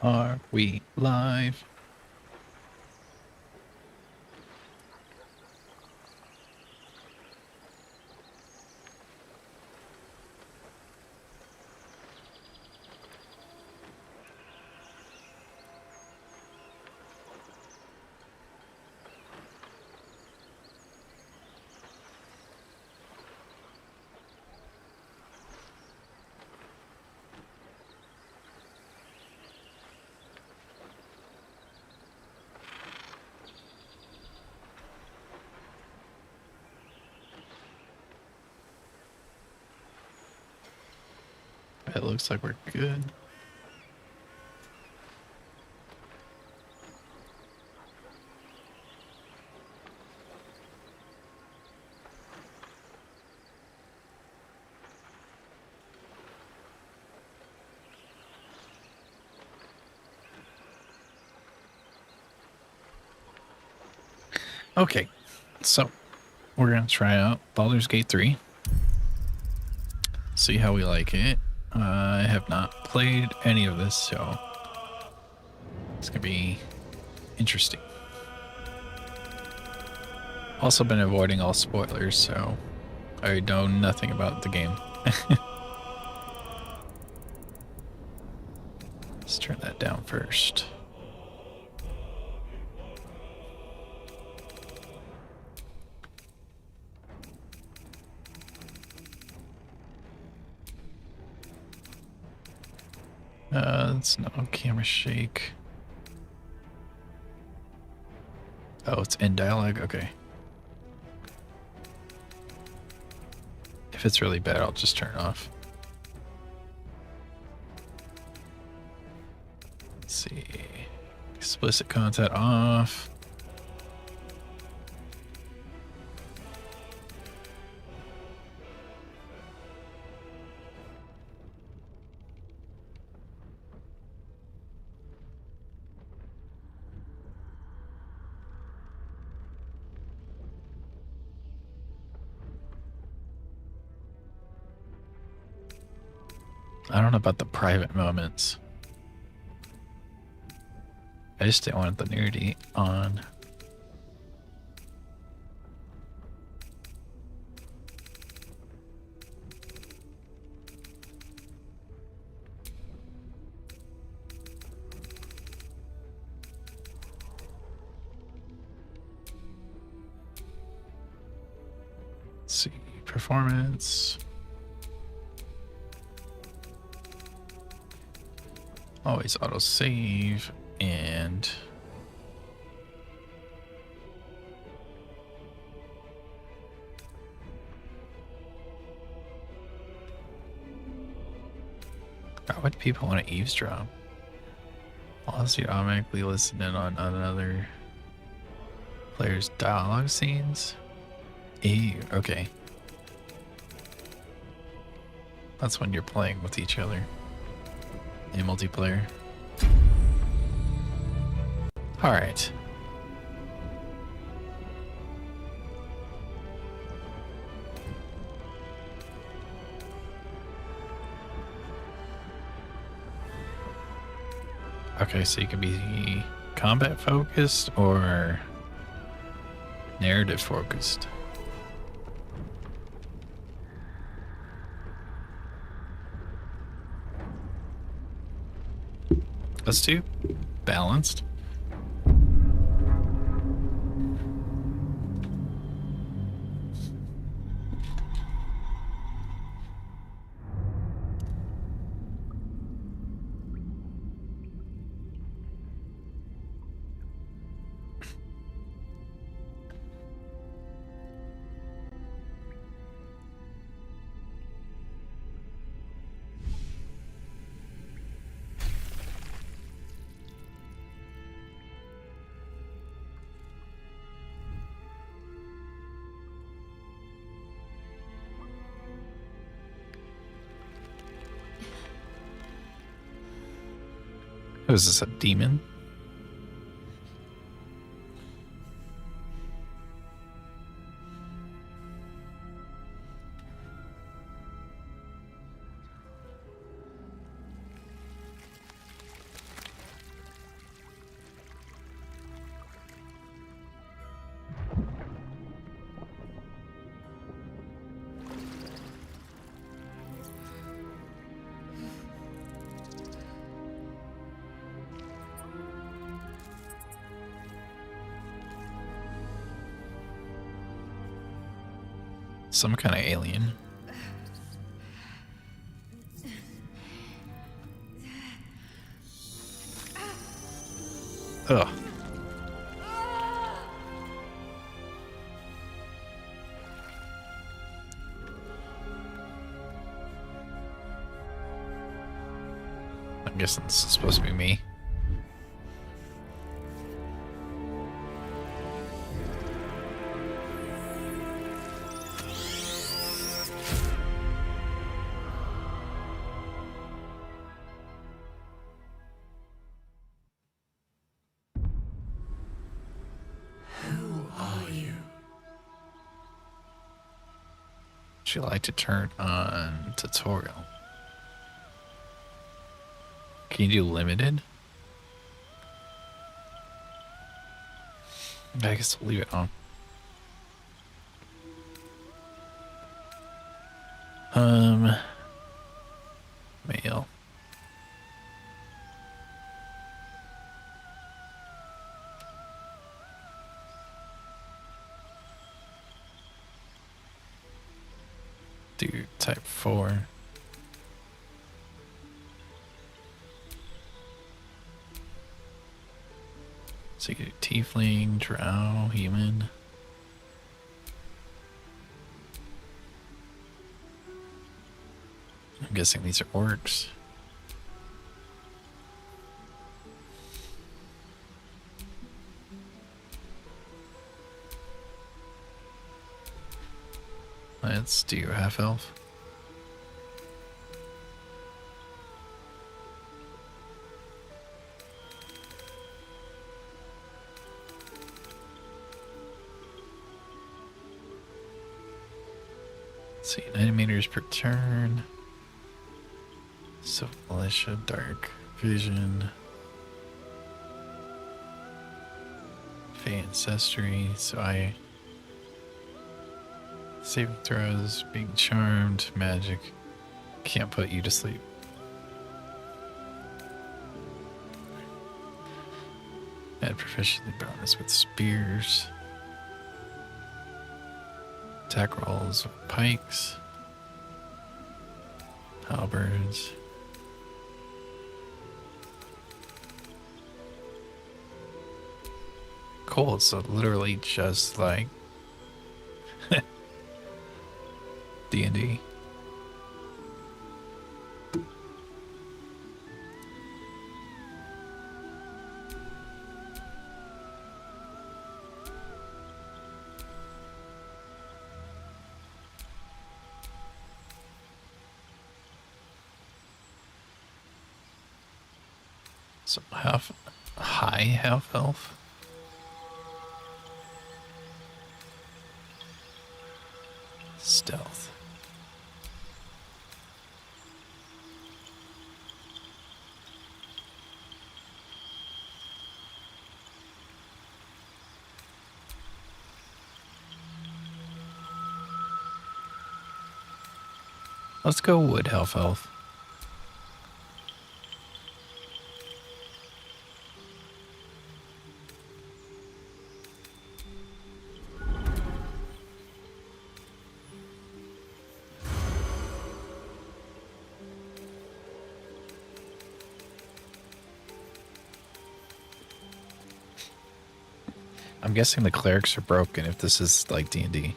Are we live? It looks like we're good. Okay, so we're going to try out Baldur's Gate 3. See how we like it. I have not played any of this, so it's going to be interesting. Also been avoiding all spoilers, so I know nothing about the game. Let's turn that down first. It's no camera shake. Oh, it's in dialogue? Okay. If it's really bad, I'll just turn it off. Let's see. Explicit content off. I don't know about the private moments. I just didn't want the nudity on. Let's see, performance. Always auto save and why would people want to eavesdrop? Unless you automatically listen in on another player's dialogue scenes. Ew, okay. That's when you're playing with each other in multiplayer. All right. Okay, so you can be combat focused or narrative focused. Let's do balanced. Oh, is this a demon? Some kind of alien. Ugh. I'm guessing this is supposed to be me. Would you like to turn on tutorial? Can you do limited? I guess we'll leave it on. Mail. Do type 4. So you can do tiefling, drow, human. I'm guessing these are orcs. Let's do half elf. Let's see, 90 meters per turn. So militia, dark vision, Fey ancestry. So I saving throws, being charmed, magic. Can't put you to sleep. Add proficiency bonus with spears. Attack rolls with pikes. Halberds. Cool, so literally just like D&D. So half elf. Stealth. Let's go wood half elf. I'm guessing the clerics are broken if this is like D&D.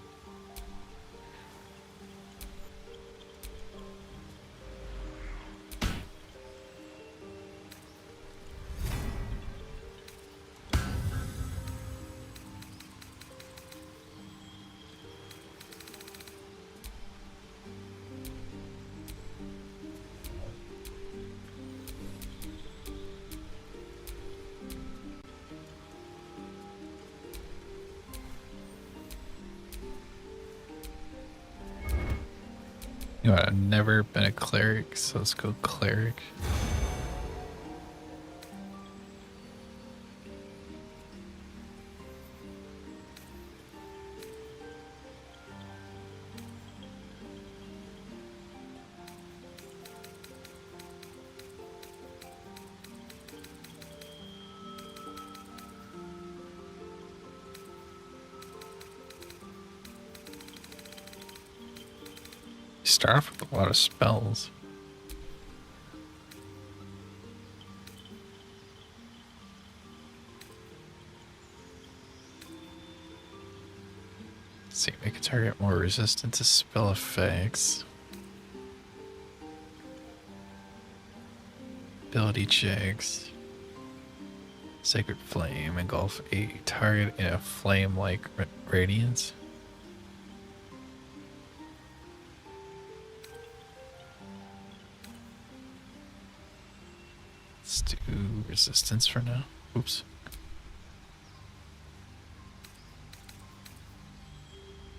You know what, I've never been a cleric, so let's go cleric. start off with a lot of spells. Let's see, make a target more resistant to spell effects. Ability checks. Sacred Flame. Engulf a target in a flame-like radiance. Let's do resistance for now. Oops.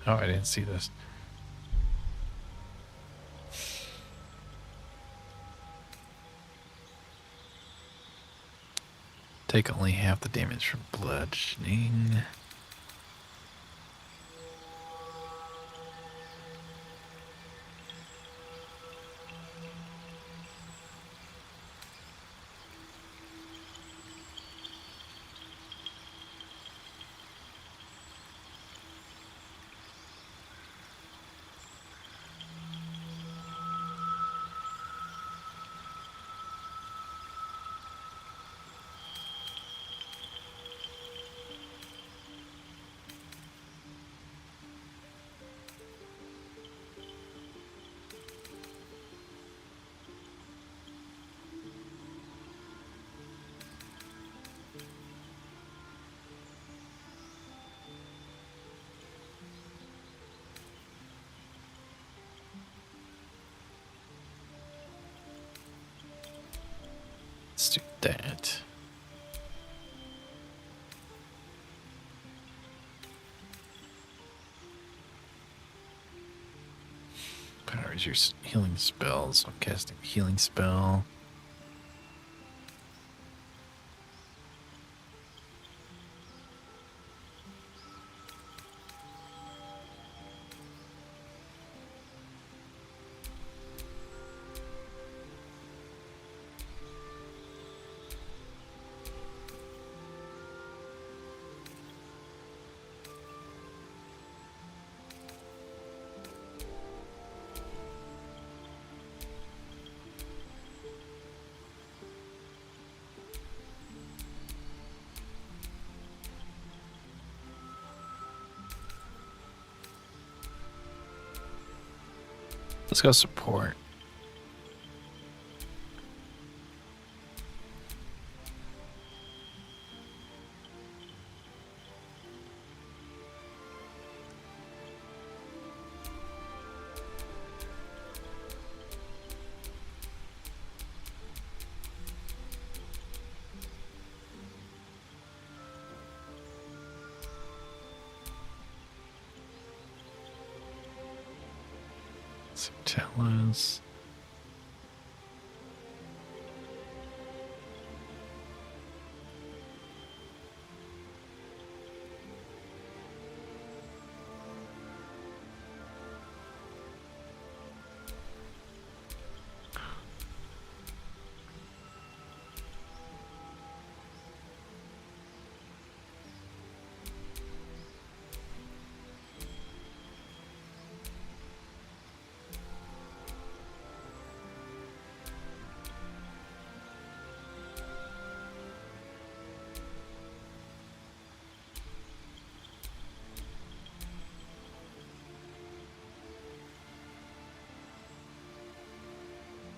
Oh, I didn't see this. Take only half the damage from bludgeoning. Let's do that. Powers your healing spells. I'm casting a healing spell. Let's go support. So tell us.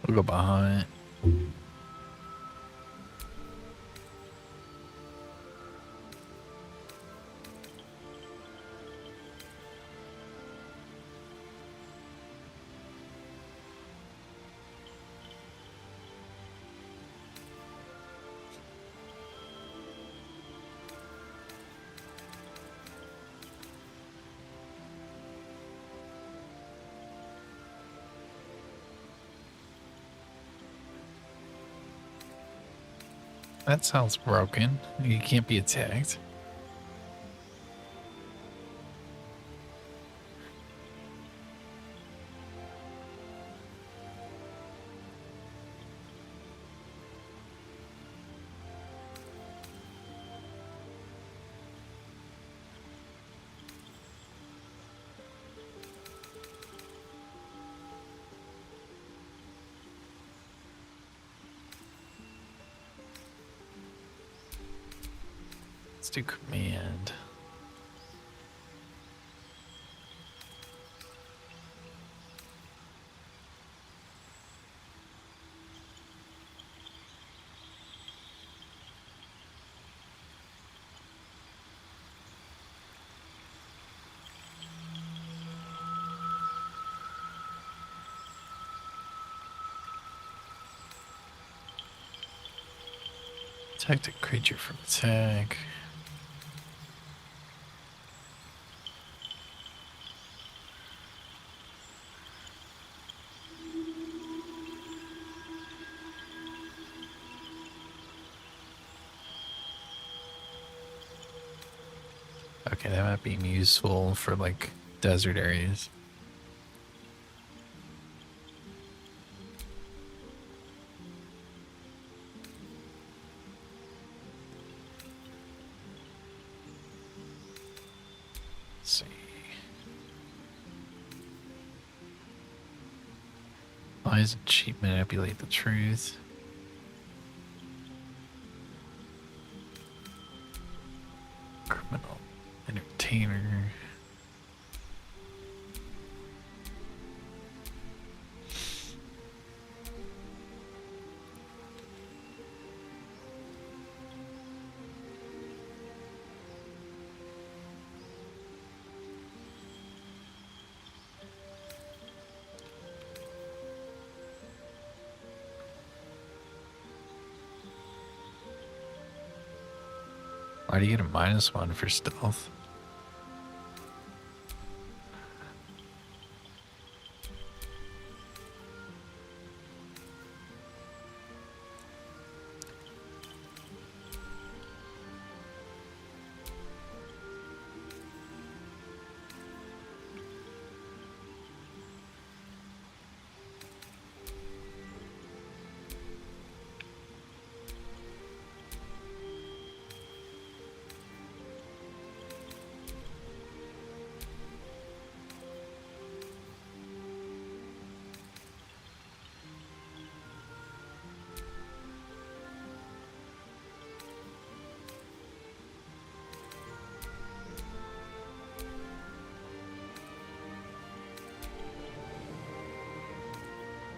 We'll go behind. That sounds broken. You can't be attacked. Let's do command. Protect a creature from attack. Okay, that might be useful for like desert areas. Let's see. Lies and cheat manipulate the truth. Criminal entertainer. Why do you get a -1 for stealth?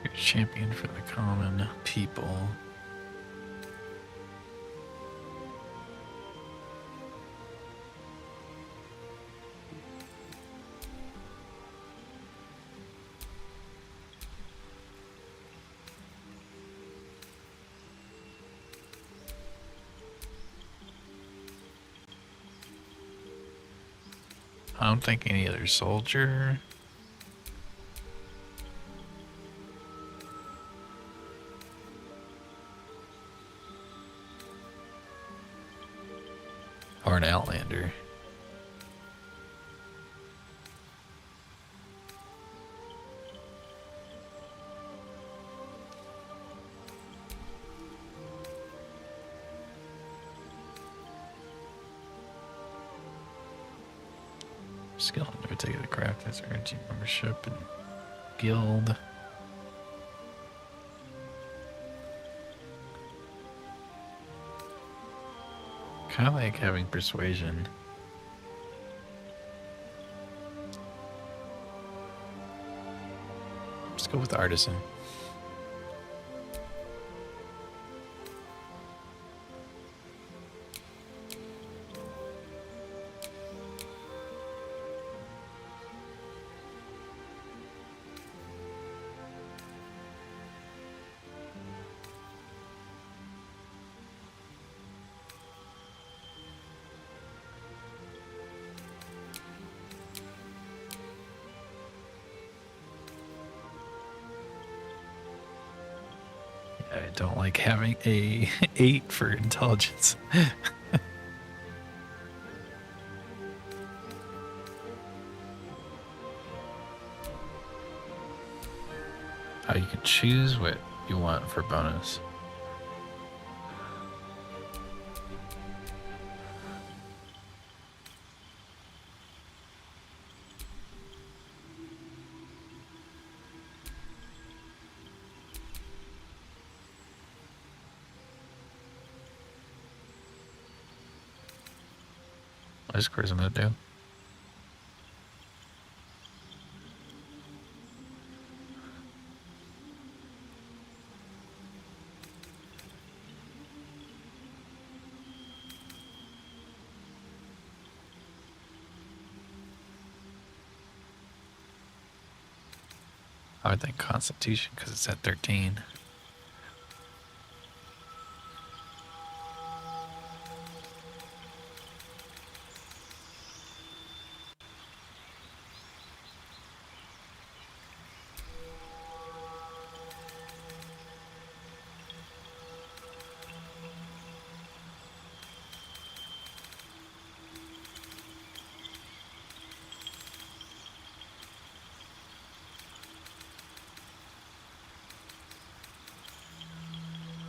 You're a champion for the common people. I don't think any other soldier. Or an outlander. Skill and particular craft as energy membership and guild. Kind of like having persuasion. Let's go with artisan. I don't like having a 8 for intelligence. Oh, you can choose what you want for bonus. What is charisma do? I would think Constitution because it's at 13.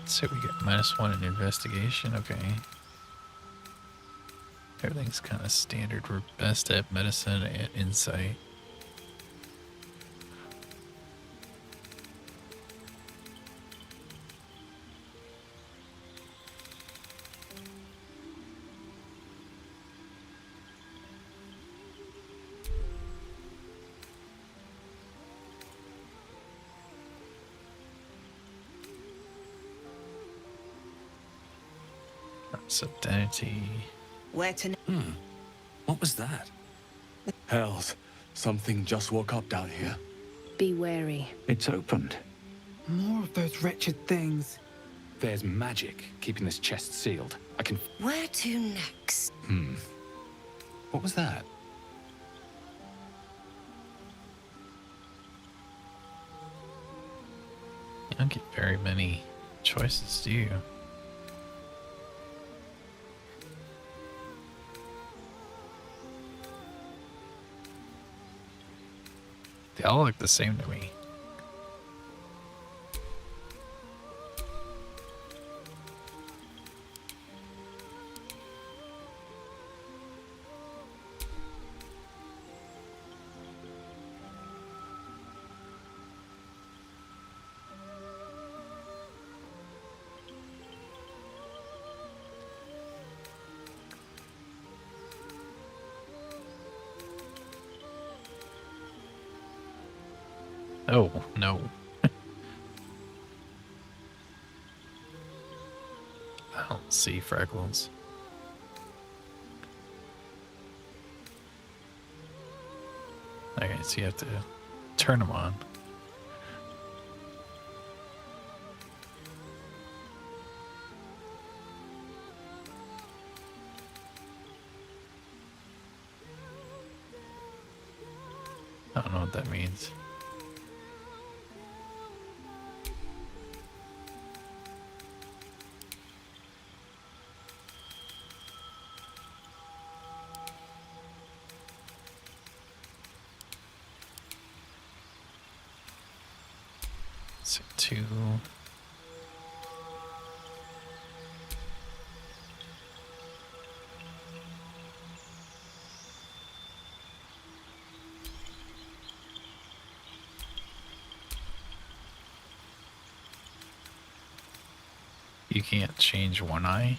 So we get -1 in investigation. Okay. Everything's kind of standard. We're best at medicine and insight. That's identity. Where to? What was that? Hells, something just woke up down here. Be wary. It's opened. More of those wretched things. There's magic keeping this chest sealed. I can... Where to next? What was that? You don't get very many choices, do you? They all look the same to me. Oh, no. I don't see freckles. Okay, so you have to turn them on. I don't know what that means. So 2. You can't change one eye.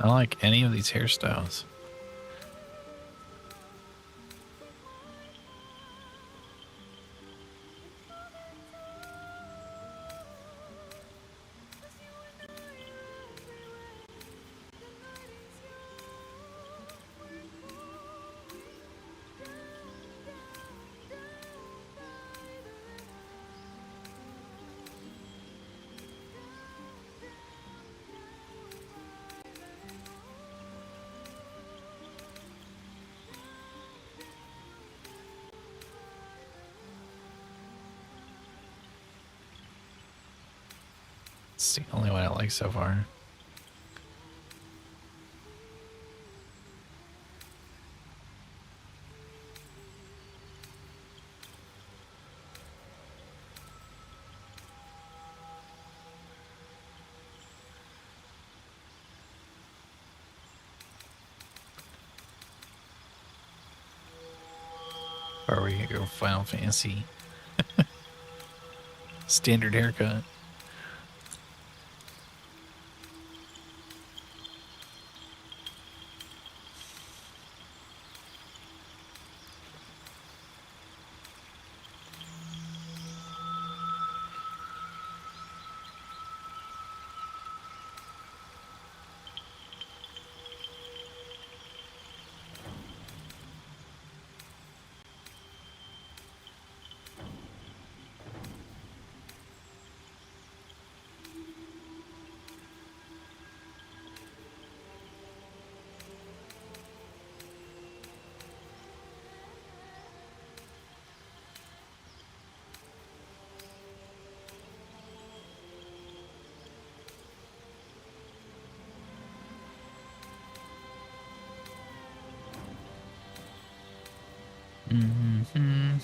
I don't like any of these hairstyles. It's the only one I like so far. Or are we gonna go Final Fantasy? Standard haircut. Mm-hmm.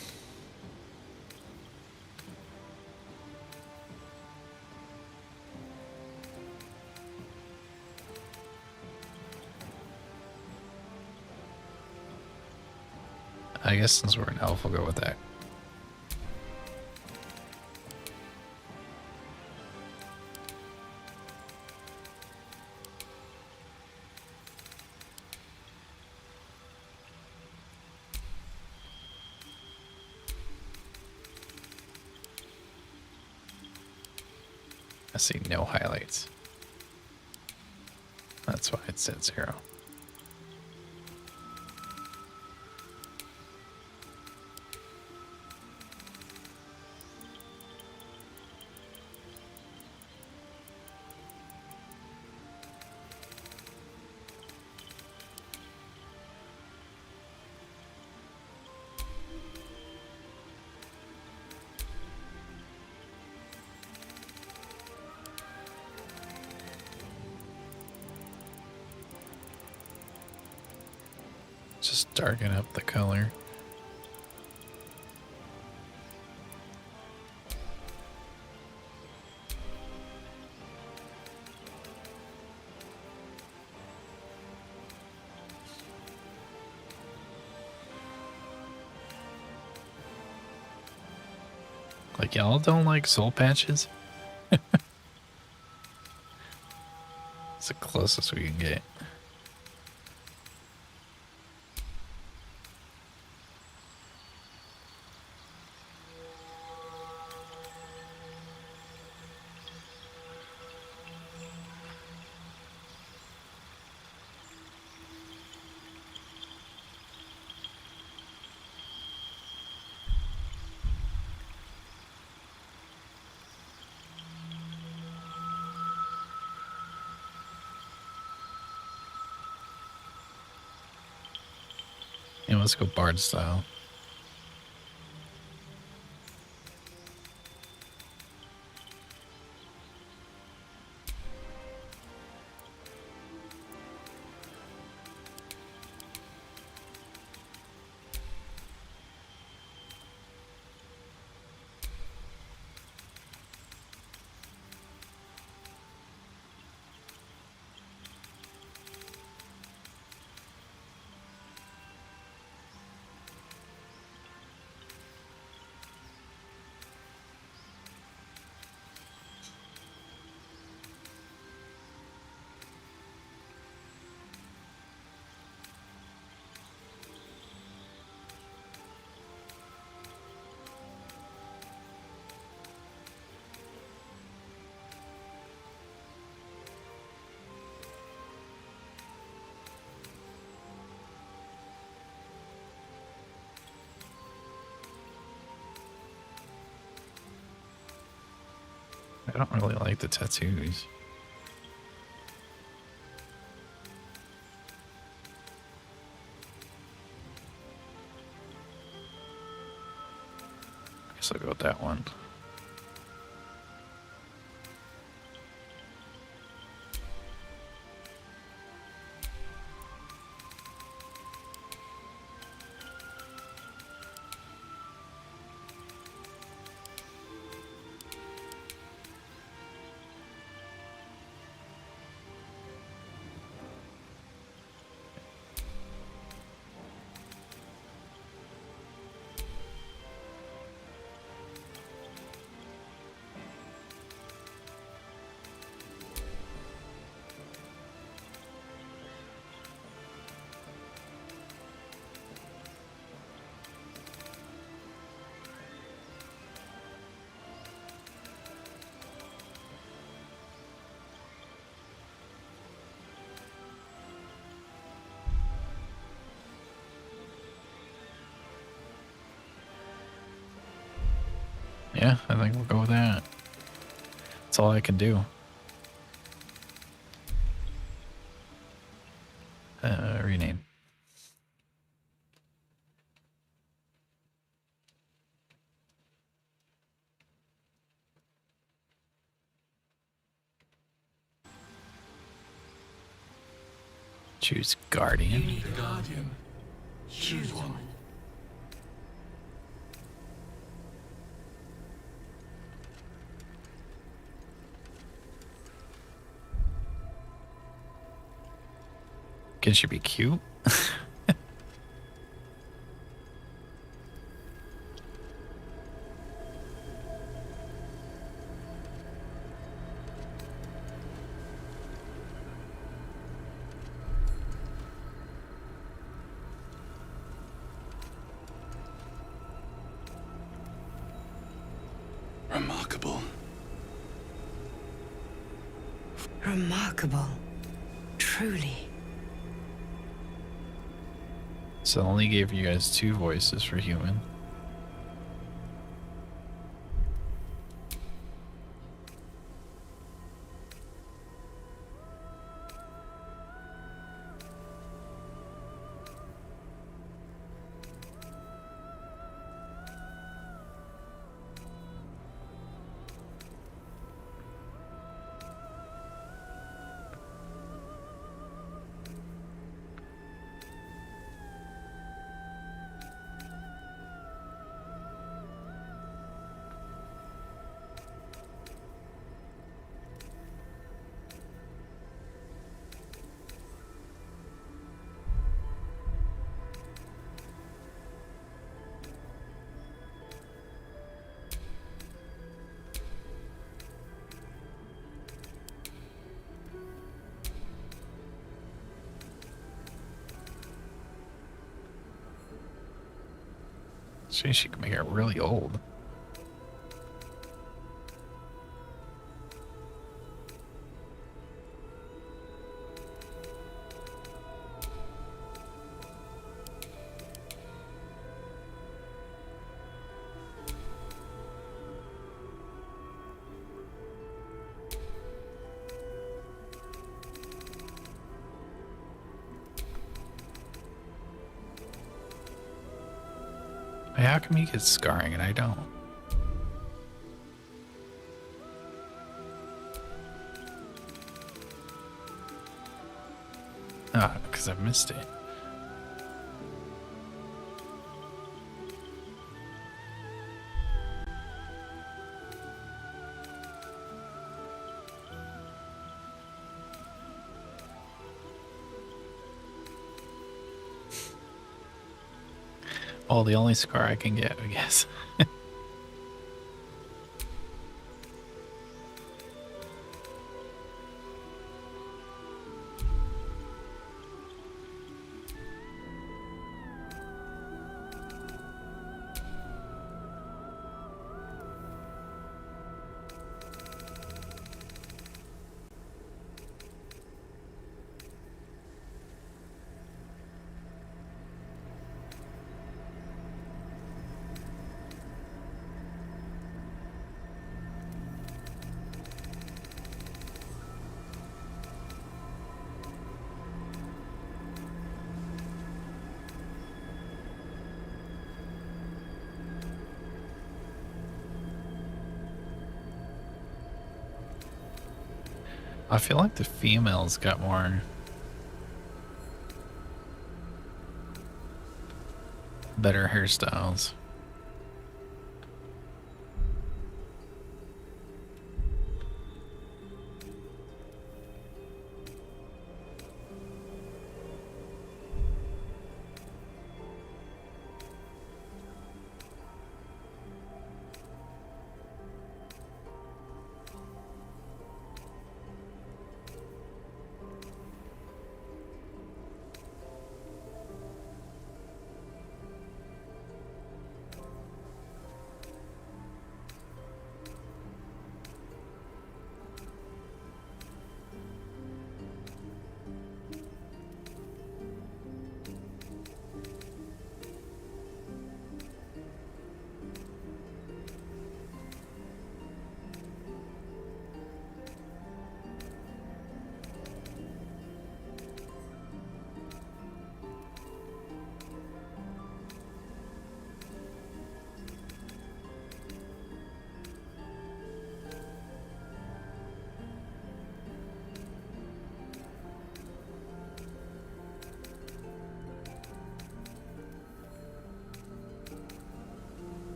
I guess since we're an elf, we'll go with that. I see no highlights. That's why it said 0. Just darken up the color. Like, y'all don't like soul patches? It's the closest we can get. And let's go Bard style. I don't really like the tattoos. Guess I'll go with that one. Yeah, I think we'll go with that. That's all I can do. Rename. Choose Guardian. Need a guardian. Choose one. Can she be cute? Remarkable. Remarkable. Truly. So I only gave you guys 2 voices for human. She can make it really old. Hey, how come he gets scarring and I don't? Ah, because I missed it. Well, the only scar I can get, I guess. I feel like the females got more better hairstyles.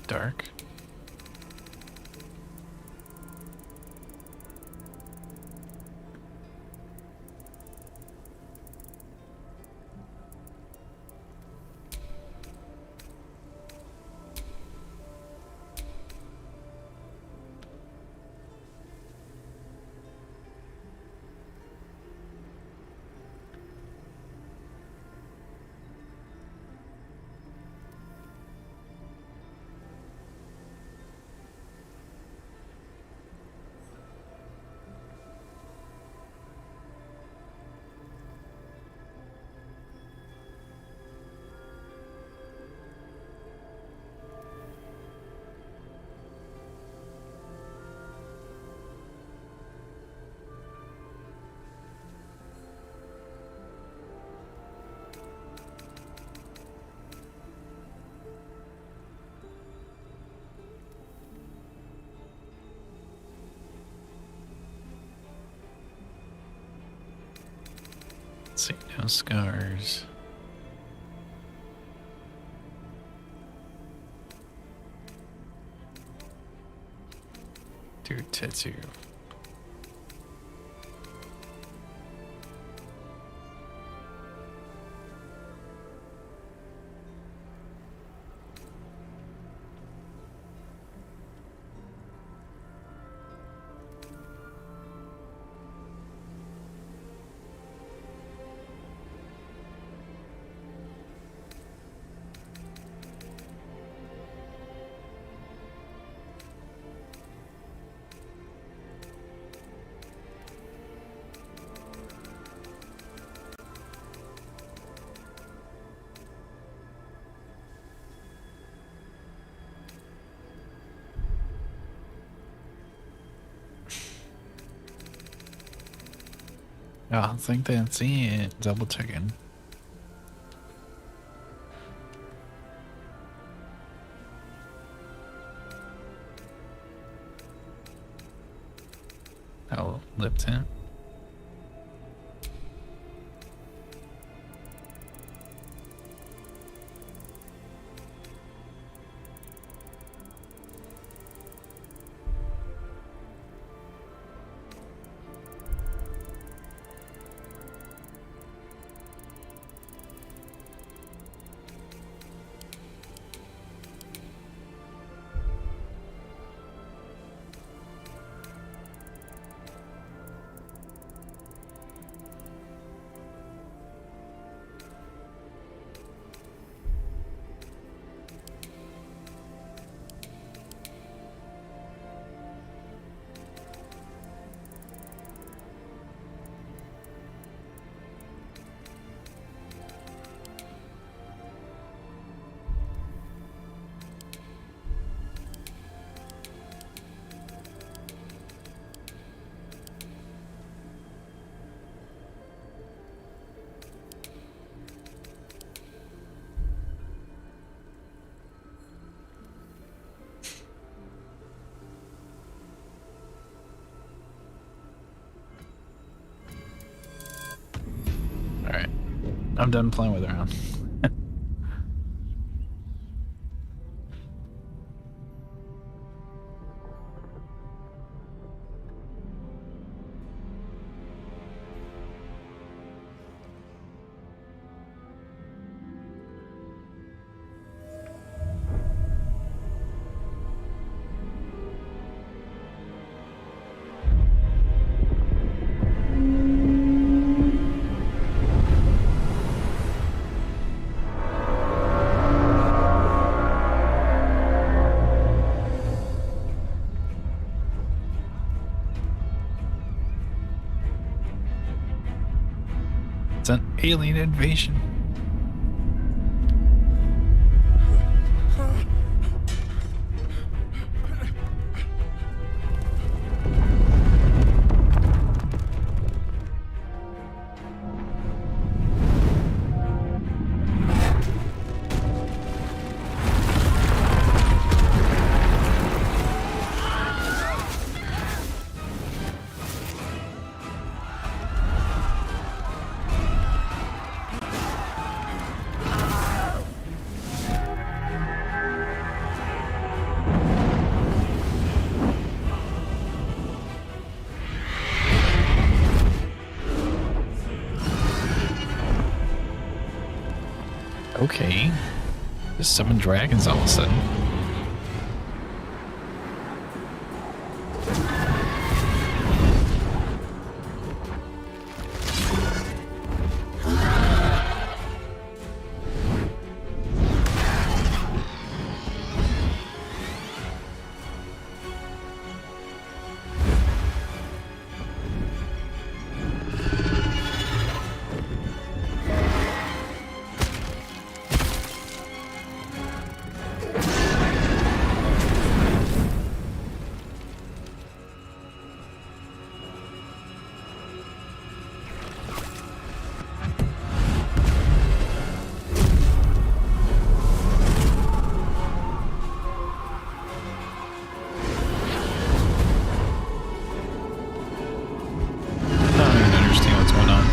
Dark. Let's see, no scars. Dude, tattoo. I think that's it. Double checking. Oh, lip tint. All right, I'm done playing with around. It's an alien invasion. Okay. Just summon dragons all of a sudden. I don't even understand what's going on.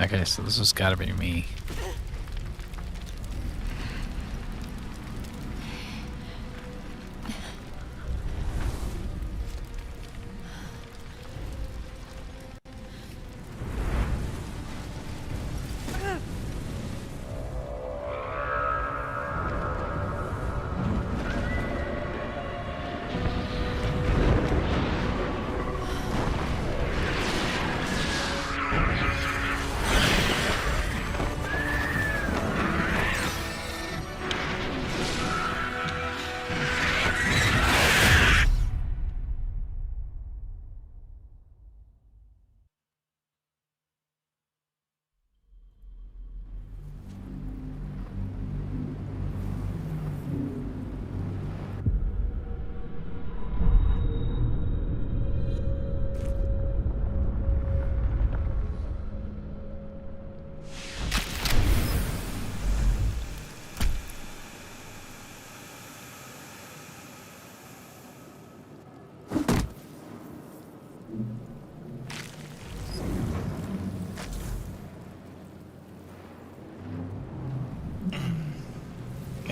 Okay, so this has got to be me.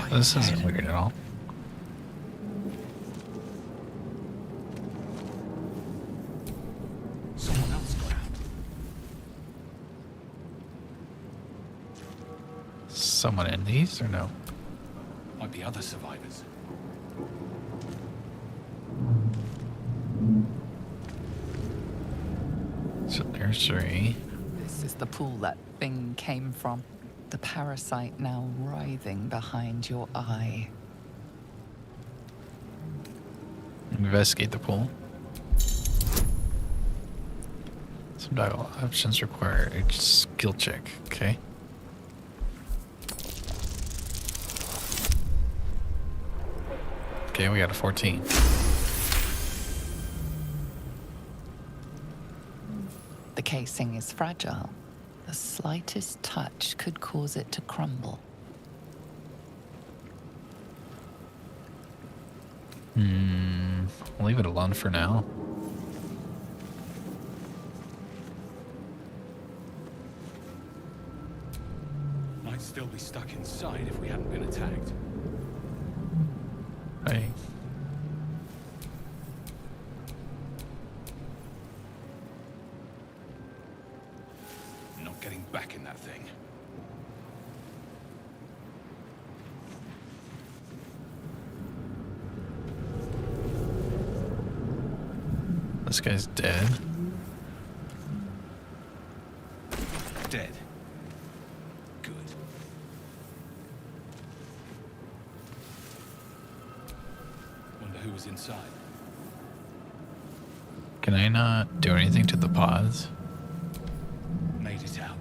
This isn't weird at all. Someone else got out. Someone in these or no? Might be other survivors. It's a nursery. This is the pool that thing came from. The parasite now writhing behind your eye. Investigate the pool. Some dialogue options require a skill check. Okay. Okay, we got a 14. The casing is fragile. The slightest touch could cause it to crumble. I'll leave it alone for now. Might still be stuck inside if we hadn't been attacked. Hey. Not getting back in that thing. This guy's dead. Dead. Good. Wonder who was inside. Can I not do anything to the pods? Made it out.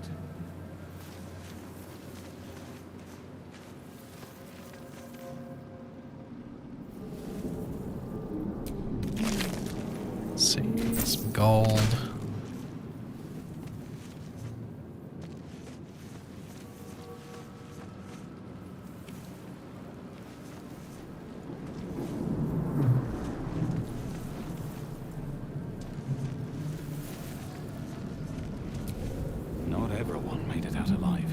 Let's see, some gold. Not everyone made it out alive.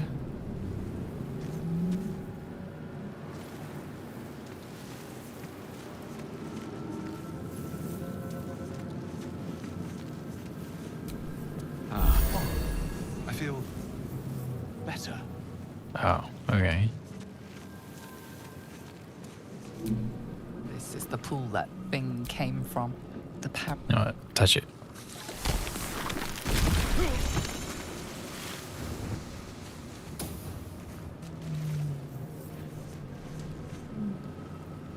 I feel better. Oh, okay. This is the pool that thing came from. The You know what? Touch it.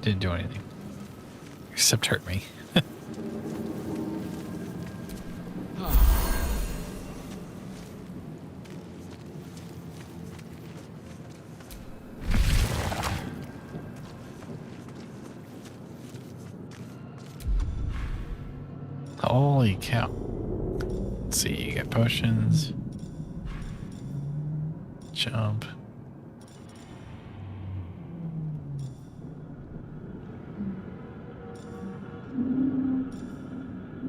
Didn't do anything. Except hurt me. Holy cow. Let's see, you got potions. Jump.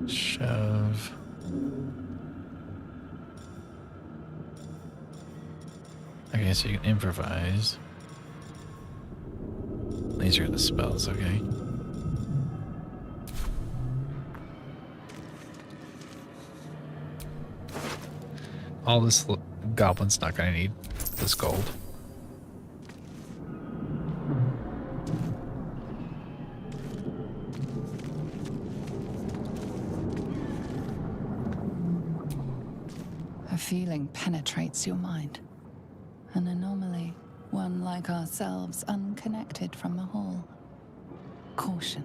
Shove. Okay, so you can improvise. These are the spells, okay. All this goblin's not gonna need this gold. A feeling penetrates your mind. An anomaly, one like ourselves, unconnected from the hall. Caution.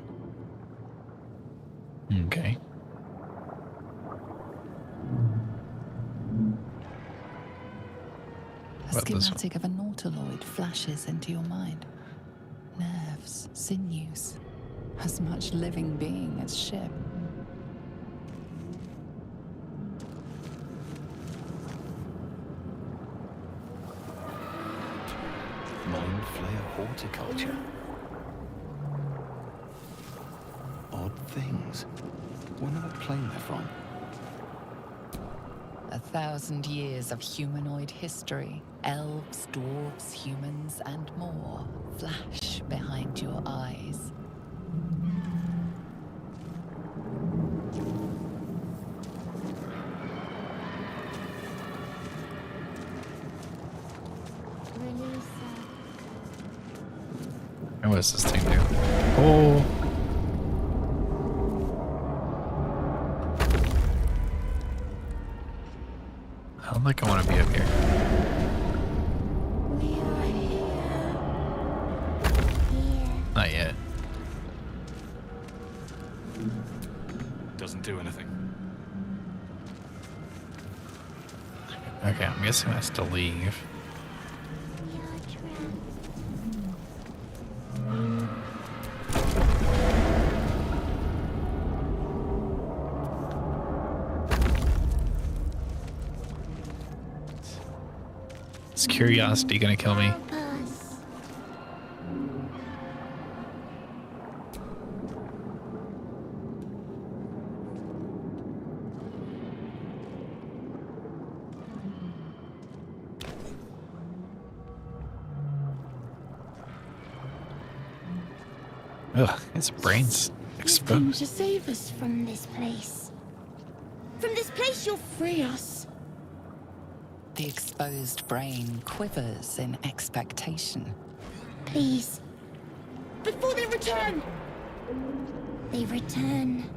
Okay. A What, this one? schematic of a nautiloid flashes into your mind. Nerves, sinews, as much living being as ship. Mind flayer horticulture. Odd things. Wonder what plane they're from. A 3,000 years of humanoid history, elves, dwarves, humans, and more flash behind your eyes. And what does this thing do? Oh. I don't think I want to be up here. We are here. Not yet. Doesn't do anything. Okay, I'm guessing that's to leave. We are trapped. Is curiosity gonna kill me? Help us. Ugh, its brain's You've come exposed. to save us from this place. From this place, you'll free us. The exposed brain quivers in expectation. Please. Before they return. They return.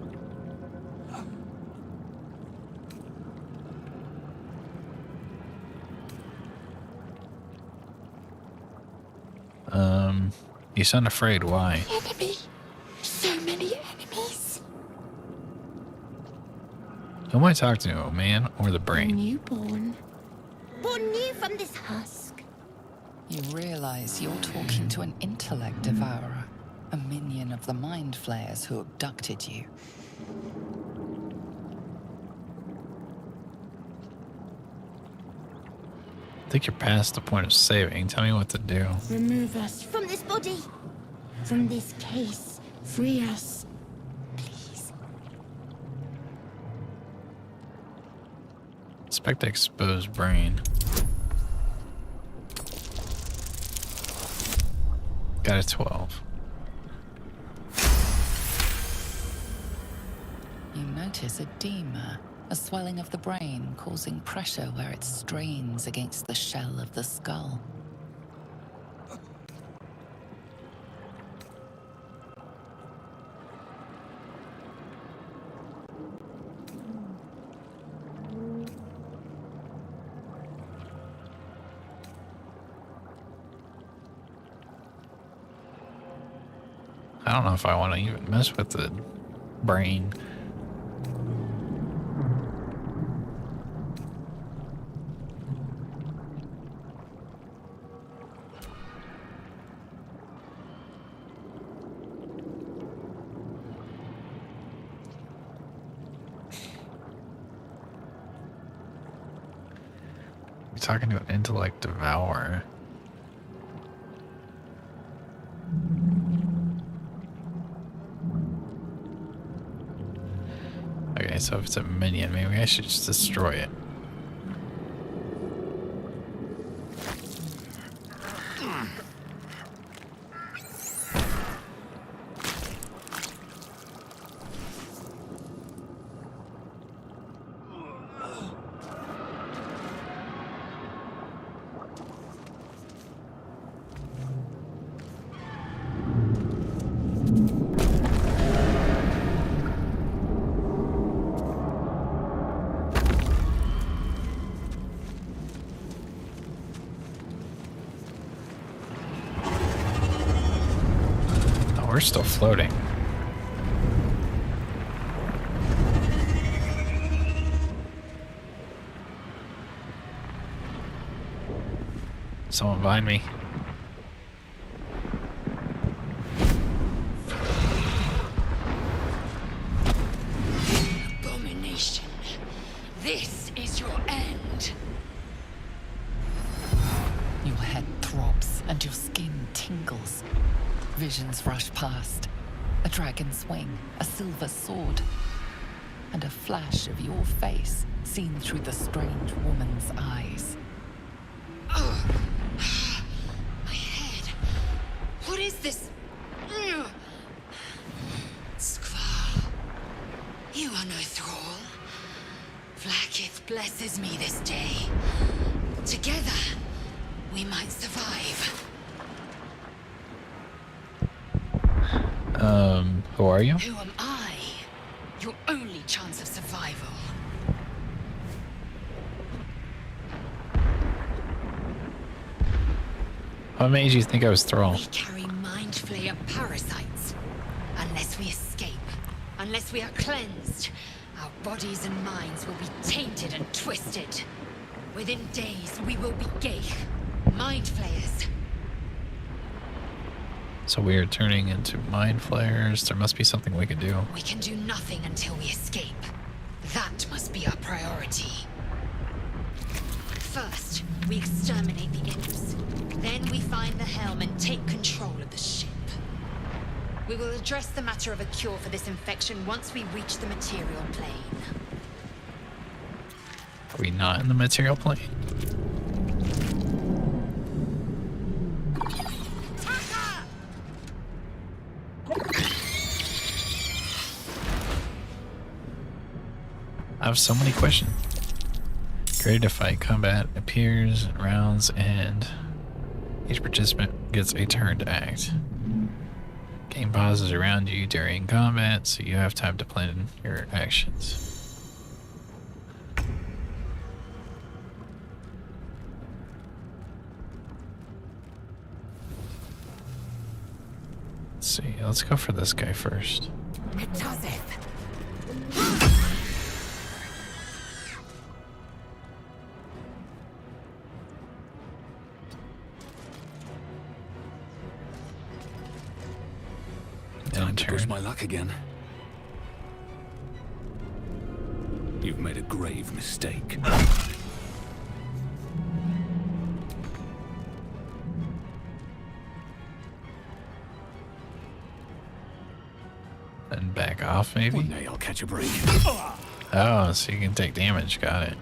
You sound afraid. Why? Enemy. So many enemies. Who am I talking to, a man or the A brain? newborn. Born new from this husk. You realize you're talking to an intellect devourer, a minion of the mind flayers who abducted you. I think you're past the point of saving. Tell me what to do. Remove us from this body. From this case. Free us. Please. Inspect the exposed brain. Got a 12. You notice edema, a swelling of the brain causing pressure where it strains against the shell of the skull. I don't know if I want to even mess with the brain. You're talking to an intellect devourer. Okay, so if it's a minion, maybe I should just destroy it. We're still floating. Someone behind me. Abomination. This is your end. Your head throbs and your skin tingles. Visions rush past. A dragon's wing, a silver sword. and a flash of your face seen through the strange woman's eyes. My head. What is this? Skvar. You are no thrall. Vlaakith blesses me this day. Together, we might survive. Who are you? Who am I? Your only chance of survival. What made you think I was Thrall? We carry mind flayer parasites. Unless we escape, unless we are cleansed, our bodies and minds will be tainted and twisted. Within days, we will be Geich, mind flayers. So we are turning into mind flayers. There must be something we can do. We can do nothing until we escape. That must be our priority. First, we exterminate the imps. Then we find the helm and take control of the ship. We will address the matter of a cure for this infection once we reach the material plane. Are we not in the material plane? I have so many questions. Ready to fight. Combat appears in rounds and each participant gets a turn to act. Game pauses around you during combat, so you have time to plan your actions. Let's see. Let's go for this guy first. Time to push my luck again. You've made a grave mistake. Then back off, maybe? One day I'll catch a break. Oh, so you can take damage. Got it.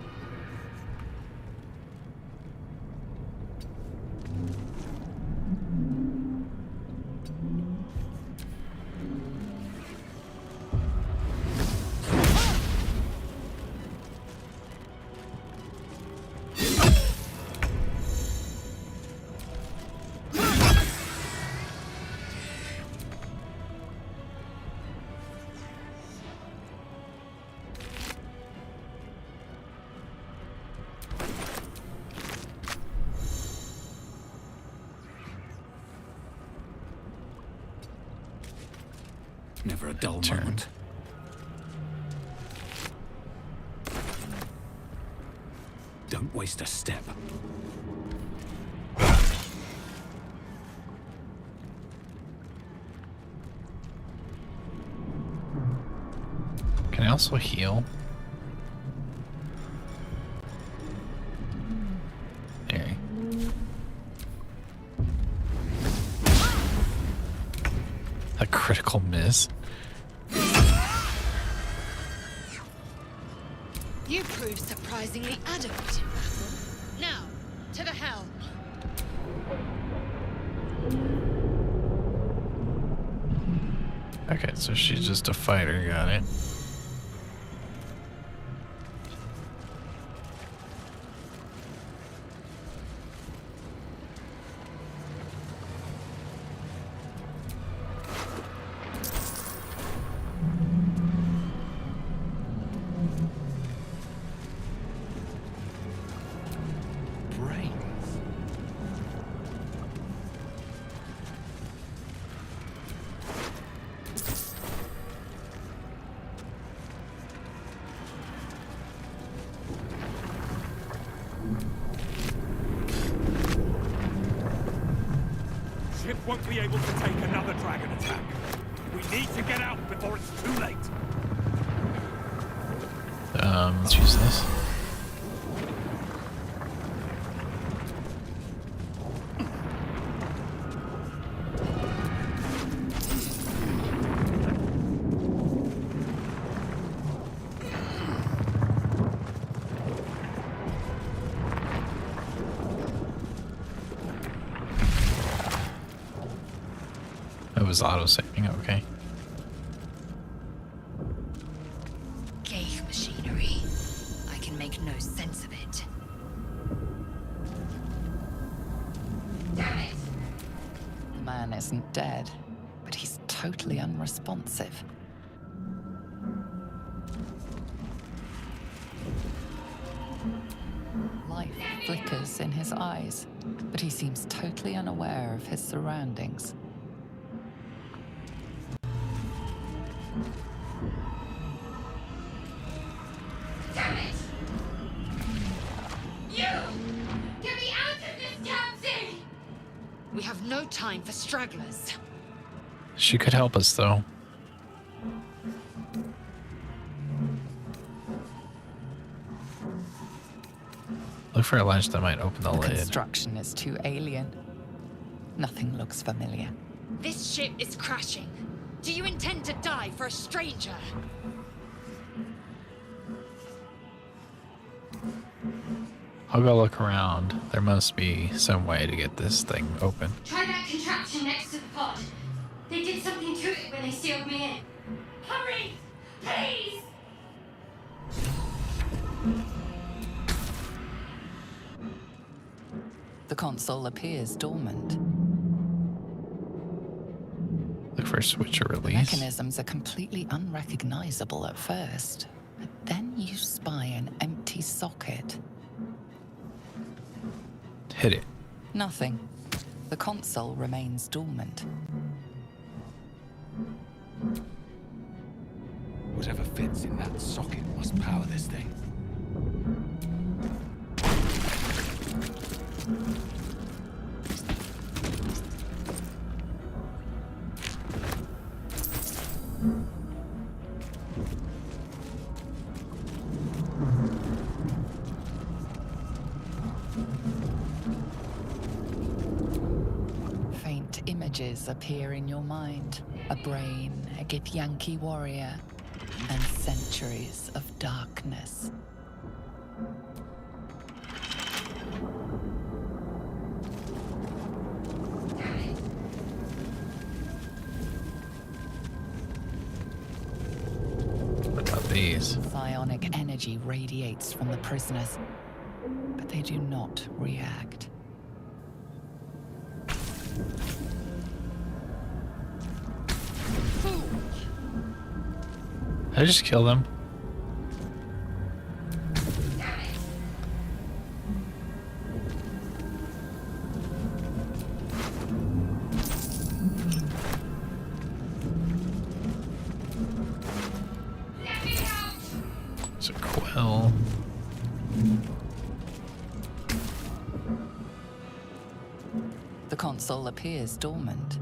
Never a dull Turn. moment. Don't waste a step. Can I also heal? There. A critical miss. You prove surprisingly adequate in battle. Now, to the helm. Okay, so she's just a fighter, got it. Brains. Ship won't be able to take another dragon attack. We need to get out before it's too late. Let's use this. It was auto-saving, okay. Ghaik machinery. I can make no sense of it. Damn it! The man isn't dead, but he's totally unresponsive. Life flickers in his eyes, but he seems totally unaware of his surroundings. Damn it! You! Get me out of this damn thing! We have no time for stragglers. She could help us, though. Look for a ledge that might open the The lid. construction is too alien. Nothing looks familiar. This ship is crashing. Do you intend to die for a stranger? I'll go look around. There must be some way to get this thing open. Try that contraption next to the pod. They did something to it when they sealed me in. Hurry! Please! The console appears dormant. Look for a switch or The release. mechanisms are completely unrecognizable at first, but then you spy an empty socket. Hit it. Nothing. The console remains dormant. Whatever fits in that socket must power this thing. Faint images appear in your mind. A brain, a Githyanki warrior, and centuries of darkness. What about these? Psionic energy radiates from the prisoners, but they do not react. Did I just kill them? It's a quill. The console appears dormant.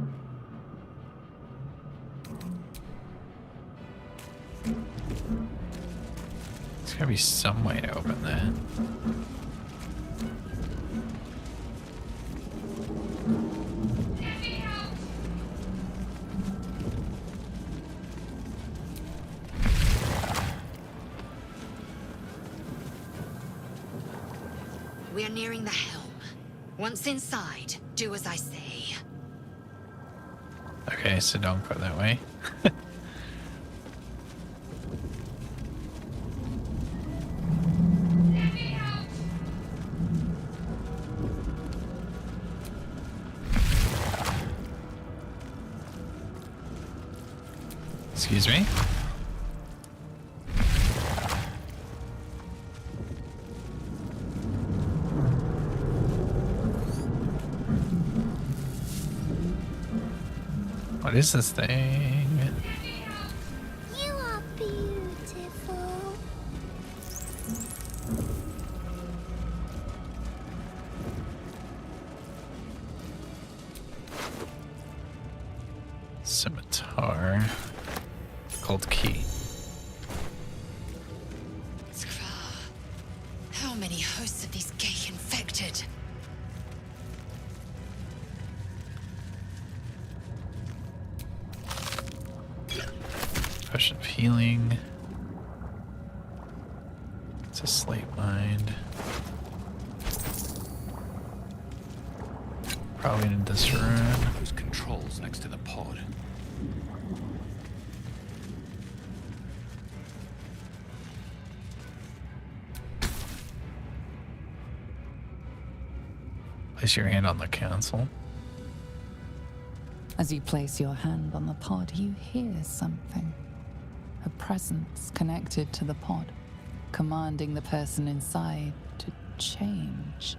There's gotta be some way to open that. We are nearing the helm. Once inside, do as I say. Okay, so don't go that way. Excuse me? What is this thing? You are beautiful. Scimitar. Called key. Skrar. How many hosts of these Ghaik infected? Potion of healing. It's a slate mind. Probably in this room. Those controls next to the pod. Place your hand on the console. As you place your hand on the pod, you hear something. A presence connected to the pod, commanding the person inside to change.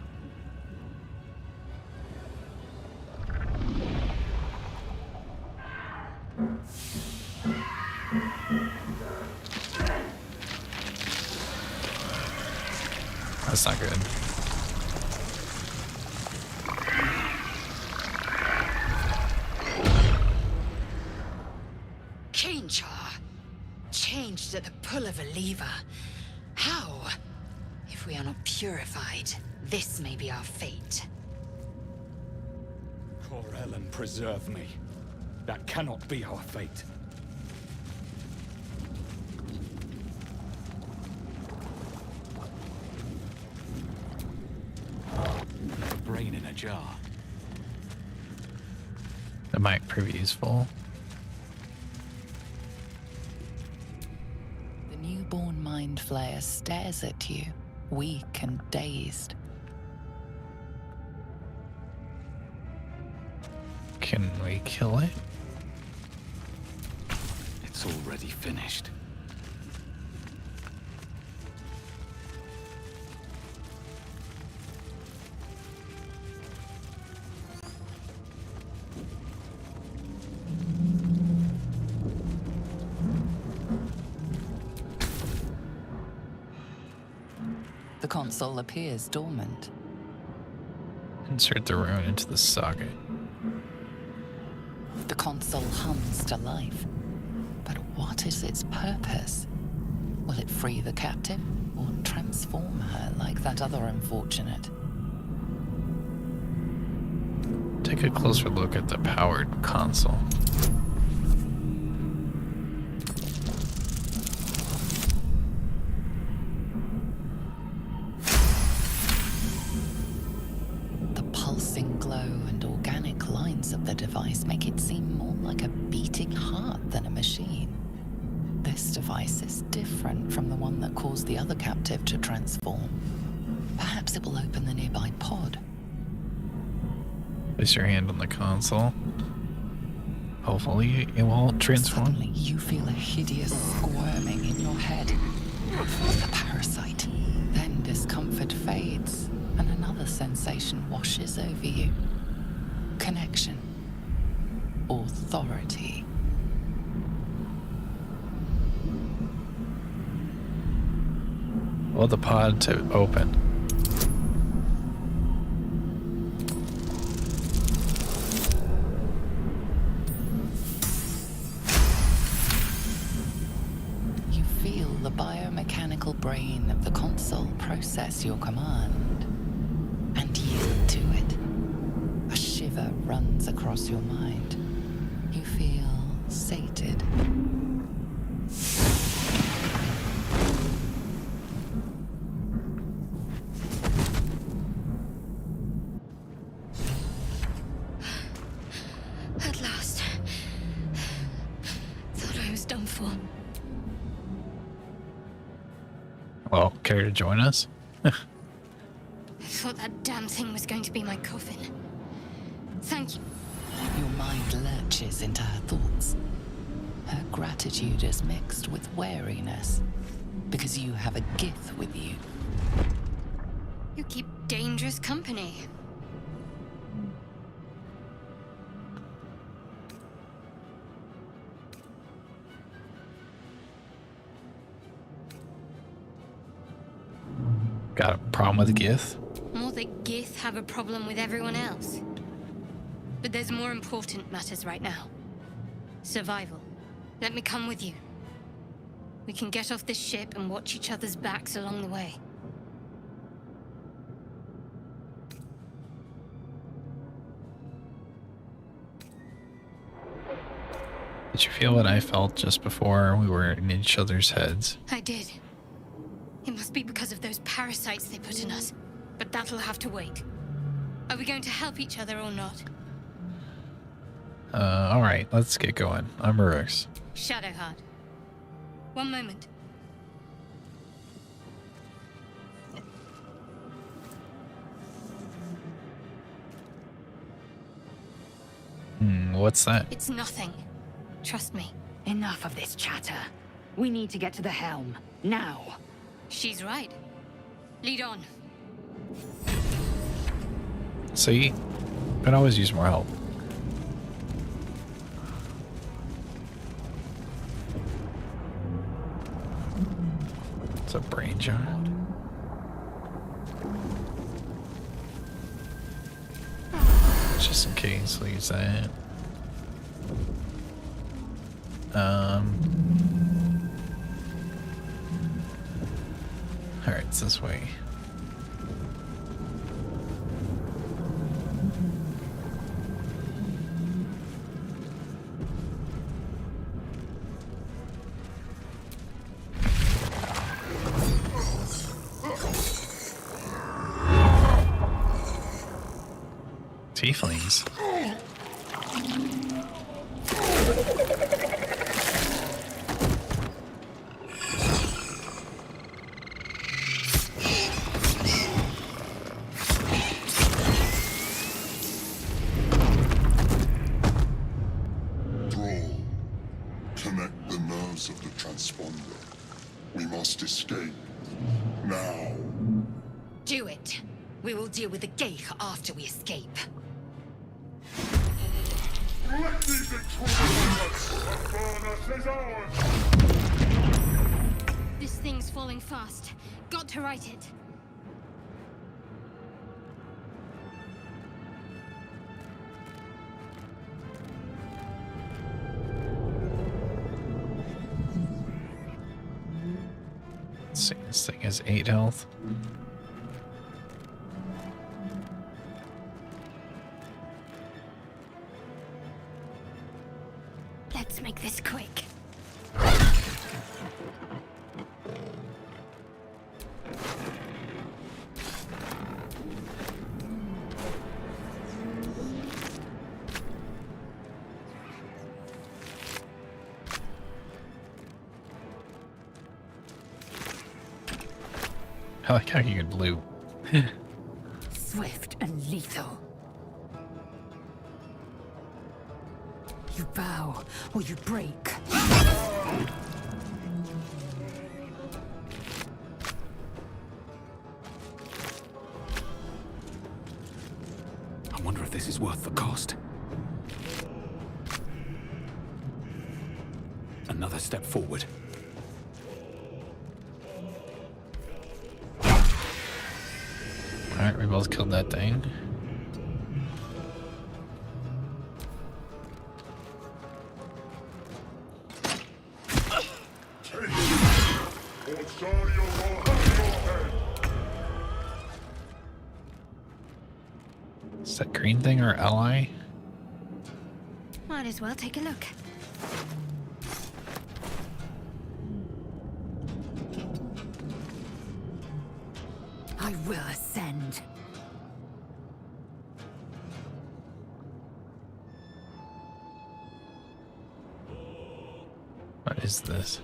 That's not good. Change her. Changed at the pull of a lever. How? If we are not purified, this may be our fate. Corellon, preserve me. That cannot be our fate. A brain in a jar. That might prove useful. The newborn mind flayer stares at you, weak and dazed. Can we kill it? It's already finished. The console appears dormant. Insert the rune into the socket. The console hums to life. But what is its purpose? Will it free the captive or transform her like that other unfortunate? Take a closer look at the powered console. The pulsing glow and organic lines of the device make it seem more like a beating heart than a machine. This device is different from the one that caused the other captive to transform. Perhaps it will open the nearby pod. Place your hand on the console. Hopefully it won't transform. Suddenly, you feel a hideous squirming in your head. The parasite. Then discomfort fades, and another sensation washes over you. Connection. Authority. Well, the pod to open. You feel the biomechanical brain of the console process your command and yield to it. A shiver runs across your mind. You feel sated. At last. Thought I was done for. Well, care to join us? I thought that damn thing was going to be my coffin. Thank you. Your mind lurches into her thoughts. Her gratitude is mixed with wariness, because you have a Gith with you. You keep dangerous company. Got a problem with Gith? More that Gith have a problem with everyone else. But there's more important matters right now. Survival. Let me come with you. We can get off this ship and watch each other's backs along the way. Did you feel what I felt just before we were in each other's heads? I did. It must be because of those parasites they put in us. But that'll have to wait. Are we going to help each other or not? Alright, let's get going. I'm Ruroux. Shadowheart. One moment. What's that? It's nothing. Trust me. Enough of this chatter. We need to get to the helm. Now. She's right. Lead on. See? Could always use more help. It's a brain child. Just in case, we'll use that. Alright, it's this way. Tieflings. Connect the nerves of the transponder. We must escape. Now. Do it. We will deal with the Geich after we escape. Let these intruders! Avernus is ours! This thing's falling fast. Got to right it. Let's see, this thing has 8 health. Let's make this quick. I like how you can blue. Swift and lethal. You bow or you break. I wonder if this is worth the cost. Another step forward. Alright, we both killed that thing. Is that green thing our ally? Might as well take a look. I will ascend. What is this?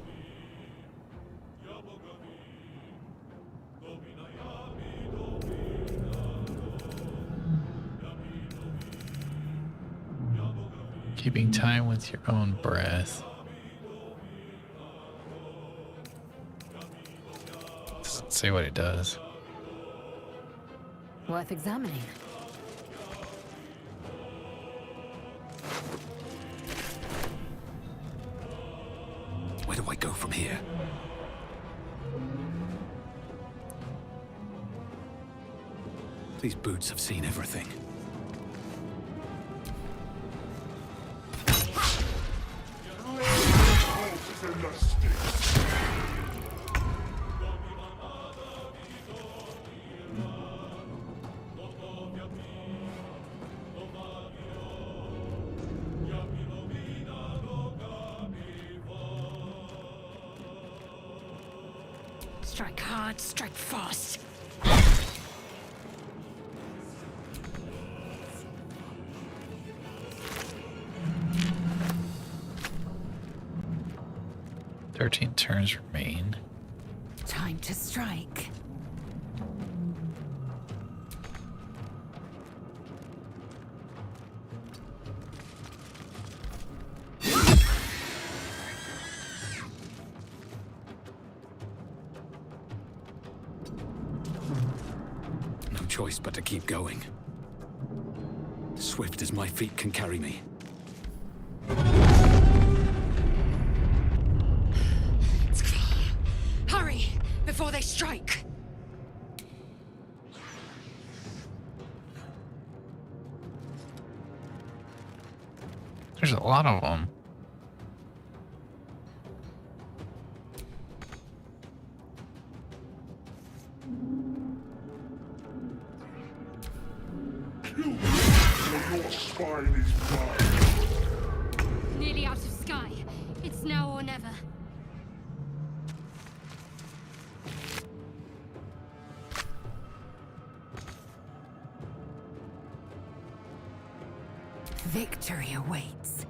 Keeping time with your own breath. Doesn't say what it does. Worth examining. Where do I go from here? These boots have seen everything. Strike hard, strike fast. 13 turns remain. Time to strike. No choice but to keep going. Swift as my feet can carry me. Hurry, before they strike! There's a lot of them. Your spine is mine. Nearly out of sky. It's now or never. Victory awaits.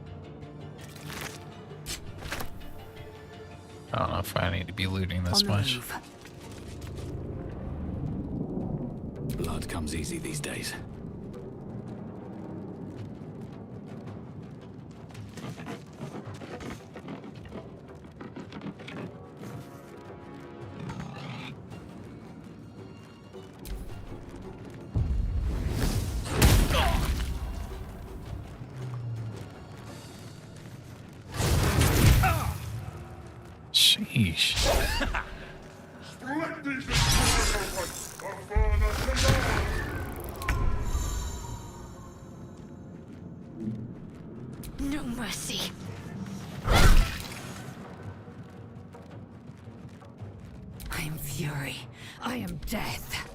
I don't know if I need to be looting this much. Blood comes easy these days. Sheesh. No mercy. I am fury. I am death.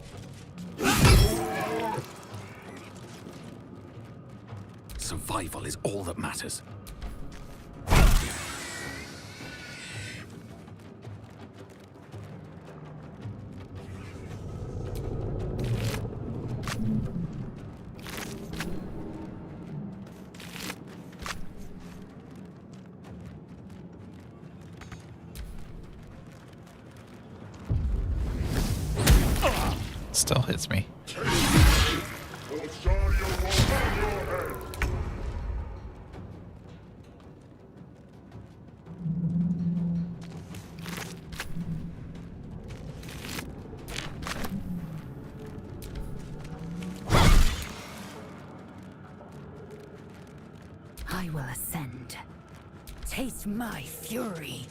Survival is all that matters. Still hits me. I will ascend. Taste my fury.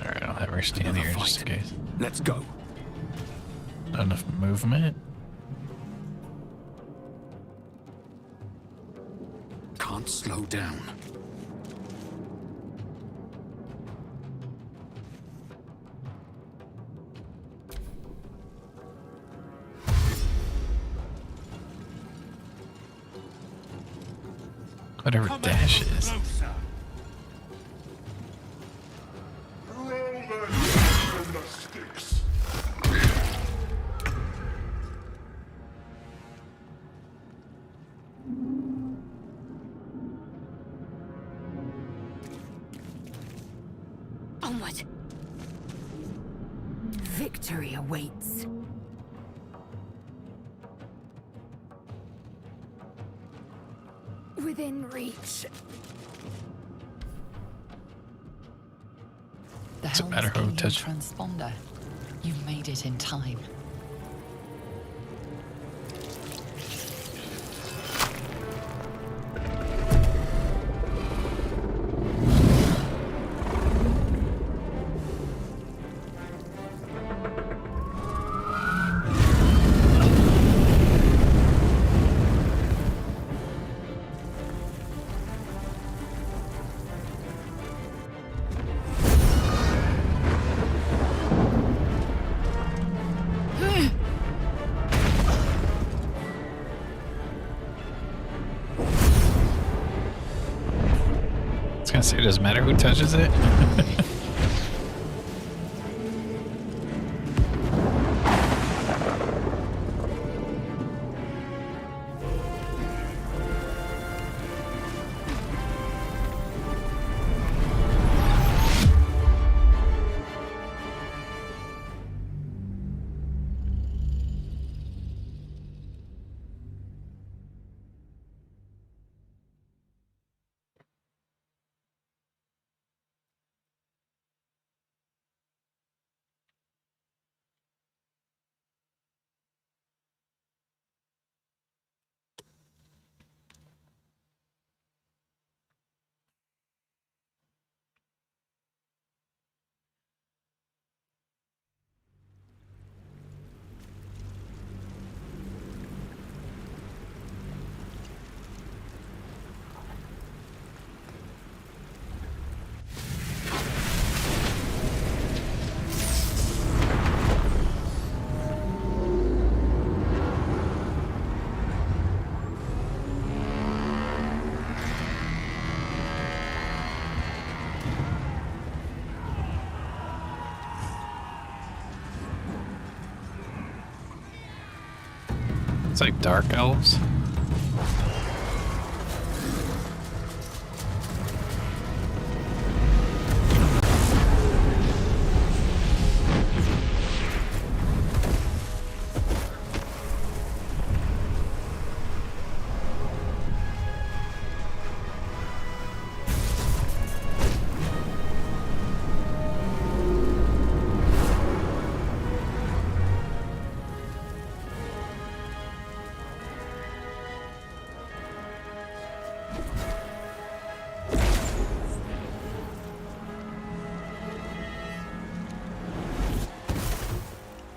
Alright, I'll have her stand here just in case. Let's go. Not enough movement. Can't slow down. Whatever dash is. Closer. Roll them from the sticks. Onward. Victory awaits. Within reach. The Doesn't matter who Helm's touches. transponder. You made it in time. I was gonna say, it doesn't matter who touches it. It's like dark elves.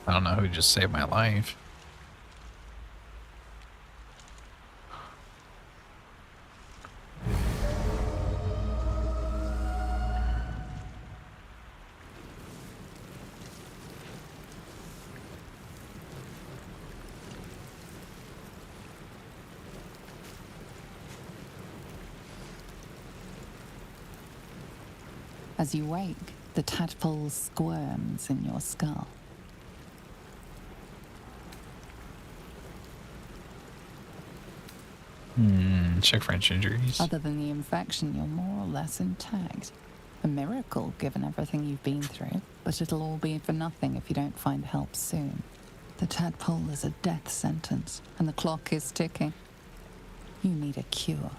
I don't know who just saved my life. As you wake, the tadpole squirms in your skull. Check for injuries. Other than the infection, you're more or less intact. A miracle, given everything you've been through, but it'll all be for nothing if you don't find help soon. The tadpole is a death sentence, and the clock is ticking. You need a cure.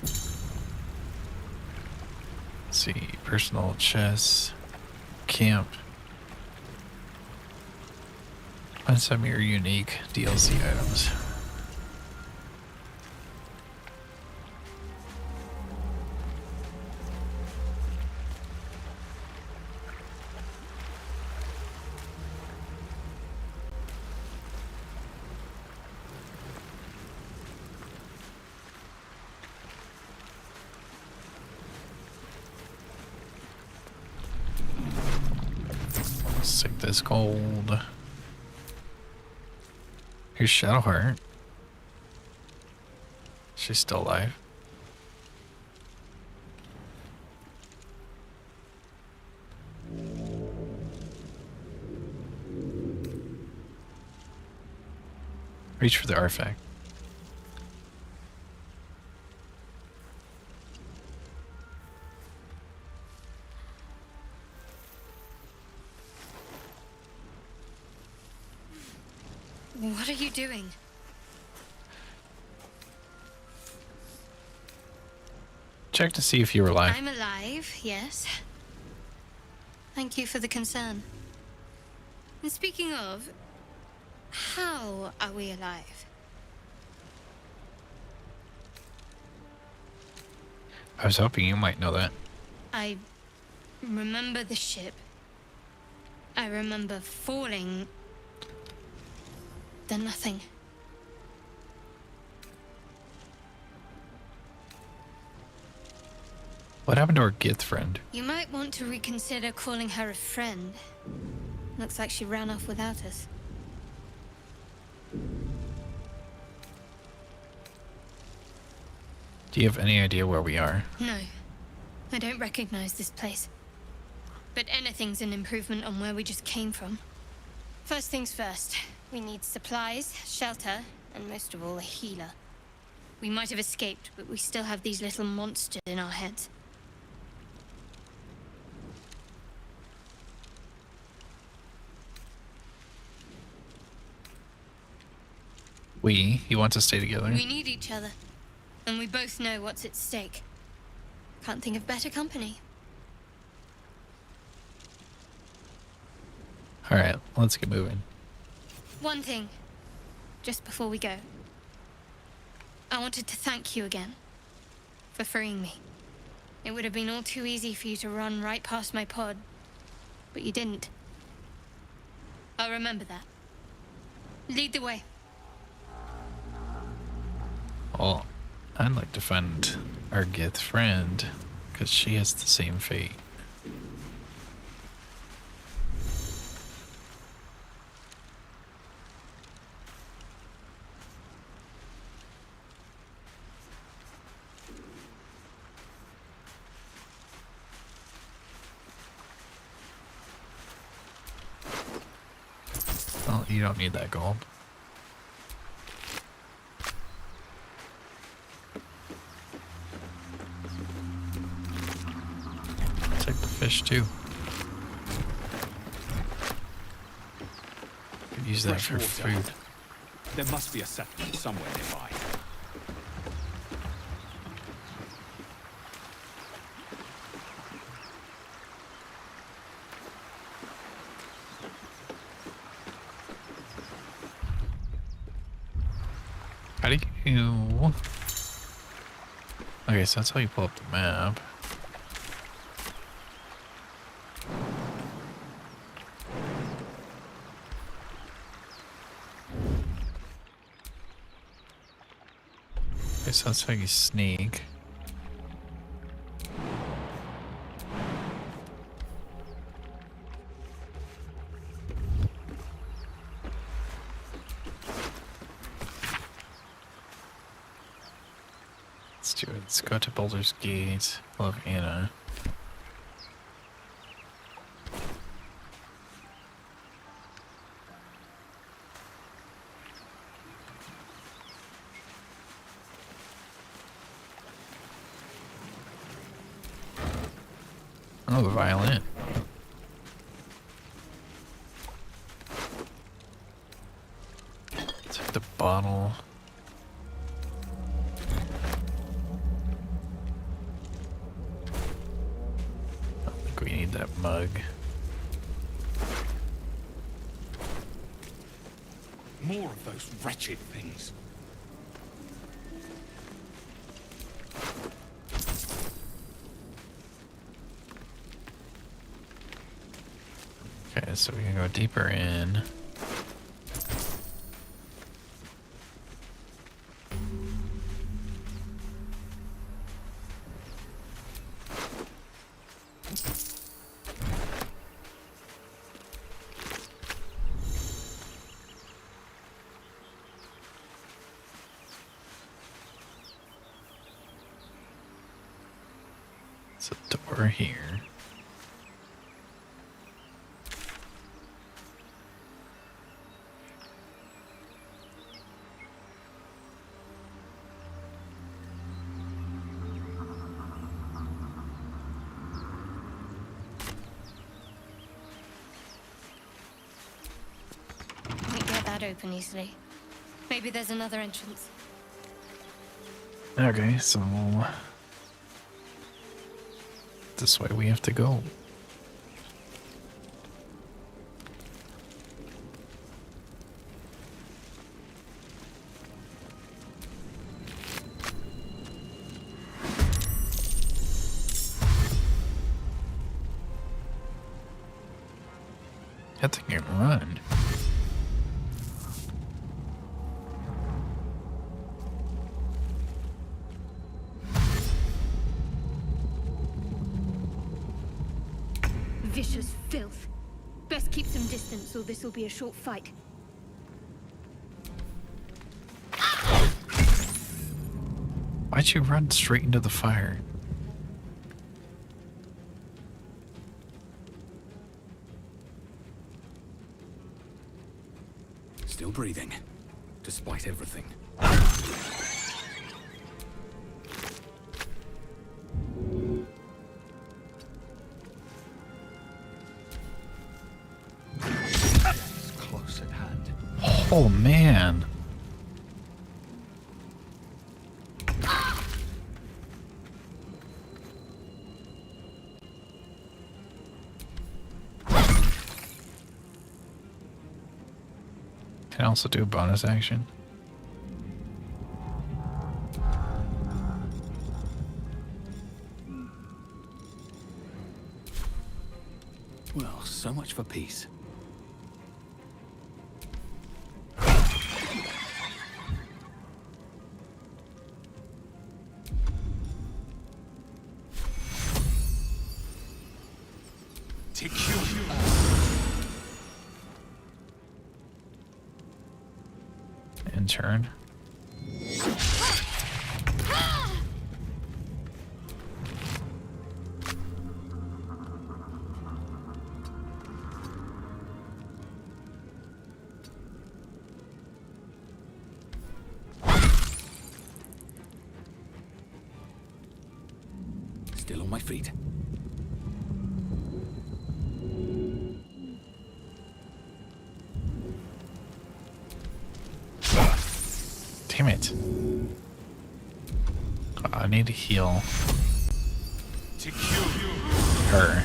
Let's see, personal chest, camp. Find some of your unique DLC items. Let's take this gold. Here's Shadowheart. She's still alive. Reach for the artifact. What are you doing? Check to see if you were alive. I'm alive, yes. Thank you for the concern. And speaking of, how are we alive? I was hoping you might know that. I remember the ship. I remember falling. Then nothing. What happened to our Gith friend? You might want to reconsider calling her a friend. Looks like she ran off without us. Do you have any idea where we are? No. I don't recognize this place. But anything's an improvement on where we just came from. First things first. We need supplies, shelter, and most of all, a healer. We might have escaped, but we still have these little monsters in our heads. You want to stay together? We need each other. And we both know what's at stake. Can't think of better company. Alright, let's get moving. One thing, just before we go. I wanted to thank you again for freeing me. It would have been all too easy for you to run right past my pod, but you didn't. I'll remember that. Lead the way. Well, I'd like to find our Gith friend, because she has the same fate. you don't need that gold. Take the fish too. Could use that Fresh for water. food. There must be a settlement somewhere nearby. How do you... Okay, so that's how you pull up the map. Okay, so that's how you sneak. Let's do it. Let's go to Baldur's Gate. Love Anna. Oh, the violin. Take the bottle. I think we need that mug. More of those wretched things. Okay, so we can go deeper in. It's a door here. Can't get that open easily. Maybe there's another entrance. Okay, so this way we have to go. That thing can run. Vicious filth. Best keep some distance, or this will be a short fight. Why'd you run straight into the fire? Still breathing, despite everything. It's close at hand. Oh man. Can I also do a bonus action? Well, so much for peace. In turn. Still on my feet. Damn it. I need to heal To kill her.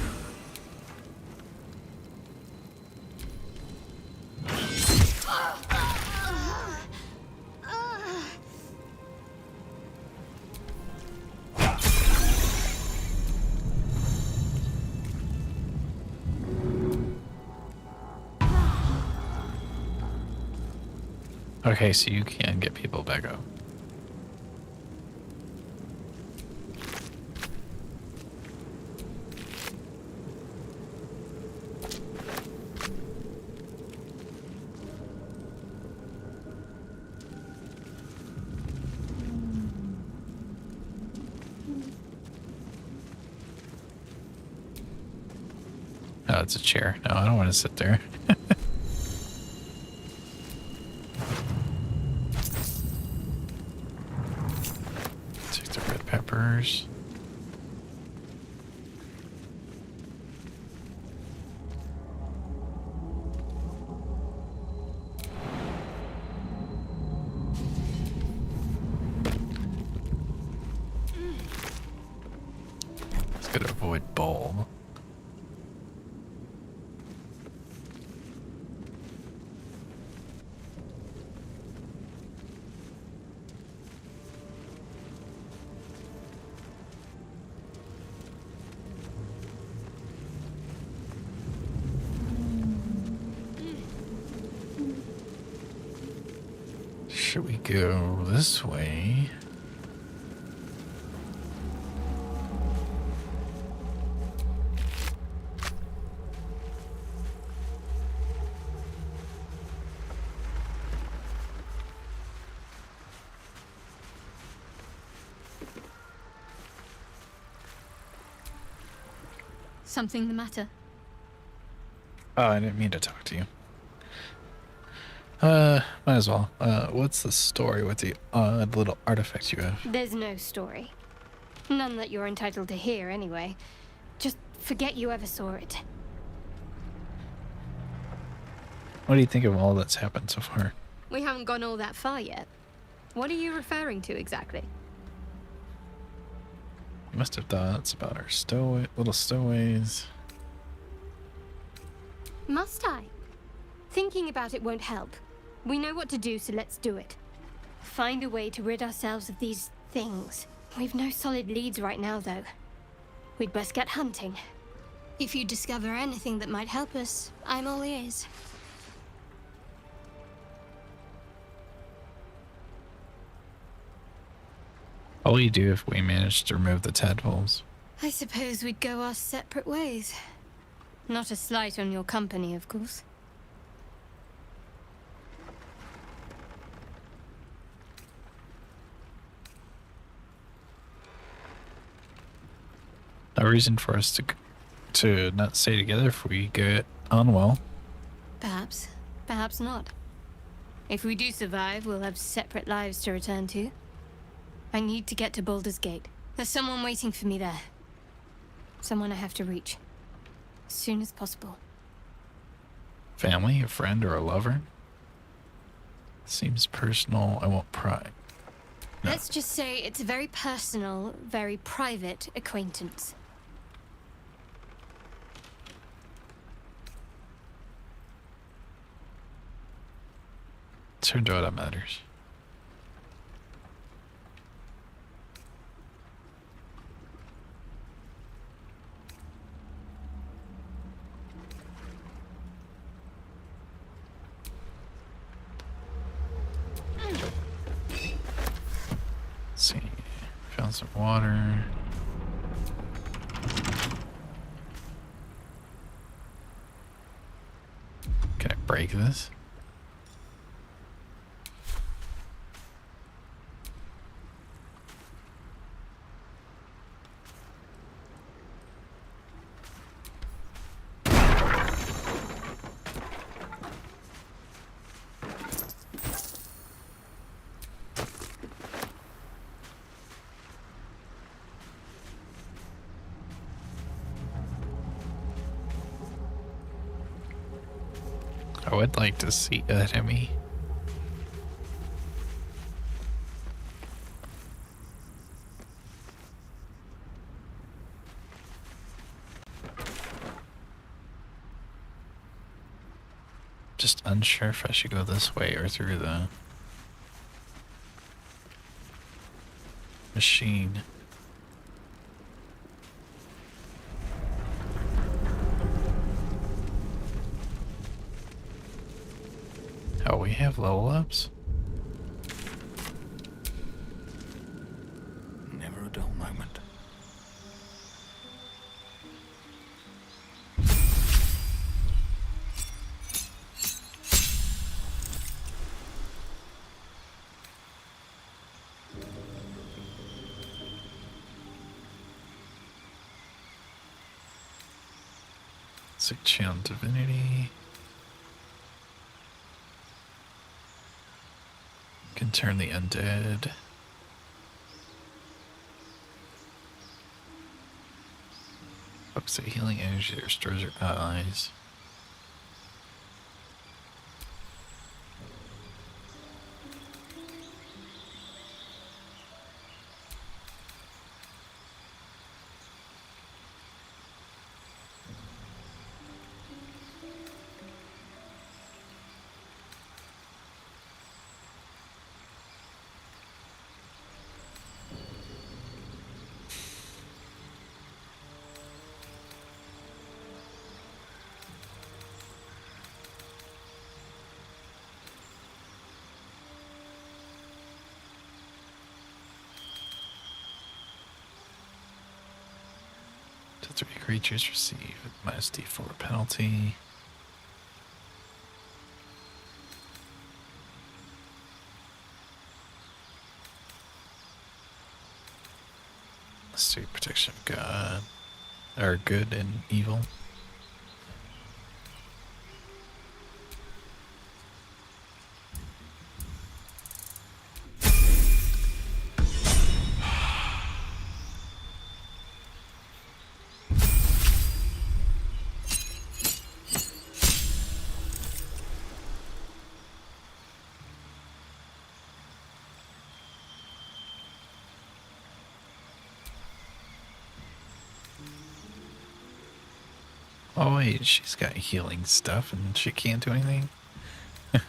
Okay, so you can get people back up. Oh, it's a chair. No, I don't want to sit there. Take the red peppers. It's gonna avoid bulb. Should we go this way? Something the matter? Oh, I didn't mean to talk to you. Might as well. What's the story with the odd little artifact you have? There's no story. None that you're entitled to hear, anyway. Just forget you ever saw it. What do you think of all that's happened so far? We haven't gone all that far yet. What are you referring to exactly? You must have thoughts about our little stowaways. Must I? Thinking about it won't help. We know what to do, so let's do it. Find a way to rid ourselves of these things. We've no solid leads right now, though. We'd best get hunting. If you discover anything that might help us, I'm all ears. What will you do if we manage to remove the tadpoles? I suppose we'd go our separate ways. Not a slight on your company, of course. No reason for us to not stay together if we get on well. Perhaps. Perhaps not. If we do survive, we'll have separate lives to return to. I need to get to Baldur's Gate. There's someone waiting for me there. Someone I have to reach. As soon as possible. Family, a friend, or a lover? Seems personal. I won't pry. No. Let's just say it's a very personal, very private acquaintance. Turns out that matters. Let's see. Found some water. Can I break this? I would like to see an enemy. Just unsure if I should go this way or through the machine. Oh, we have level ups? Never a dull moment. Sick channel divinity. Can turn the undead. Focus a healing energy that restores your allies. Till 3 creatures receive minus D4 penalty. Let's do protection of God. Or good and evil. Oh wait, she's got healing stuff and she can't do anything? A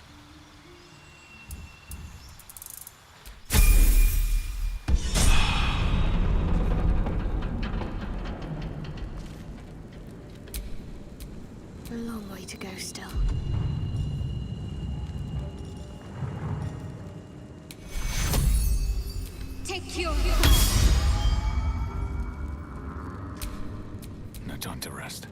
long way to go still. Take your... No time to rest.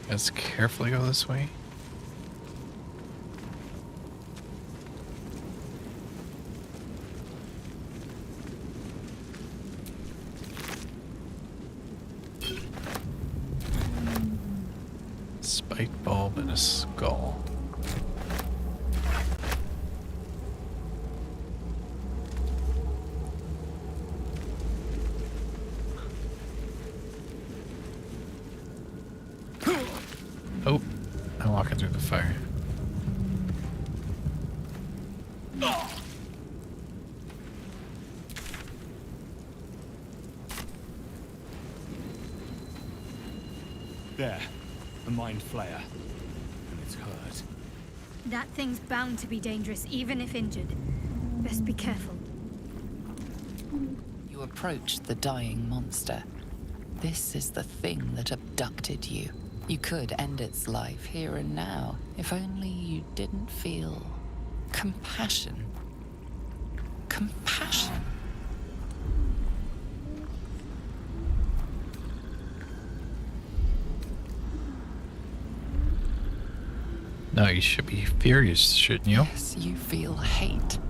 Let's carefully go this way. Spike bulb and a skull. Oh, I'm walking through the fire. There. A mind flayer. And it's hurt. That thing's bound to be dangerous, even if injured. Best be careful. You approach the dying monster. This is the thing that abducted you. You could end its life here and now, if only you didn't feel compassion. Compassion. No, you should be furious, shouldn't you? Yes, you feel hate,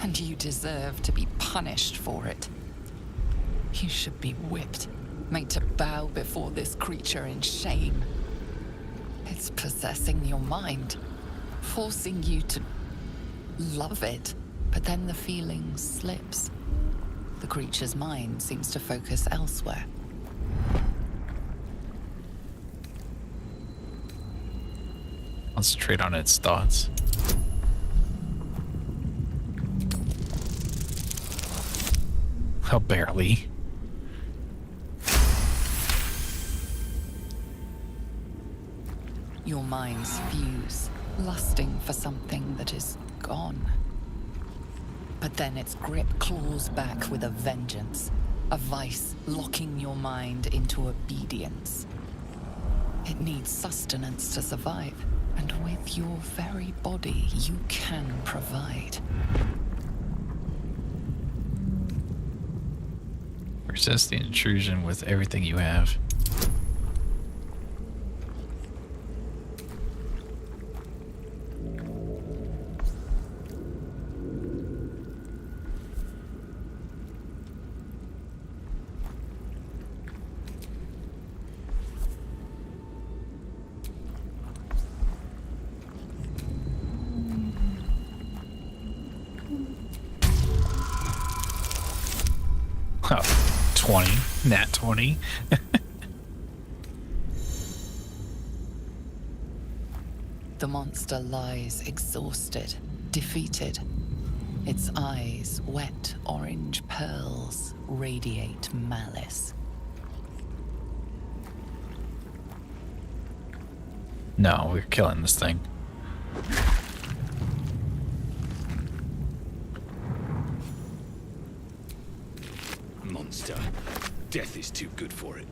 and you deserve to be punished for it. You should be whipped, made to bow before this creature in shame. It's possessing your mind, forcing you to love it, but then the feeling slips. The creature's mind seems to focus elsewhere. Concentrate on its thoughts. Oh, barely. Your minds fuse, lusting for something that is gone. But then its grip claws back with a vengeance, a vice locking your mind into obedience. It needs sustenance to survive, and with your very body, you can provide. Resist the intrusion with everything you have. Oh, 20. Nat 20. The monster lies exhausted, defeated. Its eyes, wet orange pearls, radiate malice. No, we're killing this thing. Monster. Death is too good for it.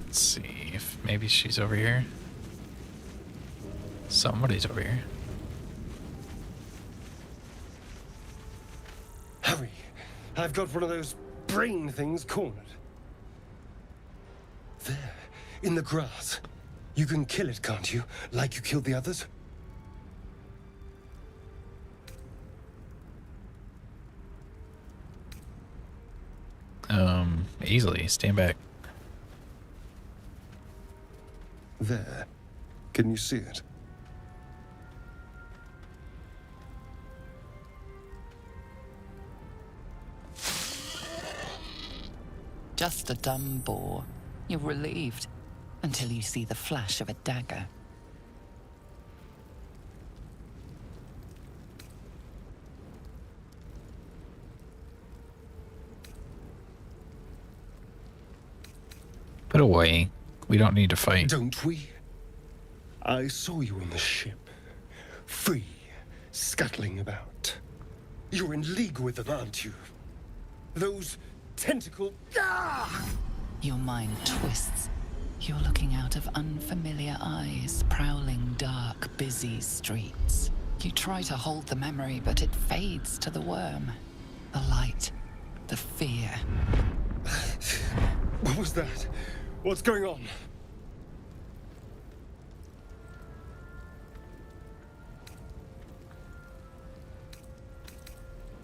Let's see if maybe she's over here. Somebody's over here. Hurry! I've got one of those brain things cornered. There, in the grass. You can kill it, can't you? Like you killed the others? Easily. Stand back. There. Can you see it? Just a dumb boar. You're relieved until you see the flash of a dagger. Put away. We don't need to fight. Don't we? I saw you on the ship. Free, scuttling about. You're in league with them, aren't you? Those tentacle... Ah! Your mind twists. You're looking out of unfamiliar eyes, prowling dark, busy streets. You try to hold the memory, but it fades to the worm. The light. The fear. What was that? What's going on?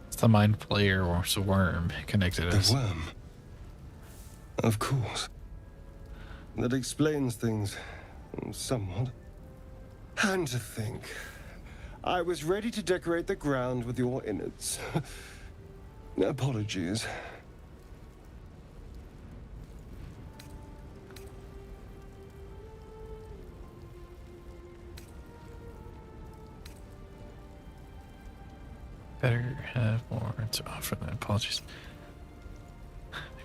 It's the mind player or it's a worm connected us. The worm. Of course. That explains things somewhat. And to think, I was ready to decorate the ground with your innards. Apologies. Better have more to offer than apologies.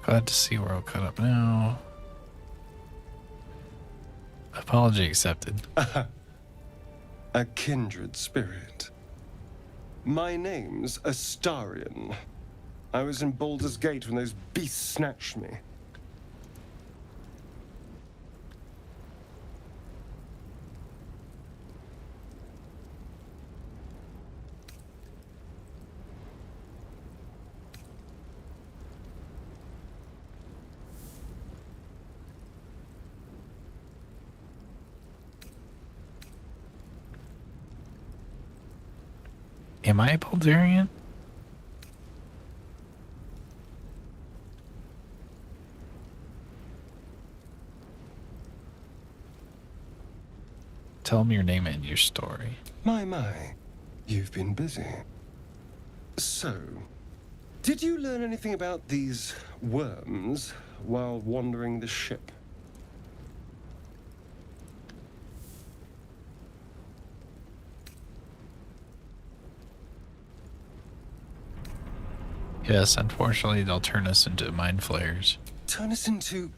Glad to see we're all caught up now. Apology accepted. A kindred spirit. My name's Astarion. I was in Baldur's Gate when those beasts snatched me. Am I a Baldurian? tell him your name and your story. My. You've been busy. So, did you learn anything about these worms while wandering the ship? Yes, unfortunately, they'll turn us into mind flayers. Turn us into...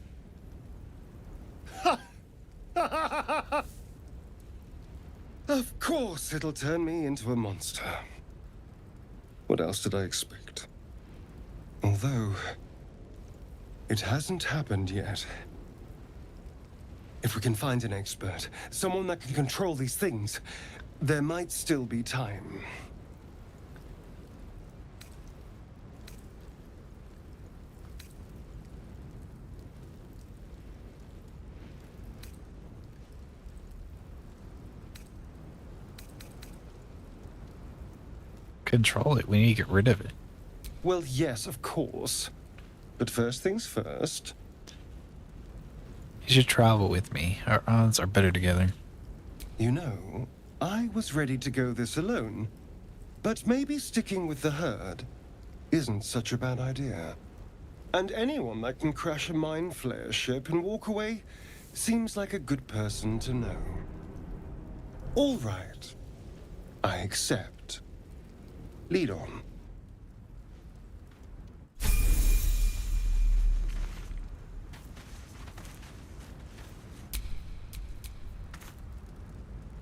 Of course it'll turn me into a monster. What else did I expect? Although, it hasn't happened yet. If we can find an expert, someone that can control these things, there might still be time. Control it. We need to get rid of it. Well, yes, of course. But first things first. You should travel with me. Our odds are better together. You know, I was ready to go this alone. But maybe sticking with the herd isn't such a bad idea. And anyone that can crash a mind flare ship and walk away seems like a good person to know. All right. I accept. Lead on.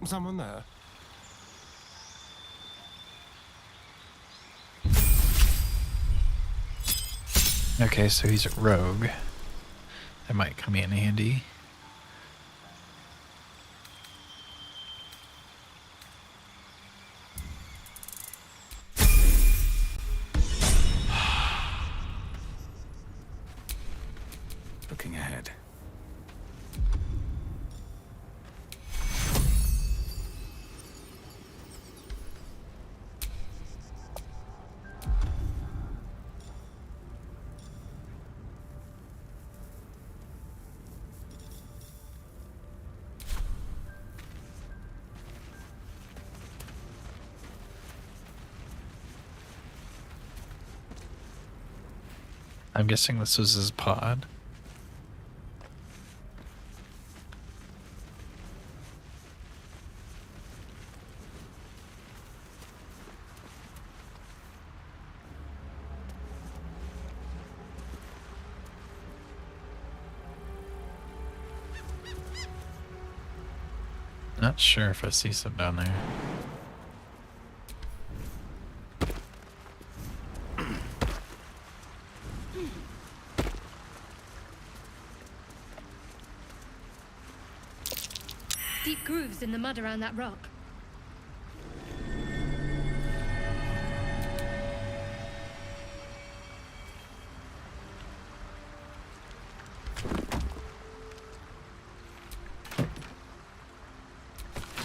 Someone there? Okay, so he's a rogue. That might come in handy. Looking ahead. I'm guessing this was his pod. Not sure if I see some down there. Deep grooves in the mud around that rock.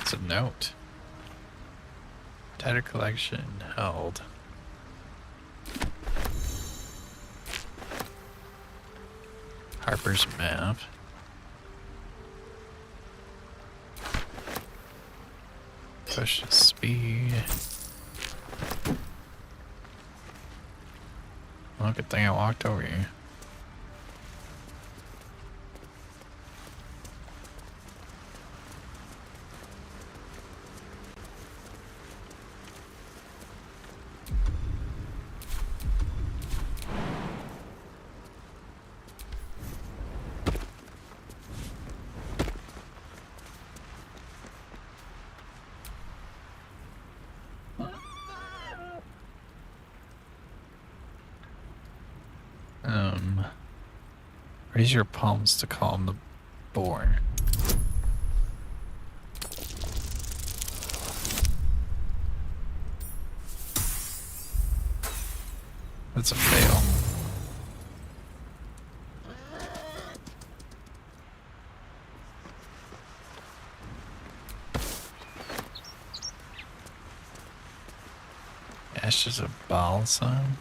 It's a note. Data collection held. Harper's map. Push speed. Well, good thing I walked over here. Raise your palms to calm the boar. That's a fail. Ashes of balsam.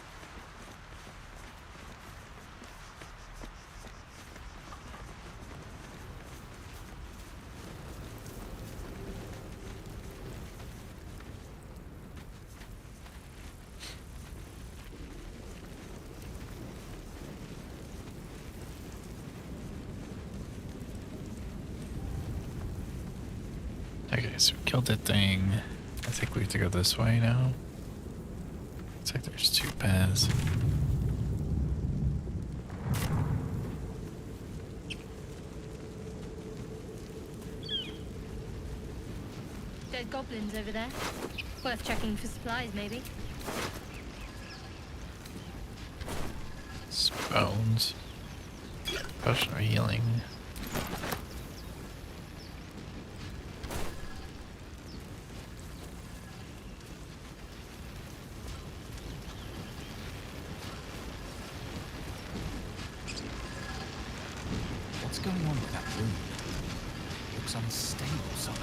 Okay, so we killed that thing. I think we have to go this way now. Looks like there's two paths. Dead goblins over there. Worth checking for supplies, maybe. Bones. Potion of healing. What's going on with that room? Looks unstable somehow.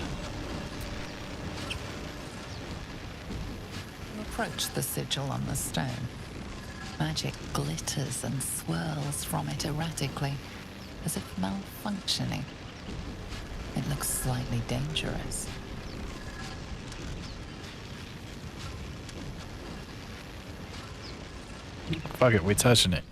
You approach the sigil on the stone. Magic glitters and swirls from it erratically, as if malfunctioning. It looks slightly dangerous. Fuck it, we're touching it.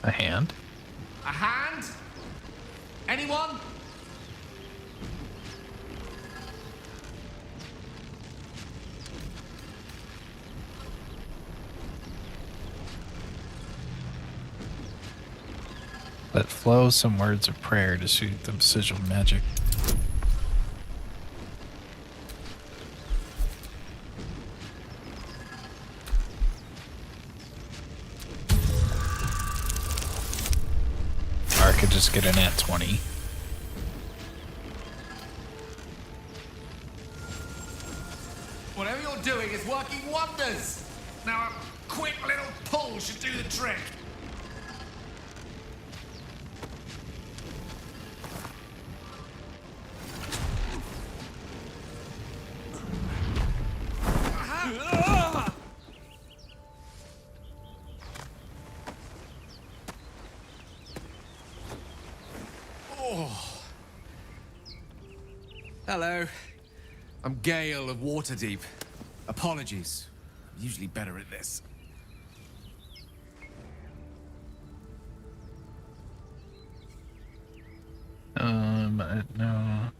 A hand? A hand? Anyone? Let flow some words of prayer to soothe the sigil magic. Or I could just get a nat 20. Whatever you're doing is working wonders. Now a quick little pull should do the trick. Hello. I'm Gale of Waterdeep. Apologies. I'm usually better at this. No.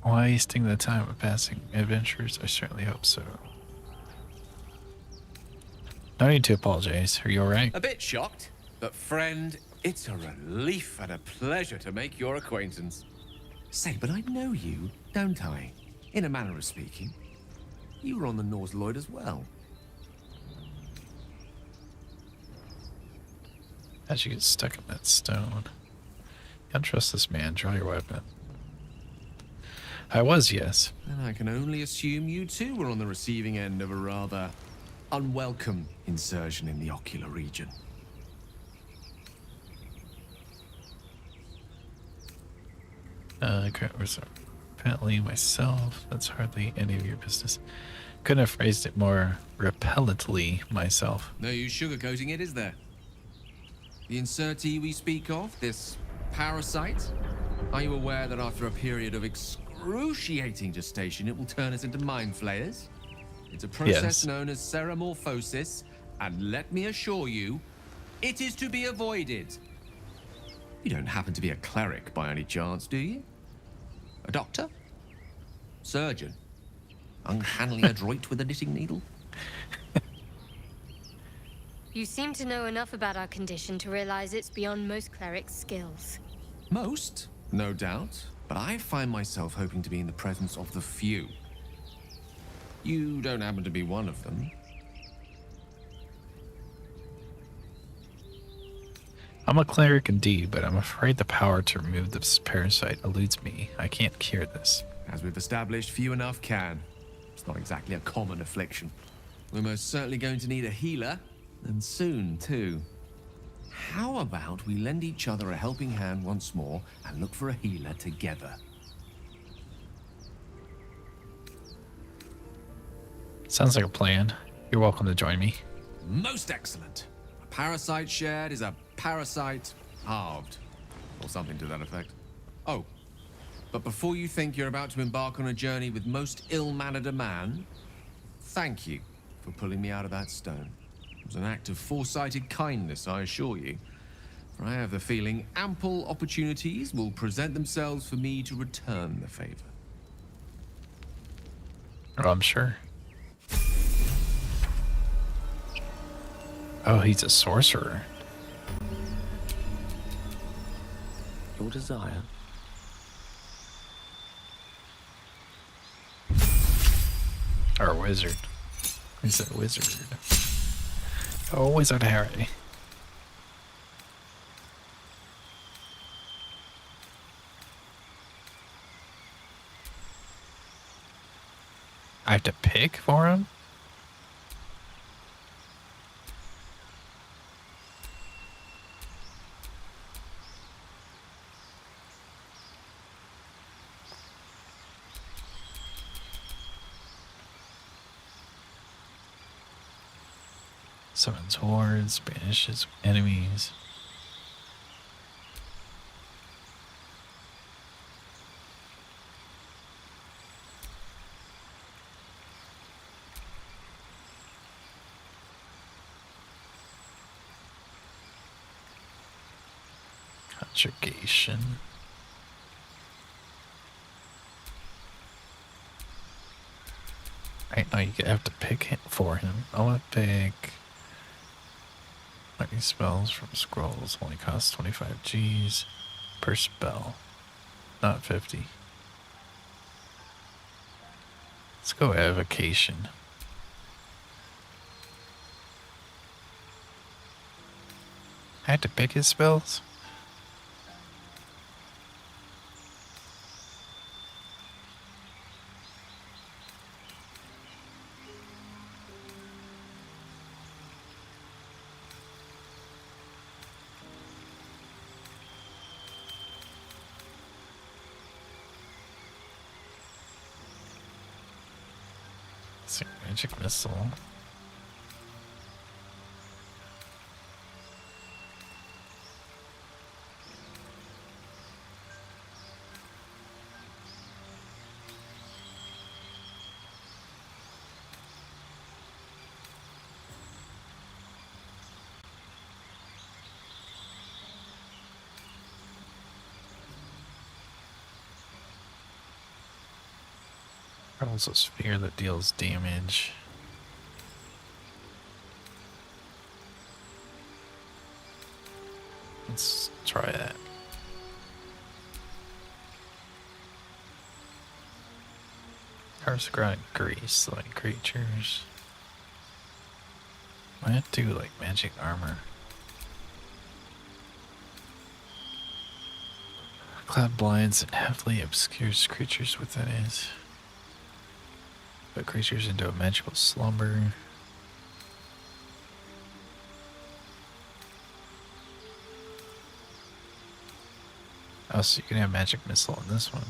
Wasting the time of passing adventures? I certainly hope so. No need to apologize. Are you alright? A bit shocked, but friend, it's a relief and a pleasure to make your acquaintance. Say, but I know you, don't I? In a manner of speaking. You were on the Norse Lloyd as well. How'd you get stuck in that stone? Can't trust this man. Draw your weapon. I was, yes. And I can only assume you too were on the receiving end of a rather unwelcome insertion in the ocular region. Apparently myself. That's hardly any of your business. Couldn't have phrased it more repellently myself. No use sugarcoating it, is there? The insertee we speak of, this parasite, are you aware that after a period of excruciating gestation, it will turn us into mind flayers? It's a process known as ceramorphosis, and let me assure you, it is to be avoided. You don't happen to be a cleric by any chance, do you? A doctor? Surgeon? Uncannily adroit with a knitting needle? You seem to know enough about our condition to realize it's beyond most clerics' skills. Most, no doubt, but I find myself hoping to be in the presence of the few. You don't happen to be one of them. I'm a cleric indeed, but I'm afraid the power to remove this parasite eludes me. I can't cure this. As we've established, few enough can. It's not exactly a common affliction. We're most certainly going to need a healer, and soon, too. How about we lend each other a helping hand once more and look for a healer together? Sounds like a plan. You're welcome to join me. Most excellent. A parasite shared is a parasite halved, or something to that effect. Oh, but before you think you're about to embark on a journey with most ill-mannered a man, thank you for pulling me out of that stone. It was an act of foresighted kindness, I assure you. For I have the feeling ample opportunities will present themselves for me to return the favor. Oh, I'm sure. Oh, he's a sorcerer. Your desire. Or a wizard. He's a wizard. Oh, Wizard Harry. I have to pick for him? Summons hordes, banishes enemies. Conjugation. Right now you have to pick it for him. I want to pick lightning spells from scrolls. Only cost 25 Gs per spell, not 50. Let's go evocation. I had to pick his spells. Magic missile. Also sphere that deals damage. Let's try that. Aristocratic grease, like creatures. Might do like magic armor. Cloud blinds and heavily obscures creatures within it. Put creatures into a magical slumber. Oh, so you can have magic missile in this one.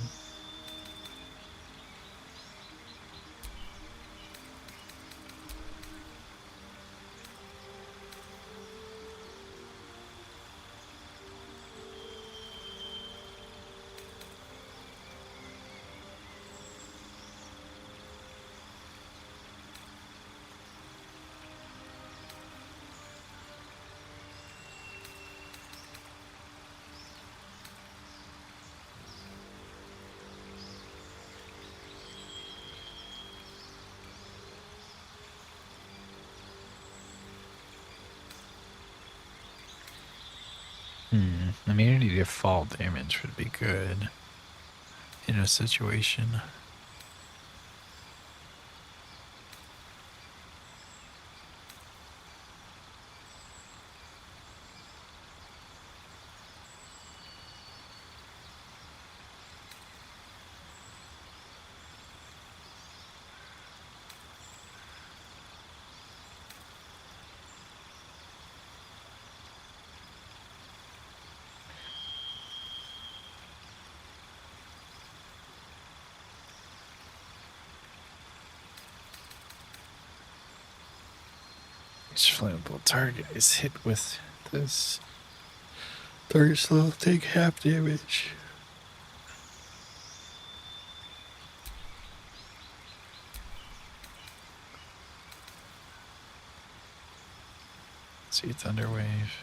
Immunity to fall damage would be good in a situation. Each flammable target is hit with this. Targets will take half damage. See, Thunderwave.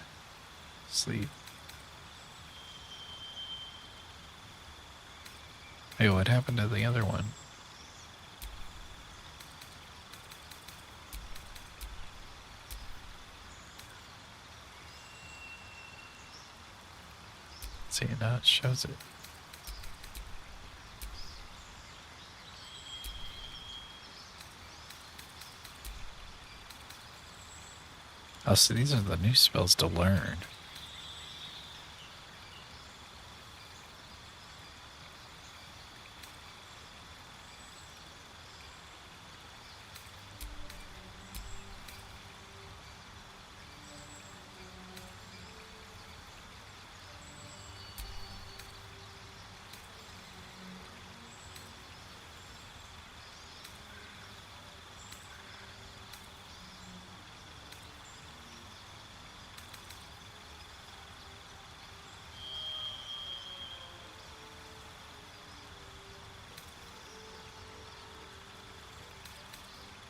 Sleep. Hey, what happened to the other one? See, now it shows it. Oh, so these are the new spells to learn.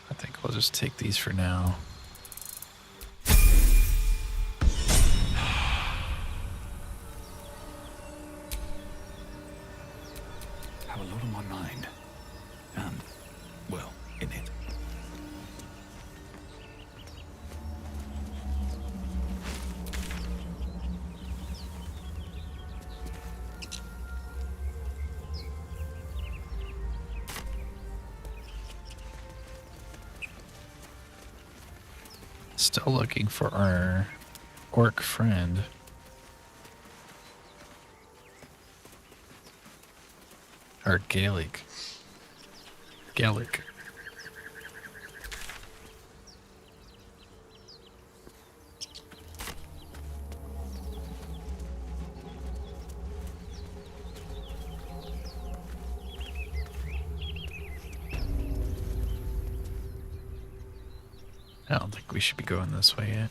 I think we'll just take these for now. Have a lot on my mind. And, well, in it. Still looking for our orc friend. Or Gaelic. Gaelic. I don't think we should be going this way yet.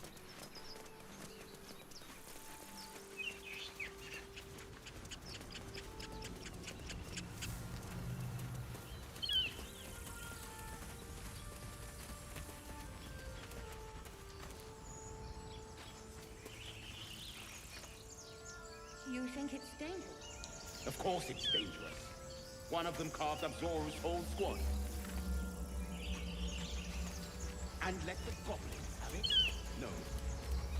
You think it's dangerous? Of course it's dangerous. One of them carved up Zoru's whole squad. And let the goblins have it? No.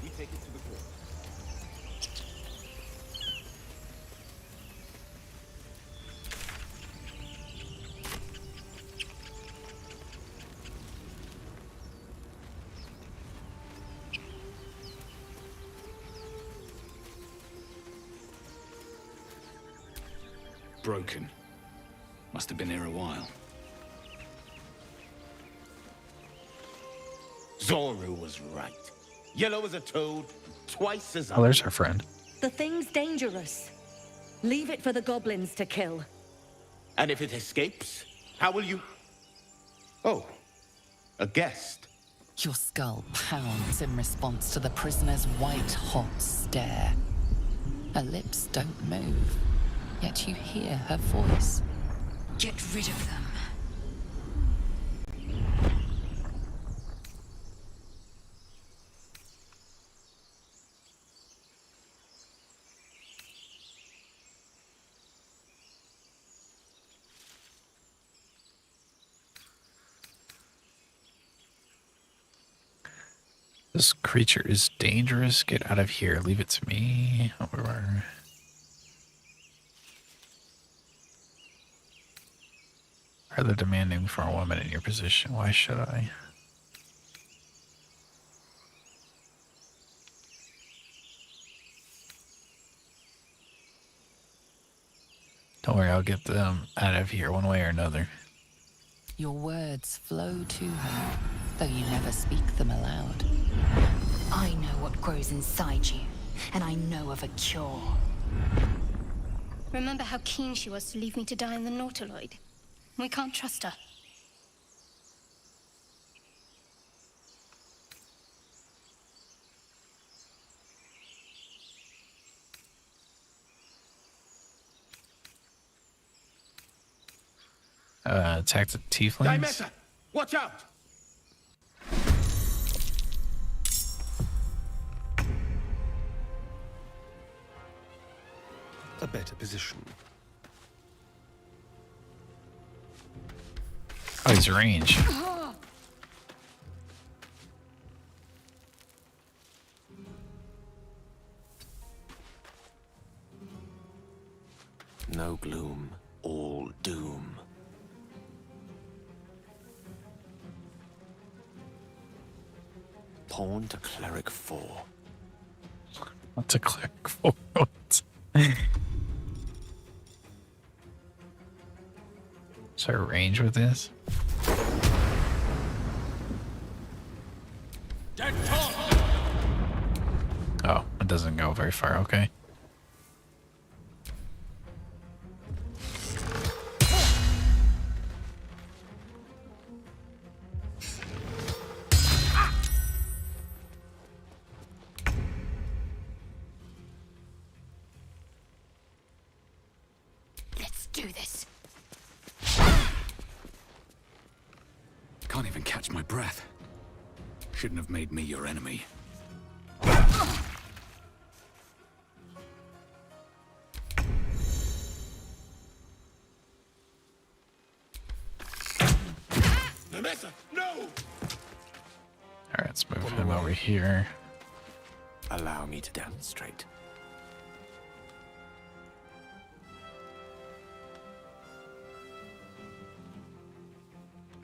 We take it to the court. Broken. Must have been here a while. Zoru was right. Yellow as a toad, twice as Oh, there's our friend. The thing's dangerous. Leave it for the goblins to kill. And if it escapes, how will you... Oh, a guest. Your skull pounds in response to the prisoner's white-hot stare. Her lips don't move, yet you hear her voice. Get rid of them. This creature is dangerous. Get out of here. Leave it to me. Or... rather demanding for a woman in your position. Why should I? Don't worry, I'll get them out of here one way or another. Your words flow to her, though you never speak them aloud. I know what grows inside you, and I know of a cure. Remember how keen she was to leave me to die in the Nautiloid? We can't trust her. Attack the tieflings. Dimeta, watch out! a better position. Oh, he's range. No gloom, all doom. Pawn to cleric 4. What's a cleric for? Is there range with this? Oh, it doesn't go very far. Okay. Let's do this. Can't even catch my breath. Shouldn't have made me your enemy. No! Alright, let's move him over here. Allow me to demonstrate.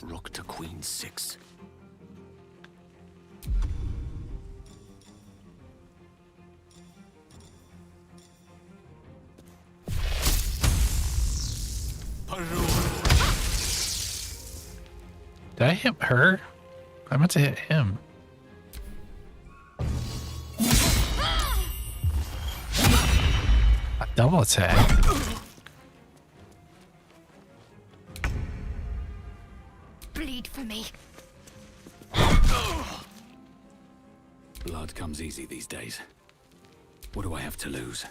Rook to queen 6. Did I hit her? I meant to hit him. A double attack. Bleed for me. Blood comes easy these days. What do I have to lose?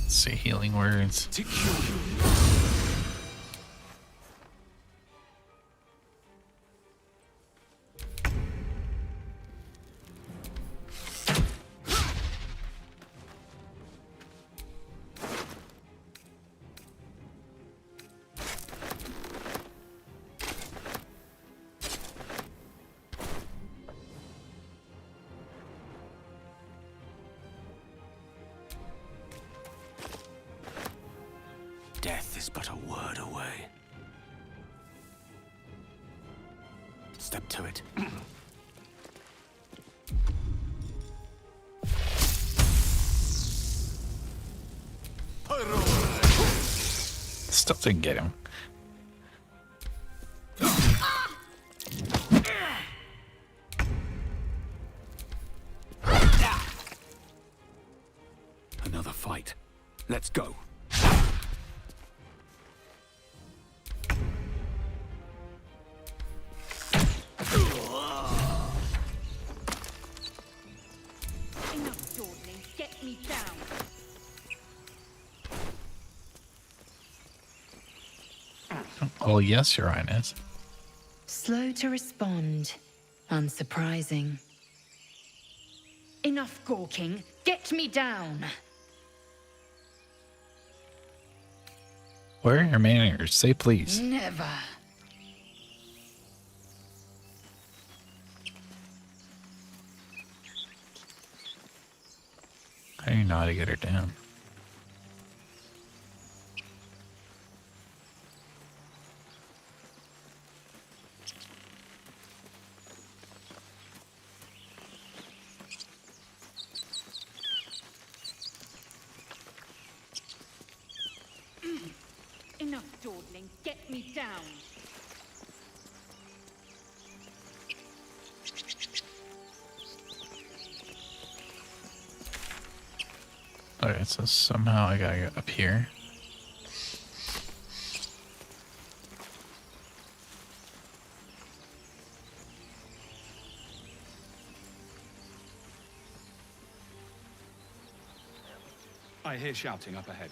Say healing words. Death is but a word away. Step to it. Still didn't get him. Another fight. Let's go. Enough, Dawdling. Get me down. Oh, yes, Your Highness. Slow to respond. Unsurprising. Enough gawking. Get me down. Where are your manners? Say please. Never. How do you know how to get her down? Enough, Dawdling. Get me down. Okay, so somehow I gotta get up here. I hear shouting up ahead.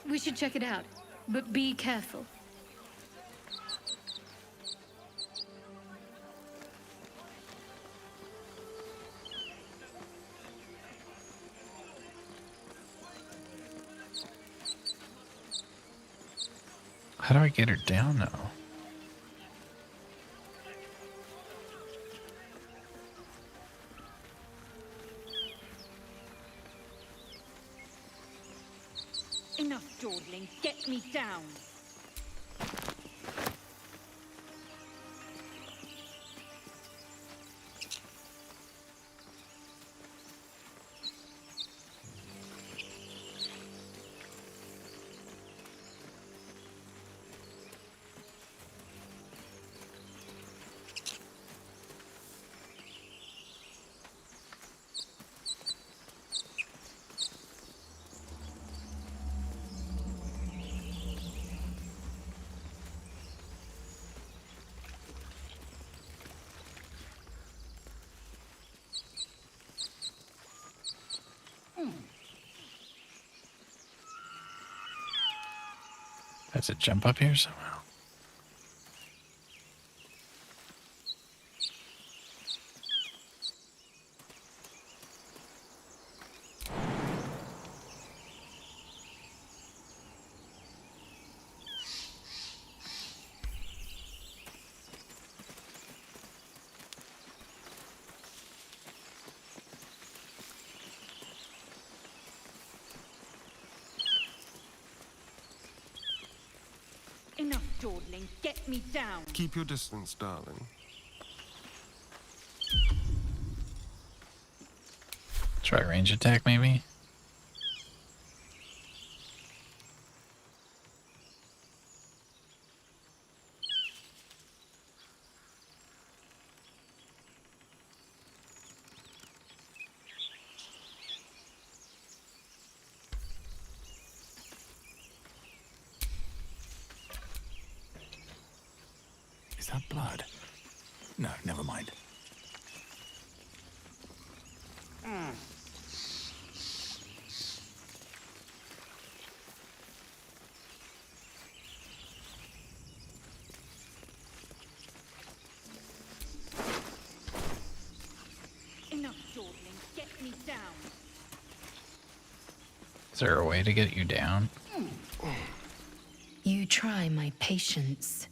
We should check it out, but be careful. How do I get her down now? Enough dawdling. Get me down. I have to jump up here somehow. Enough dawdling. Get me down. Keep your distance, darling. Try range attack, maybe? Is that blood? No, never mind. Enough dawdling. Get me down. Is there a way to get you down? You try my patience.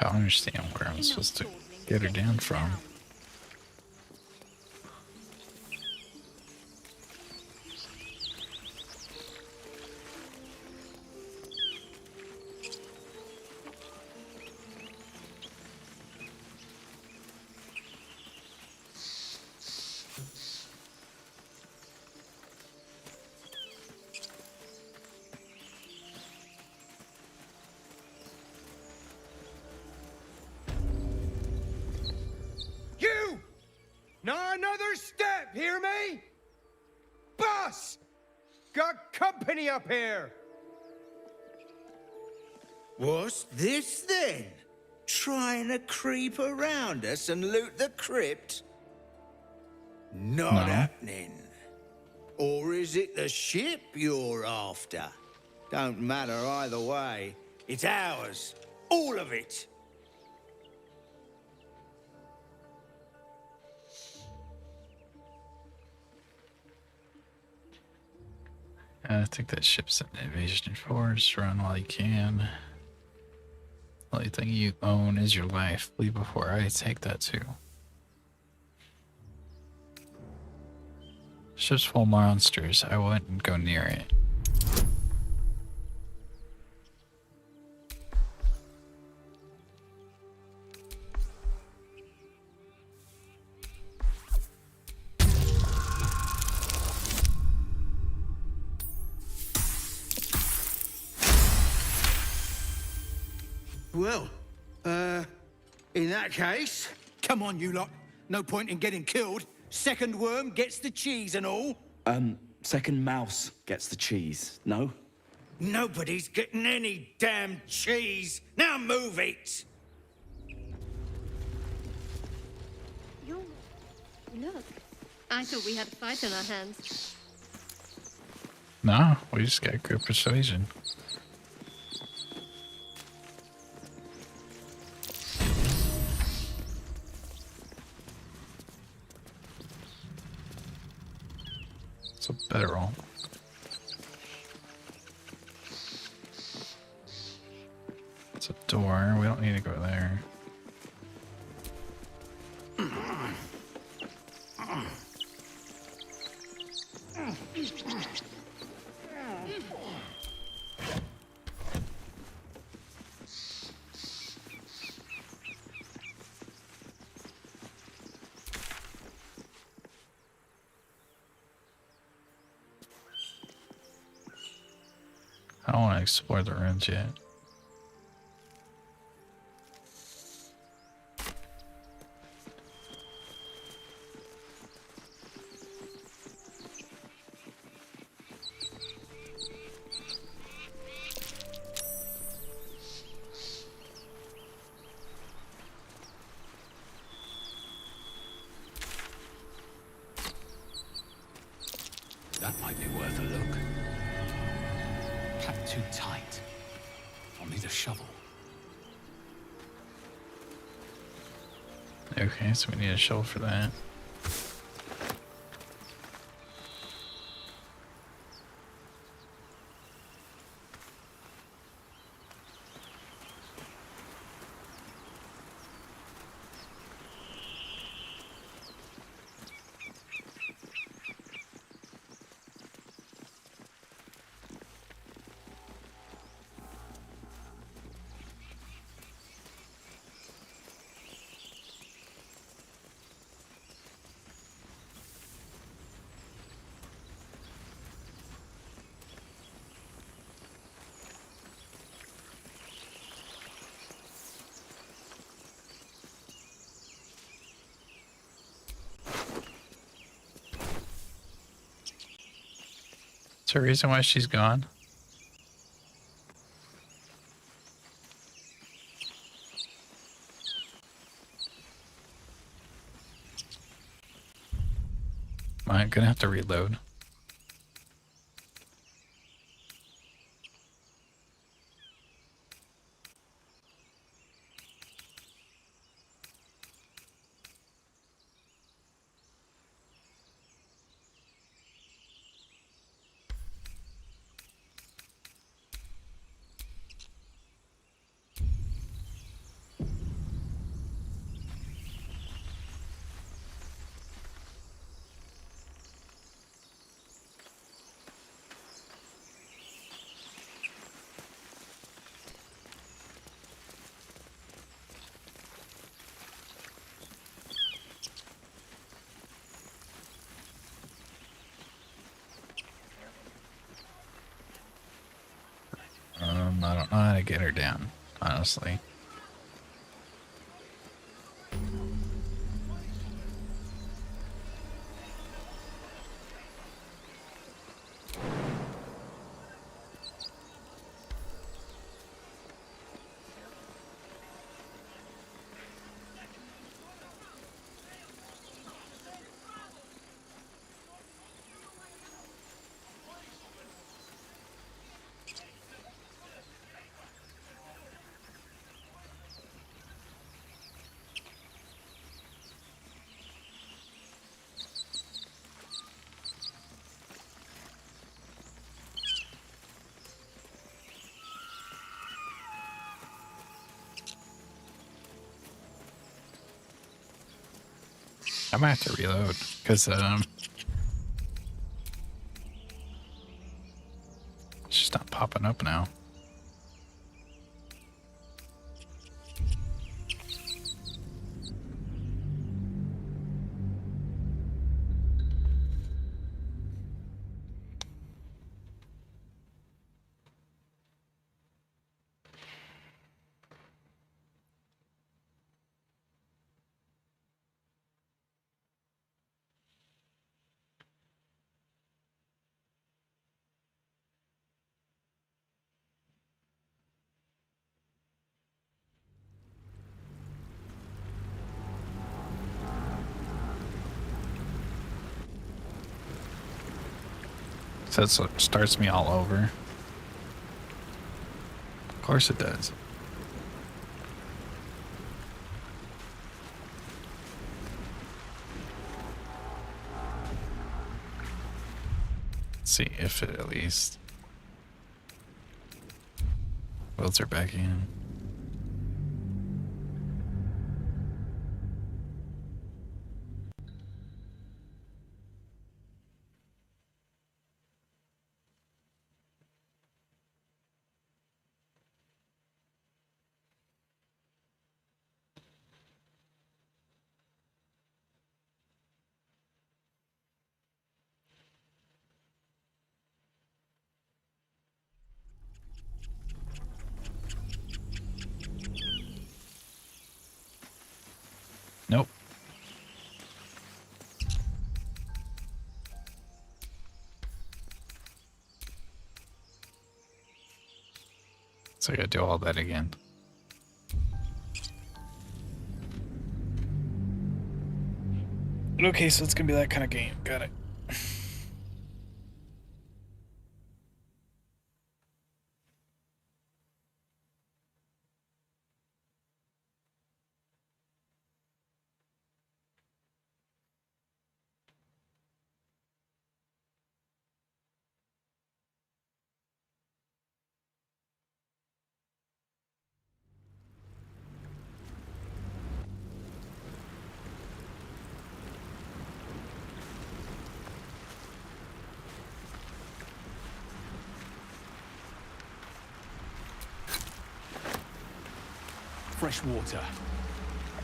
I don't understand where I'm supposed to get her down from. You! Not another step, hear me? Boss! Got company up here! What's this then? Trying to creep around us and loot the crypt? Not happening. Or is it the ship you're after? Don't matter either way. It's ours. All of it. I think that ship's an invasion force. Run while you can. The only thing you own is your life. Flee before I take that too. Ship's full of monsters. I wouldn't go near it. Well, in that case, come on, you lot. No point in getting killed. Second worm gets the cheese and all. Second mouse gets the cheese, no? Nobody's getting any damn cheese. Now move it. Look, I thought we had a fight on our hands. No, we just got good persuasion. It's a better roll. It's a door. We don't need to go there. I don't want to explore the rooms yet. That might be worth a look. Packed too tight. I'll need a shovel. Okay, so we need a shovel for that. Is there a reason why she's gone? I'm gonna have to reload. I don't know how to get her down, honestly. I might have to reload because it's just not popping up now. So it starts me all over. Of course it does. Let's see if it at least builds her back in. Nope. So I gotta do all that again. Okay, so it's gonna be that kind of game. Got it. Fresh water.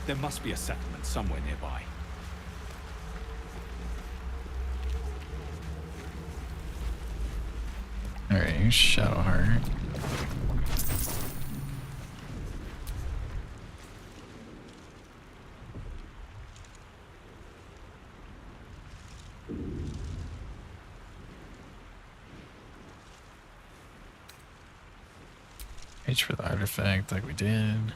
There must be a settlement somewhere nearby. Alright, here's Shadowheart. Reach for the artifact like we did.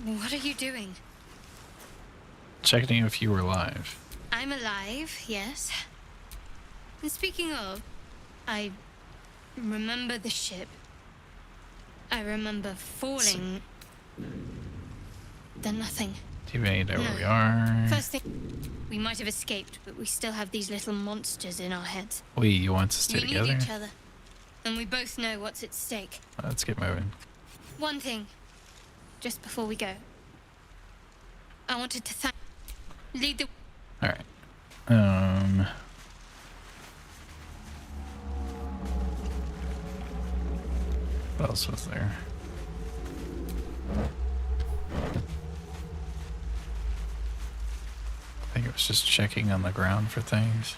What are you doing? Checking if you were alive. I'm alive, yes. And speaking of, I remember the ship. I remember falling. Then nothing. Teammate, there we are. First thing, we might have escaped, but we still have these little monsters in our heads. You want to stay We together? need each other, and we both know what's at stake. Let's get moving. One thing, just before we go. I wanted to lead the... Alright. What else was there? I think it was just checking on the ground for things.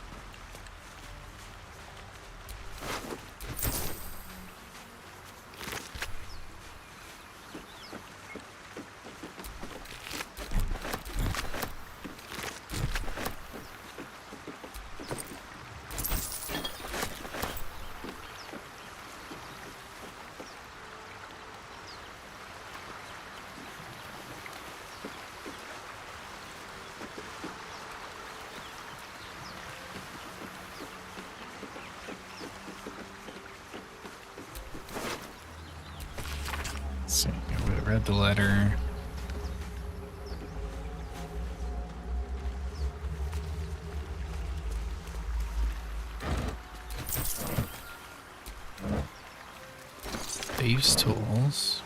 See, we read the letter. Thieves' tools.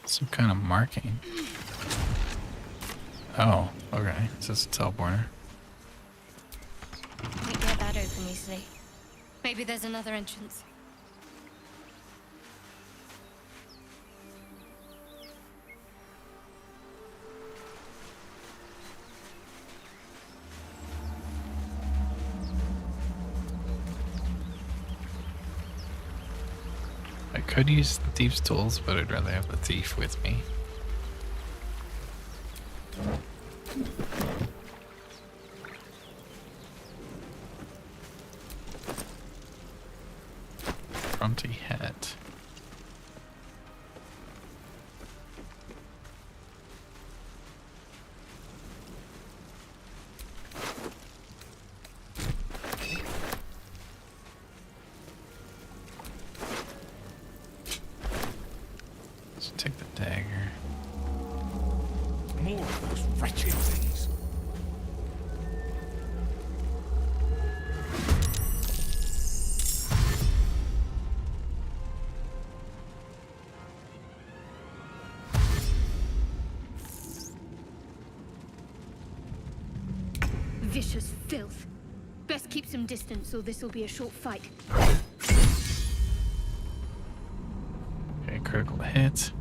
Some kind of marking. Oh, okay. Is this a teleporter? Can't get that open easily. Maybe there's another entrance. I could use the thief's tools, but I'd rather have the thief with me. Fronty hat. Let's take the dagger. More of those wretched things. Vicious filth. Best keep some distance, or this will be a short fight. Okay, critical hit.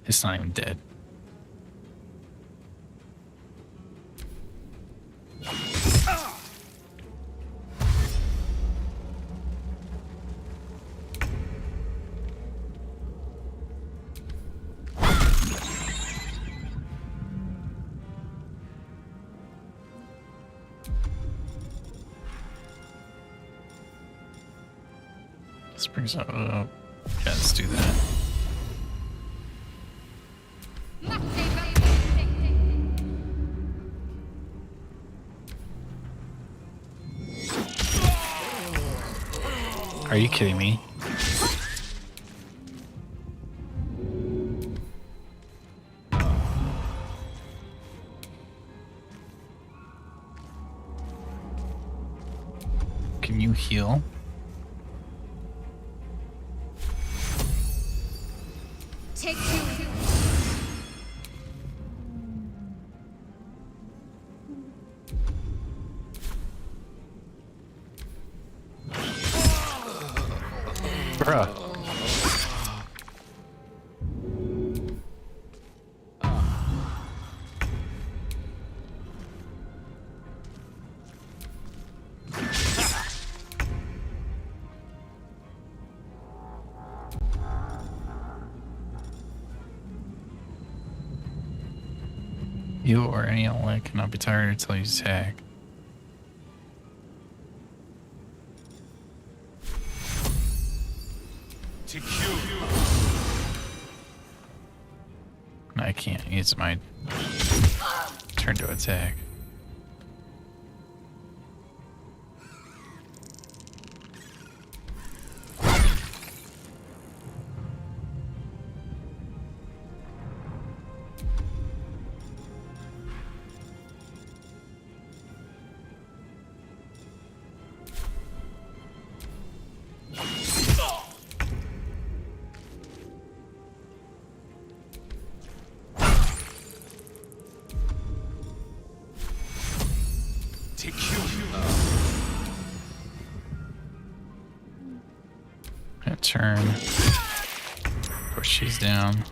It's not even dead. This brings up. Yeah, let's do that. Are you kidding me? Can you heal? Take two. Bruh. You or any ally cannot be tired until you attack. I can't. It's my turn to attack. Turn. Push she's down.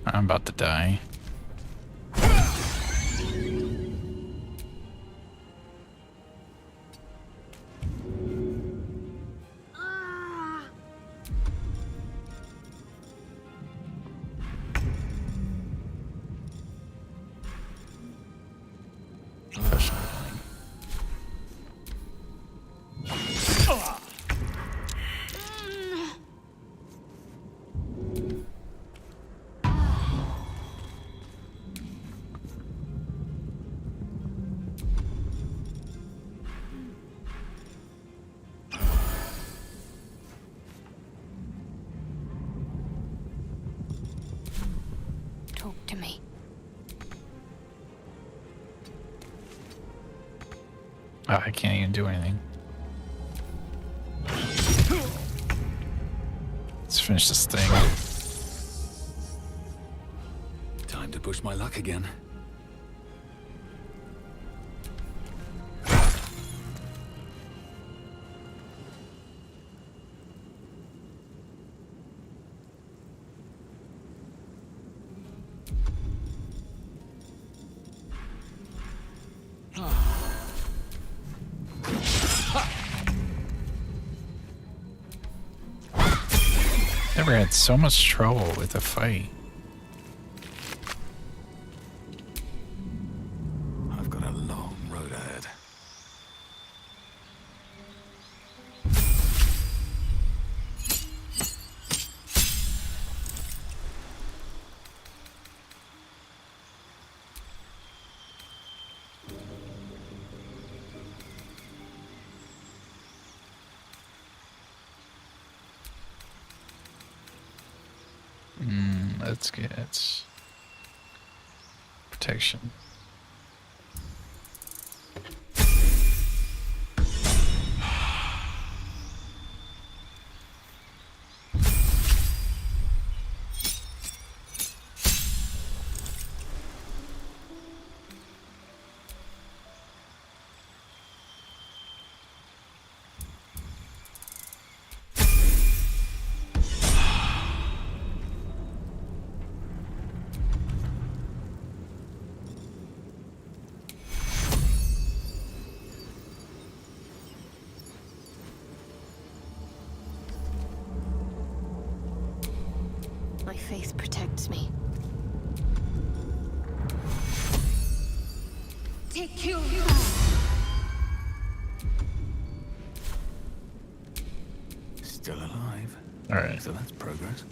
I'm about to die. Talk to me. Oh, I can't even do anything. Let's finish this thing. Time to push my luck again. never had so much trouble with a fight. I've got a long road ahead. Let's get protection. My faith protects me. Take you. Still alive. All right. So that's progress.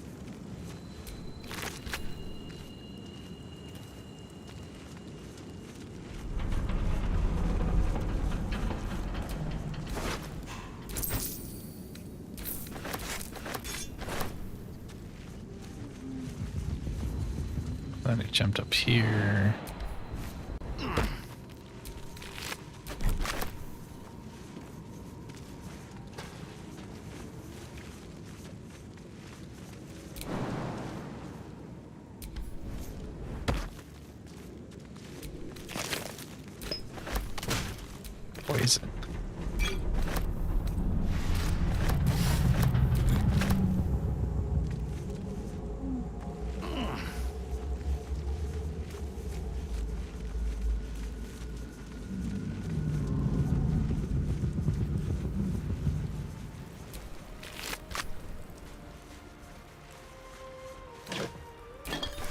Then he jumped up here. Poison.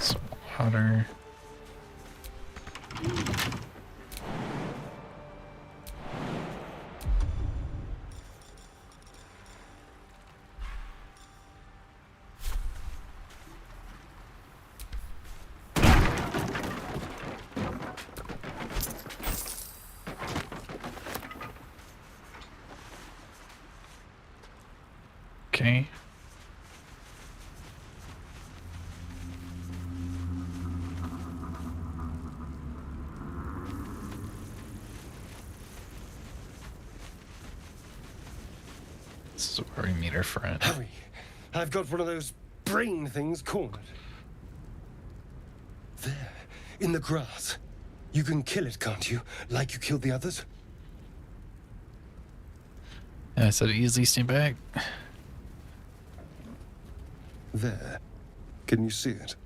Some water. Okay. This is where we meet our friend. Hurry! I've got one of those brain things cornered. There, in the grass. You can kill it, can't you? Like you killed the others? Yeah, I said easily stand back. There. Can you see it?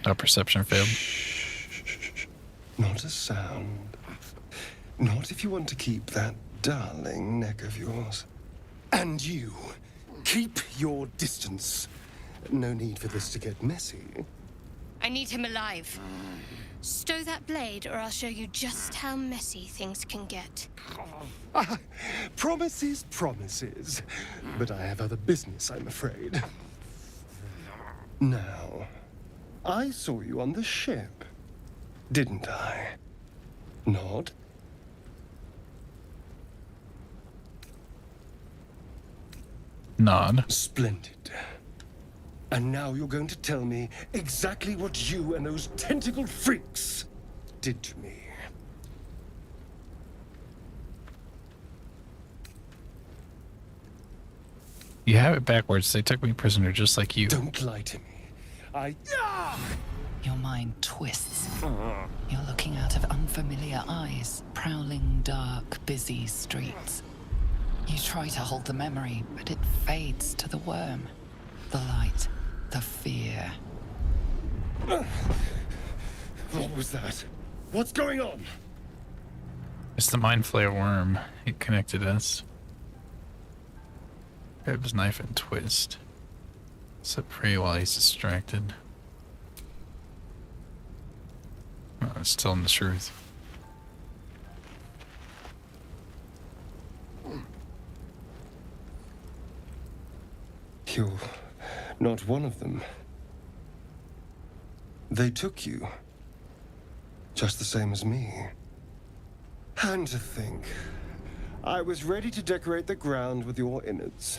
No perception failed. Not a sound. Not if you want to keep that darling neck of yours. And you, keep your distance. No need for this to get messy. I need him alive. Stow that blade, or I'll show you just how messy things can get. Promises, promises. But I have other business, I'm afraid. Now, I saw you on the ship, didn't I? Nod? Nod. Splendid. And now you're going to tell me exactly what you and those tentacled freaks did to me. You have it backwards. They took me prisoner just like you. Don't lie to me. Your mind twists. You're looking out of unfamiliar eyes, prowling dark, busy streets. You try to hold the memory, but it fades to the worm. The light, the fear. What was that? What's going on? It's the mind flayer worm. It connected us. Grab his knife and twist. Set free while he's distracted. Oh, it's telling the truth. You're not one of them. They took you. Just the same as me. And to think, I was ready to decorate the ground with your innards.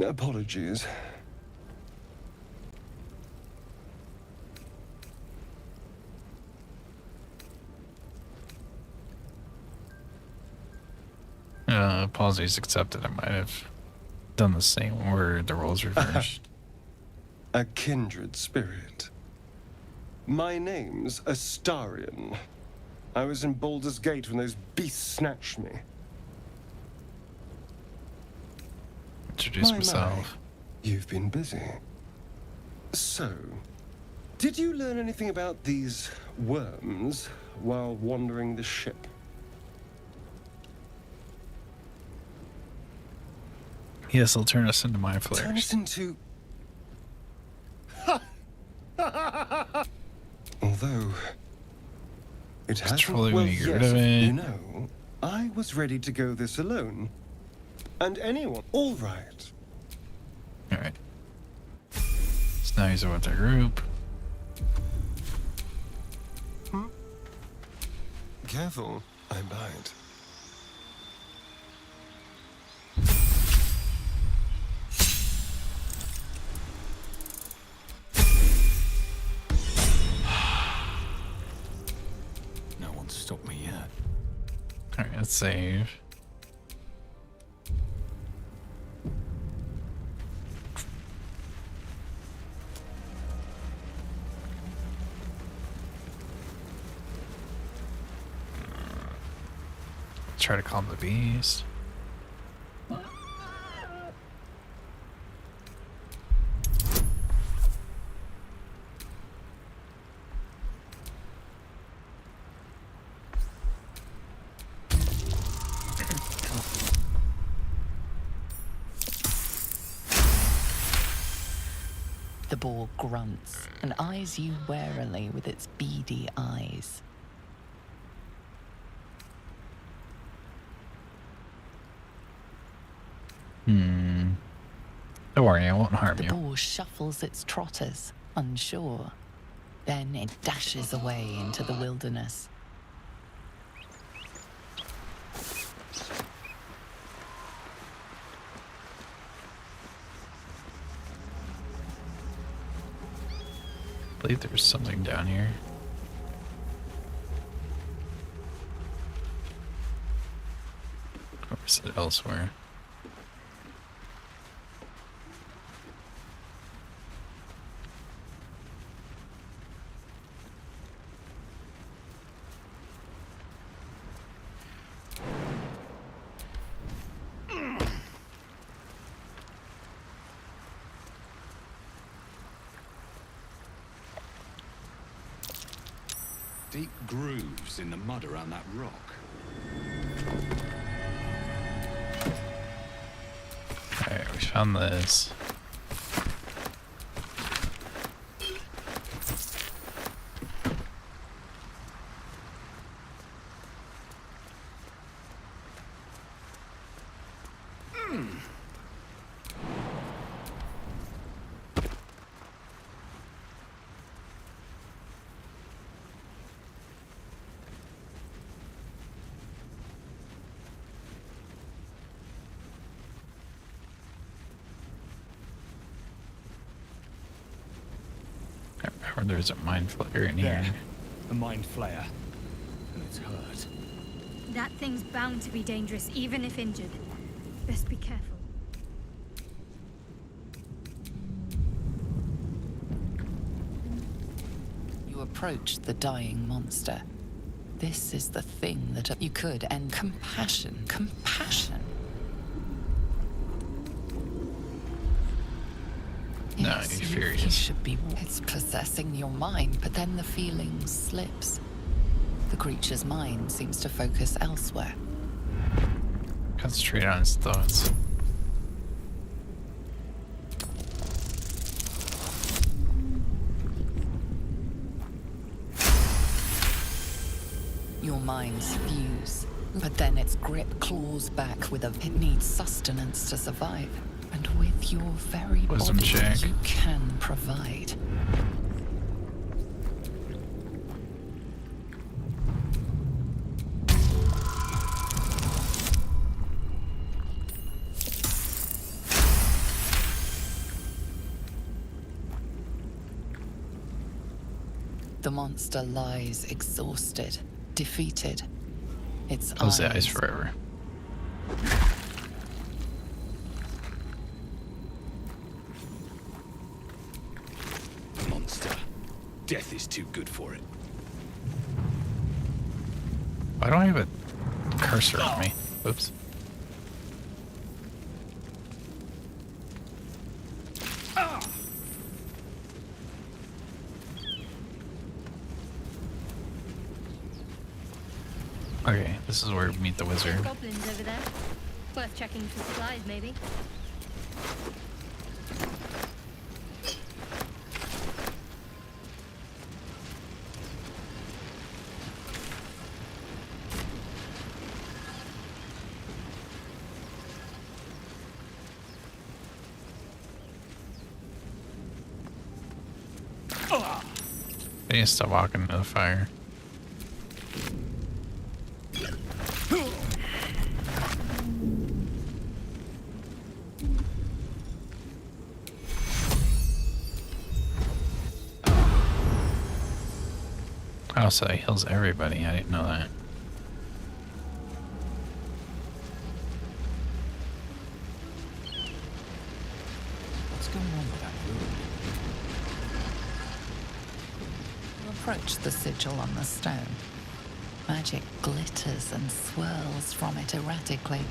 Apologies. Apologies accepted. I might have done the same where the roles reversed. A kindred spirit. My name's Astarion. I was in Baldur's Gate when those beasts snatched me. Introduce myself. You've been busy. So, did you learn anything about these worms while wandering the ship? Yes, they'll turn us into mind flayers. Turn us into... Although... It hasn't... Probably Well, when you get yes, rid of it. you know, I was ready to go this alone. And anyone... All right. Alright. So now he's with our group. Careful, I bite. No one's stopped me yet. Alright, let's save. Try to calm the beast. The boar grunts and eyes you warily with its beady eyes. Don't worry, I won't harm The you. boar shuffles its trotters, unsure. Then it dashes away into the wilderness. I believe there's something down here. Or is it elsewhere? Deep grooves in the mud around that rock. Alright, we found this. Or there's a mind flayer in here. A mind flayer. And it's hurt. That thing's bound to be dangerous, even if injured. Best be careful. You approach the dying monster. This is the thing that you could end. Compassion. Compassion. No, Yes, you're you furious. should be. It's possessing your mind, but then the feeling slips. The creature's mind seems to focus elsewhere. Concentrate on his thoughts. Your minds fuse, but then its grip claws back with a. It needs sustenance to survive, and with your very Wisdom body, check. you can provide. The monster lies exhausted, defeated. Its Close the eyes eyes forever. Monster. Death is too good for it. Why don't I have a cursor on me? Oops. Okay, this is where we meet the wizard. Goblins over there. Worth checking for supplies, maybe. I need to stop walking into the fire. Oh, so it heals everybody. I didn't know that. What's going on with that room? You approach the sigil on the stone. Magic glitters and swirls from it erratically,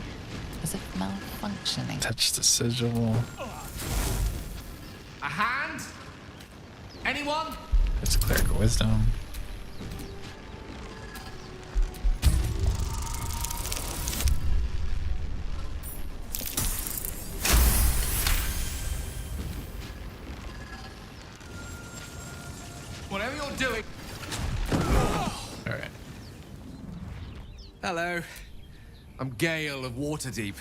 as if malfunctioning. Touch the sigil. A hand? Anyone? It's clerical wisdom. Whatever you're doing. Alright. Hello. I'm Gale of Waterdeep.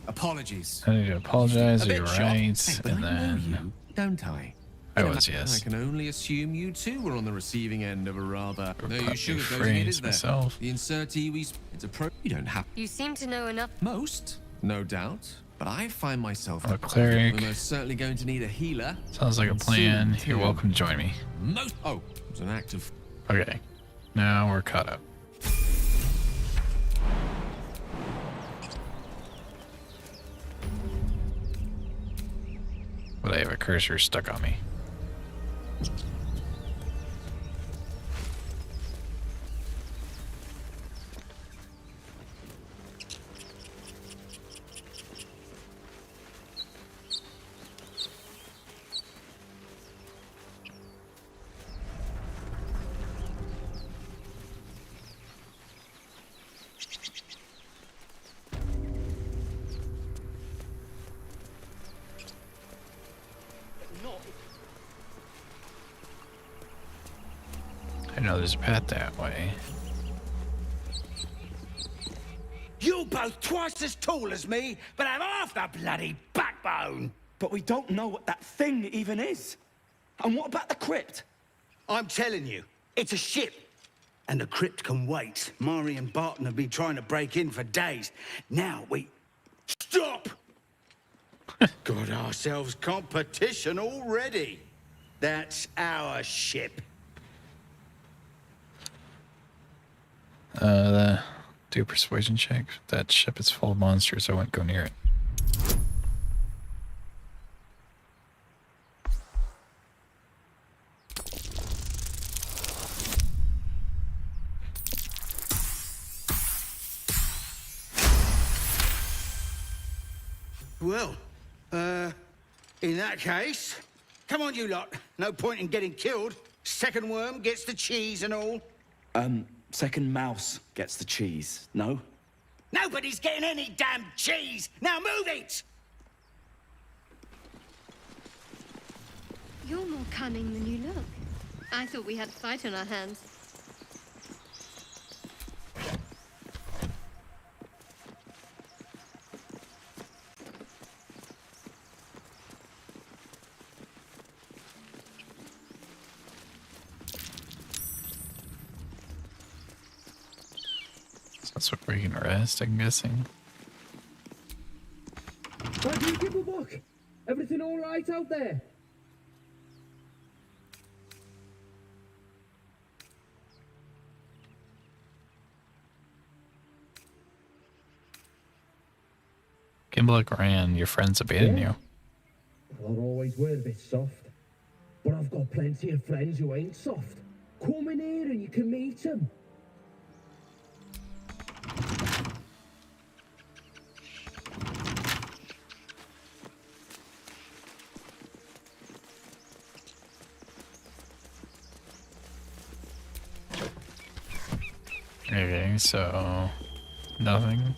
Apologies. I need to apologize, A bit you're shocked. right, Hey, but and I know then you, don't I? I In a was, ma- yes. I can only assume you too were on the receiving end of a rather. No Cut use your sugarcoating it, phrase is there? myself. The insertee it's a pro. You don't have You seem to know enough. most, no doubt. But I find myself A cleric. We're most certainly going to need a healer. Sounds like a And plan. soon, You're too. welcome to join me. Most. Oh, it's an act of. Okay. Now we're caught up. But I have a cursor stuck on me. I know there's a path that way. You both twice as tall as me, but have half the bloody backbone. But we don't know what that thing even is. And what about the crypt? I'm telling you, it's a ship. And the crypt can wait. Mari and Barton have been trying to break in for days. Now we... Stop! Got ourselves competition already. That's our ship. Do a persuasion check. That ship is full of monsters. I wouldn't go near it. Well, in that case, Come on, you lot. No point in getting killed. Second worm gets the cheese and all. Second mouse gets the cheese, no? Nobody's getting any damn cheese! Now move it! You're more cunning than you look. I thought we had a fight on our hands. That's where we can rest, I'm guessing. Why do you give a book? Everything all right out there? Gimbal Gran, your friends abandoned you. I'll always were a bit soft. But I've got plenty of friends who ain't soft. Come in here and you can meet them. Okay, so nothing.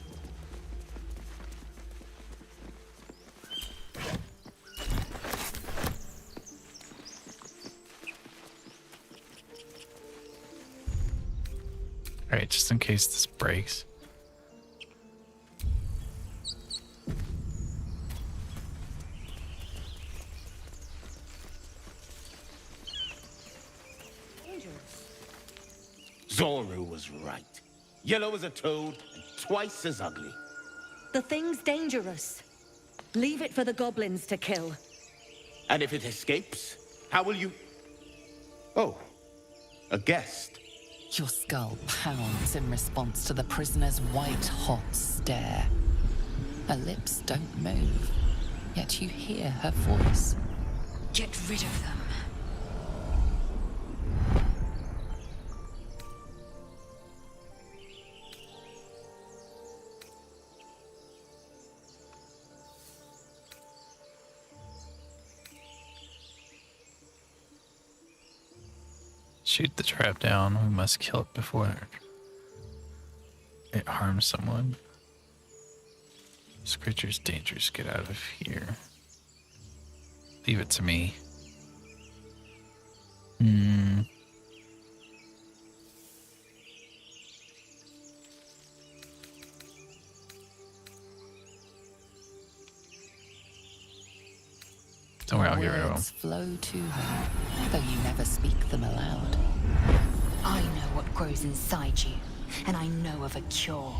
Alright, just in case this breaks. Ruroux was right. Yellow as a toad and twice as ugly. The thing's dangerous. Leave it for the goblins to kill. And if it escapes, how will you... Oh, a guest. Your skull pounds in response to the prisoner's white-hot stare. Her lips don't move, yet you hear her voice. Get rid of them. Shoot the trap down. We must kill it before it harms someone. This creature's dangerous. Get out of here. Leave it to me. Don't worry, I'll get rid of them. Words flow to her, though you never speak them aloud. I know what grows inside you, and I know of a cure.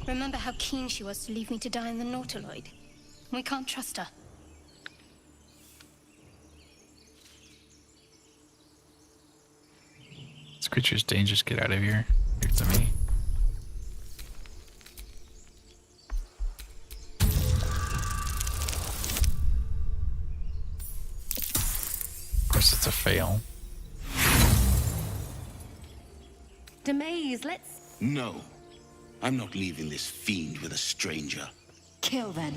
Remember how keen she was to leave me to die in the Nautiloid? We can't trust her. This creature's dangerous. Get out of here. Give it to me. Of course, it's a fail. Demaze, let's... No. I'm not leaving this fiend with a stranger. Kill then.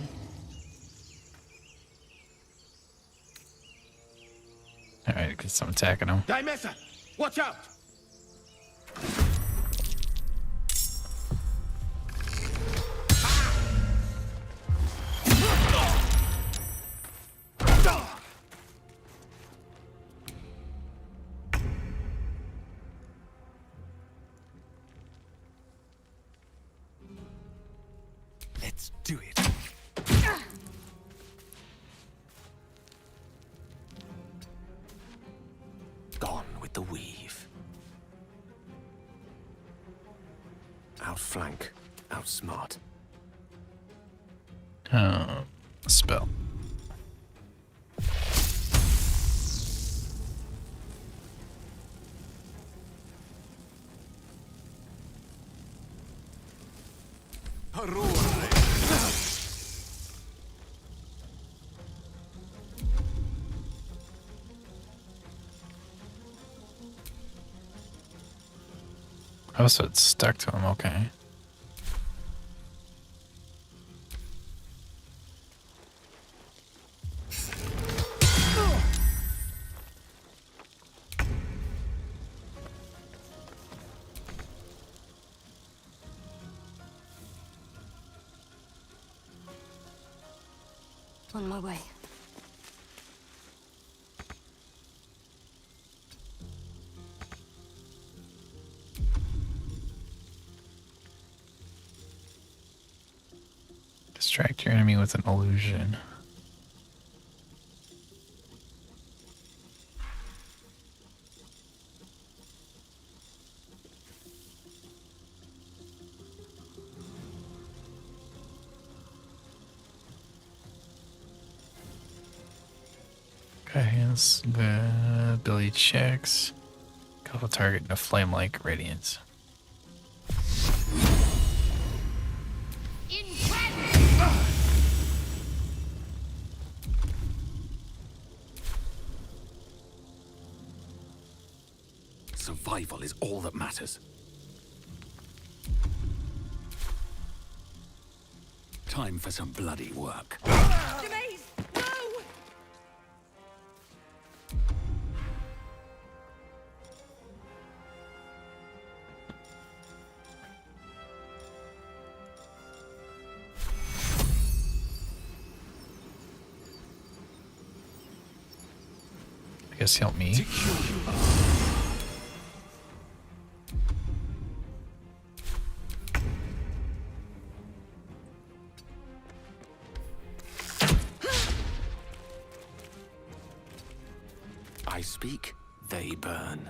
Alright, get some attacking him. Dimesa, watch out! Let's do it. Gone with the weave. Outflank, outsmart. Spell. Oh, so it's stuck to him, okay. On my way. Distract your enemy with an illusion. Okay, let's ability checks. Couple target in a flame-like radiance. Survival is all that matters. Time for some bloody work. Demise! No! I guess help me. I speak, they burn.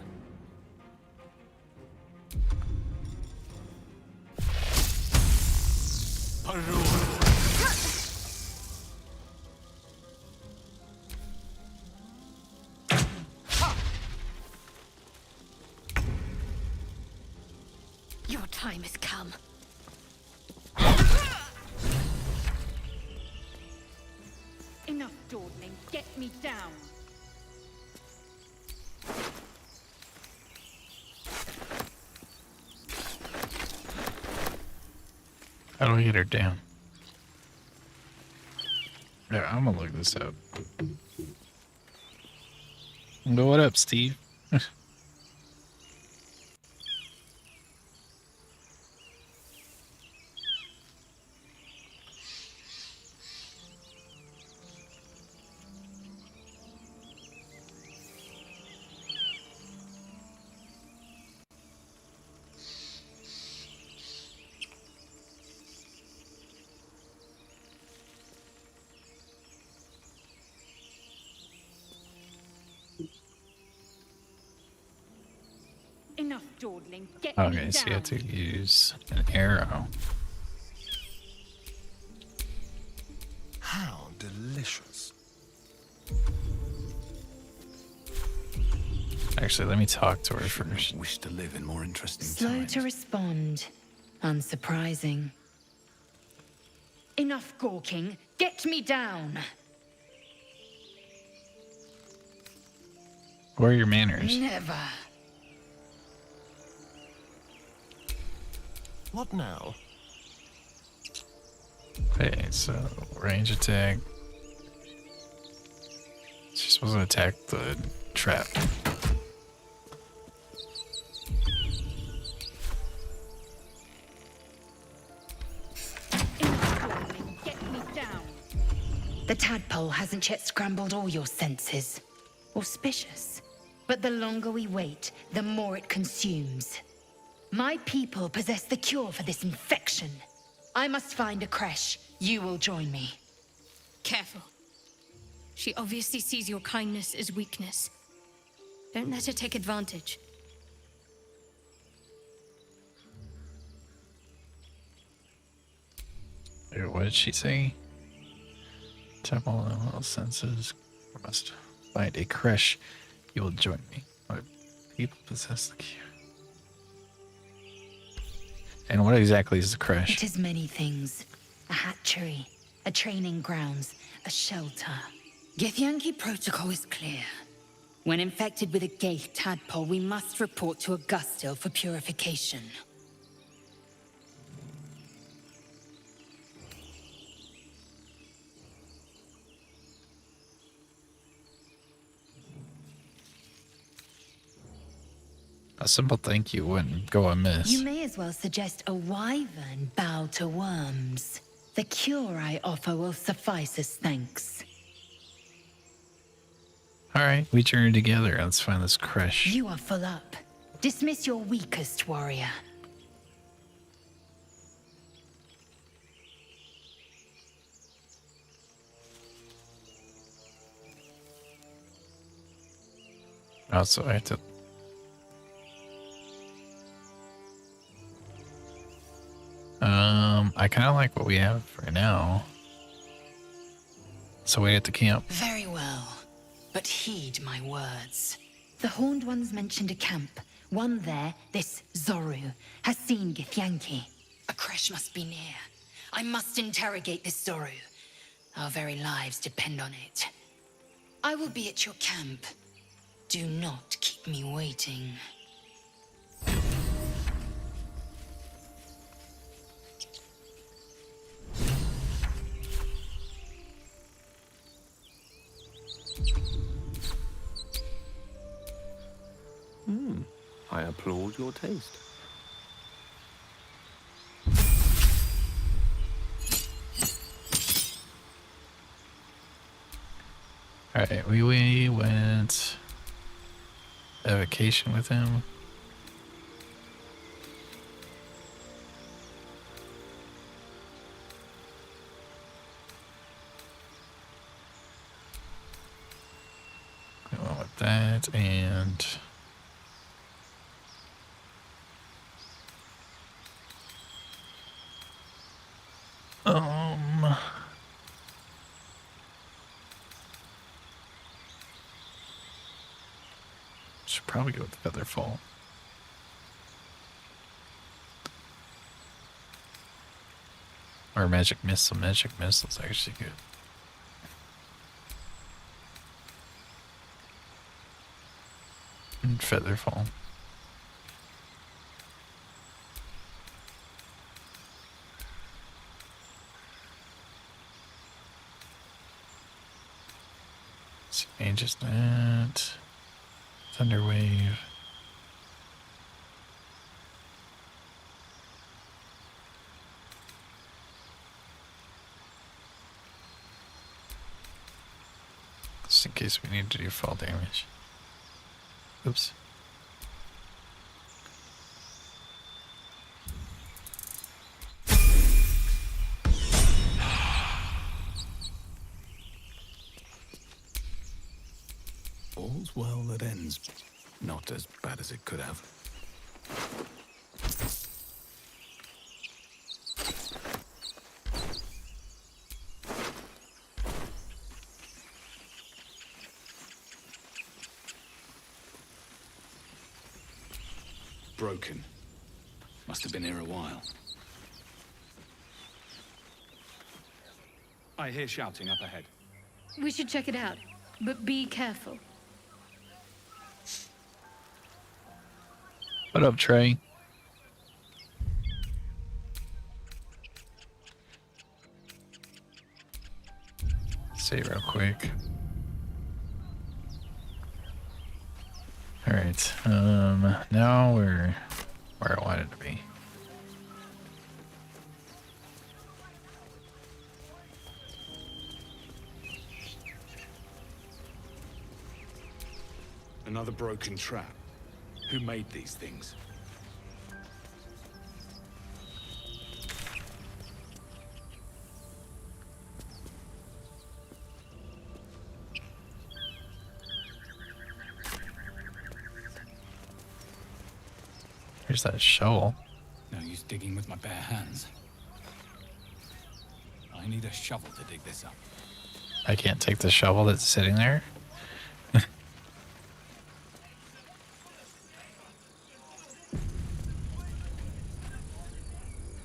Your time has come. Enough dawdling. Get me down. How do I get her down? Yeah, I'm gonna look this up. But what up, Steve? Enough dawdling. Get me Okay, down. so you have to use an arrow. How delicious. Actually, let me talk to her first. Wish to live in more interesting Slow times. to respond. Unsurprising. Enough gawking. Get me down. Where are your manners? Never. What now? Okay, so range attack. She's supposed to attack the trap. Get me down. The tadpole hasn't yet scrambled all your senses. Auspicious. But the longer we wait, the more it consumes. My people possess the cure for this infection. I must find a creche. You will join me. Careful. She obviously sees your kindness as weakness. Don't let her take advantage. Wait, what did she say? Temple and all senses. I must find a creche. You will join me. My people possess the cure. And what exactly is the creche? It is many things. A hatchery, a training grounds, a shelter. Githyanki protocol is clear. When infected with a Gaith tadpole, we must report to Augustil for purification. A simple thank you wouldn't go amiss. You may as well suggest a wyvern bow to worms. The cure I offer will suffice as thanks. Alright, we journey together. Let's find this crush. You are full up. Dismiss your weakest warrior. Also, I have to... I kind of like what we have for now. So wait at the camp. Very well, but heed my words. The Horned Ones mentioned a camp. One there, this Zorru, has seen Githyanki. A crash must be near. I must interrogate this Zorru. Our very lives depend on it. I will be at your camp. Do not keep me waiting. I applaud your taste. Alright, we went a vacation with him. We went with that and should probably go with Featherfall. Or Magic Missile. Magic Missile's actually good. And Featherfall. Changes that. Thunderwave. Just in case we need to do fall damage. Oops. All's well that ends. Not as bad as it could have. Broken. Must have been here a while. I hear shouting up ahead. We should check it out, but be careful. What up, Trey? Say real quick. All right. Now we're where I wanted to be. Another broken trap. Who made these things? Here's that shovel. No use digging with my bare hands. I need a shovel to dig this up. I can't take the shovel that's sitting there.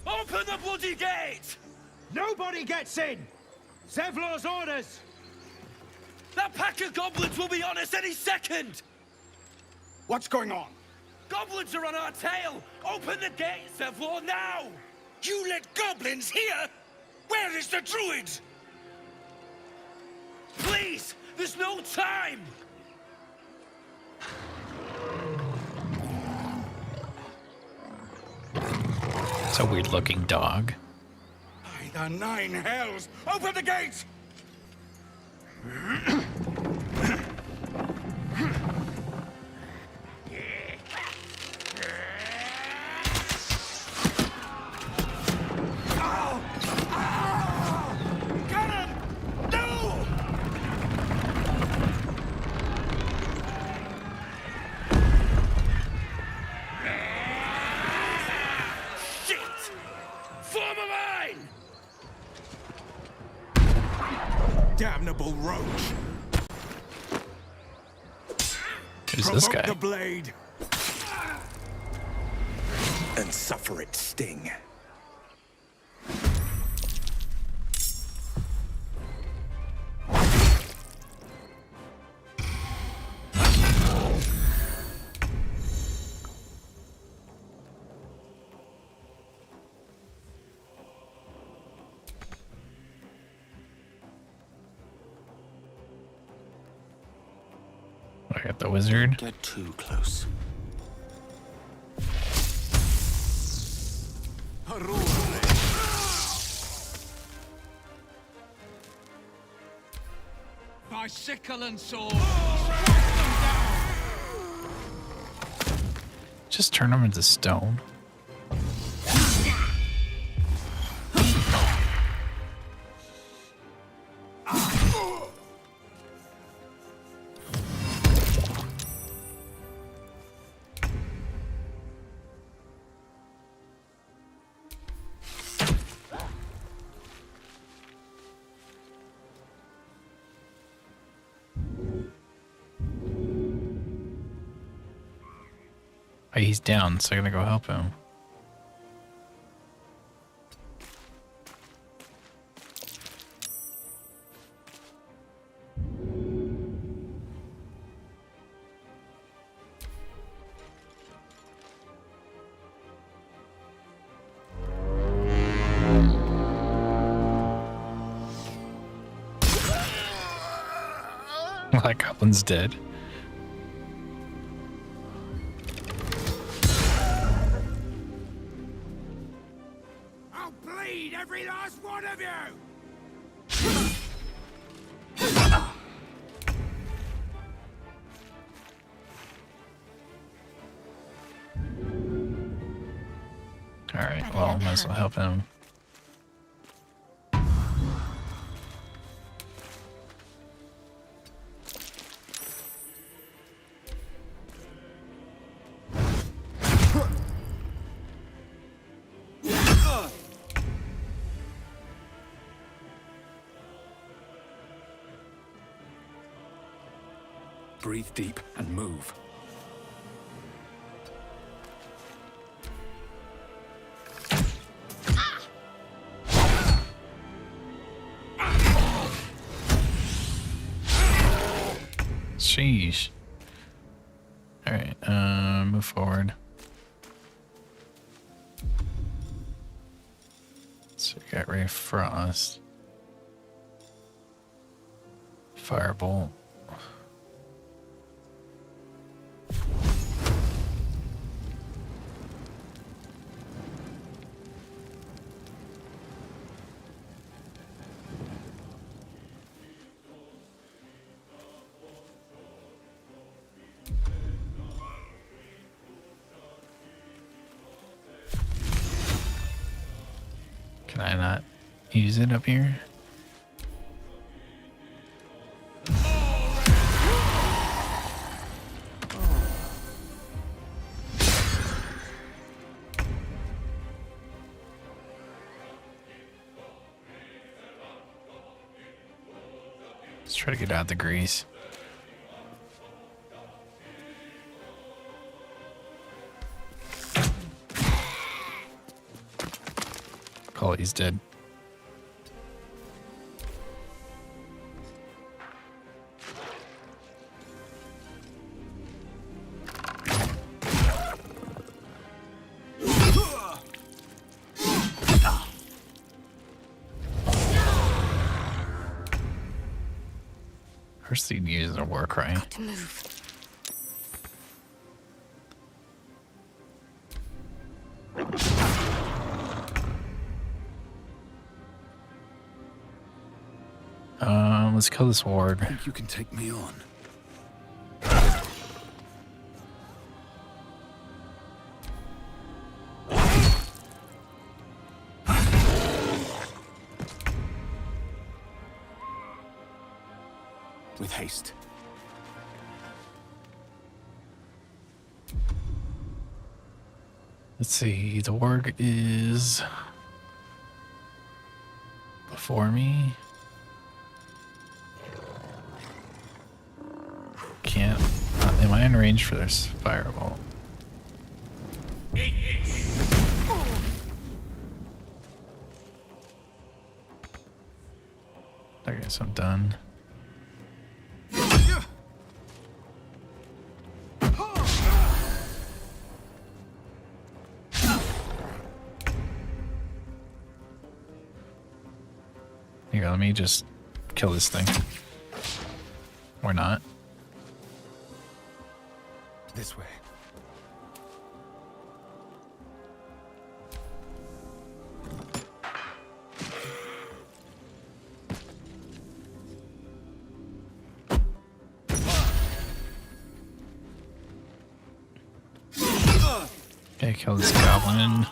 Open the bloody gate! Nobody gets in! Zevlor's orders! That pack of goblins will be on us any second! What's going on? Goblins are on our tail! Open the gate, Zevlor, now! You let goblins here? Where is the druid? Please! There's no time! It's a weird looking dog. By The nine hells! Open the gates! Damnable roach! Who's this guy? The blade and suffer its sting. I got the wizard. Get too close. By sickle and sword. Just turn them into stone. Oh, he's down, so I'm gonna go help him. That goblin's dead. I'll bleed every last one of you! Alright, well, might as well help him. Breathe deep and move. Sheesh. Alright, move forward. So we got Ray Frost. Firebolt. Can I not use it up here? Let's try to get out the grease. Oh, he's dead. First thing uses a war cry. Got to move. let's kill this warg. I think you can take me on. With haste. Let's see, the warg is before me. Can't. Am I in range for this fireball? I guess I'm done. Here, let me just kill this thing. Or not. This way. Okay, kill this goblin.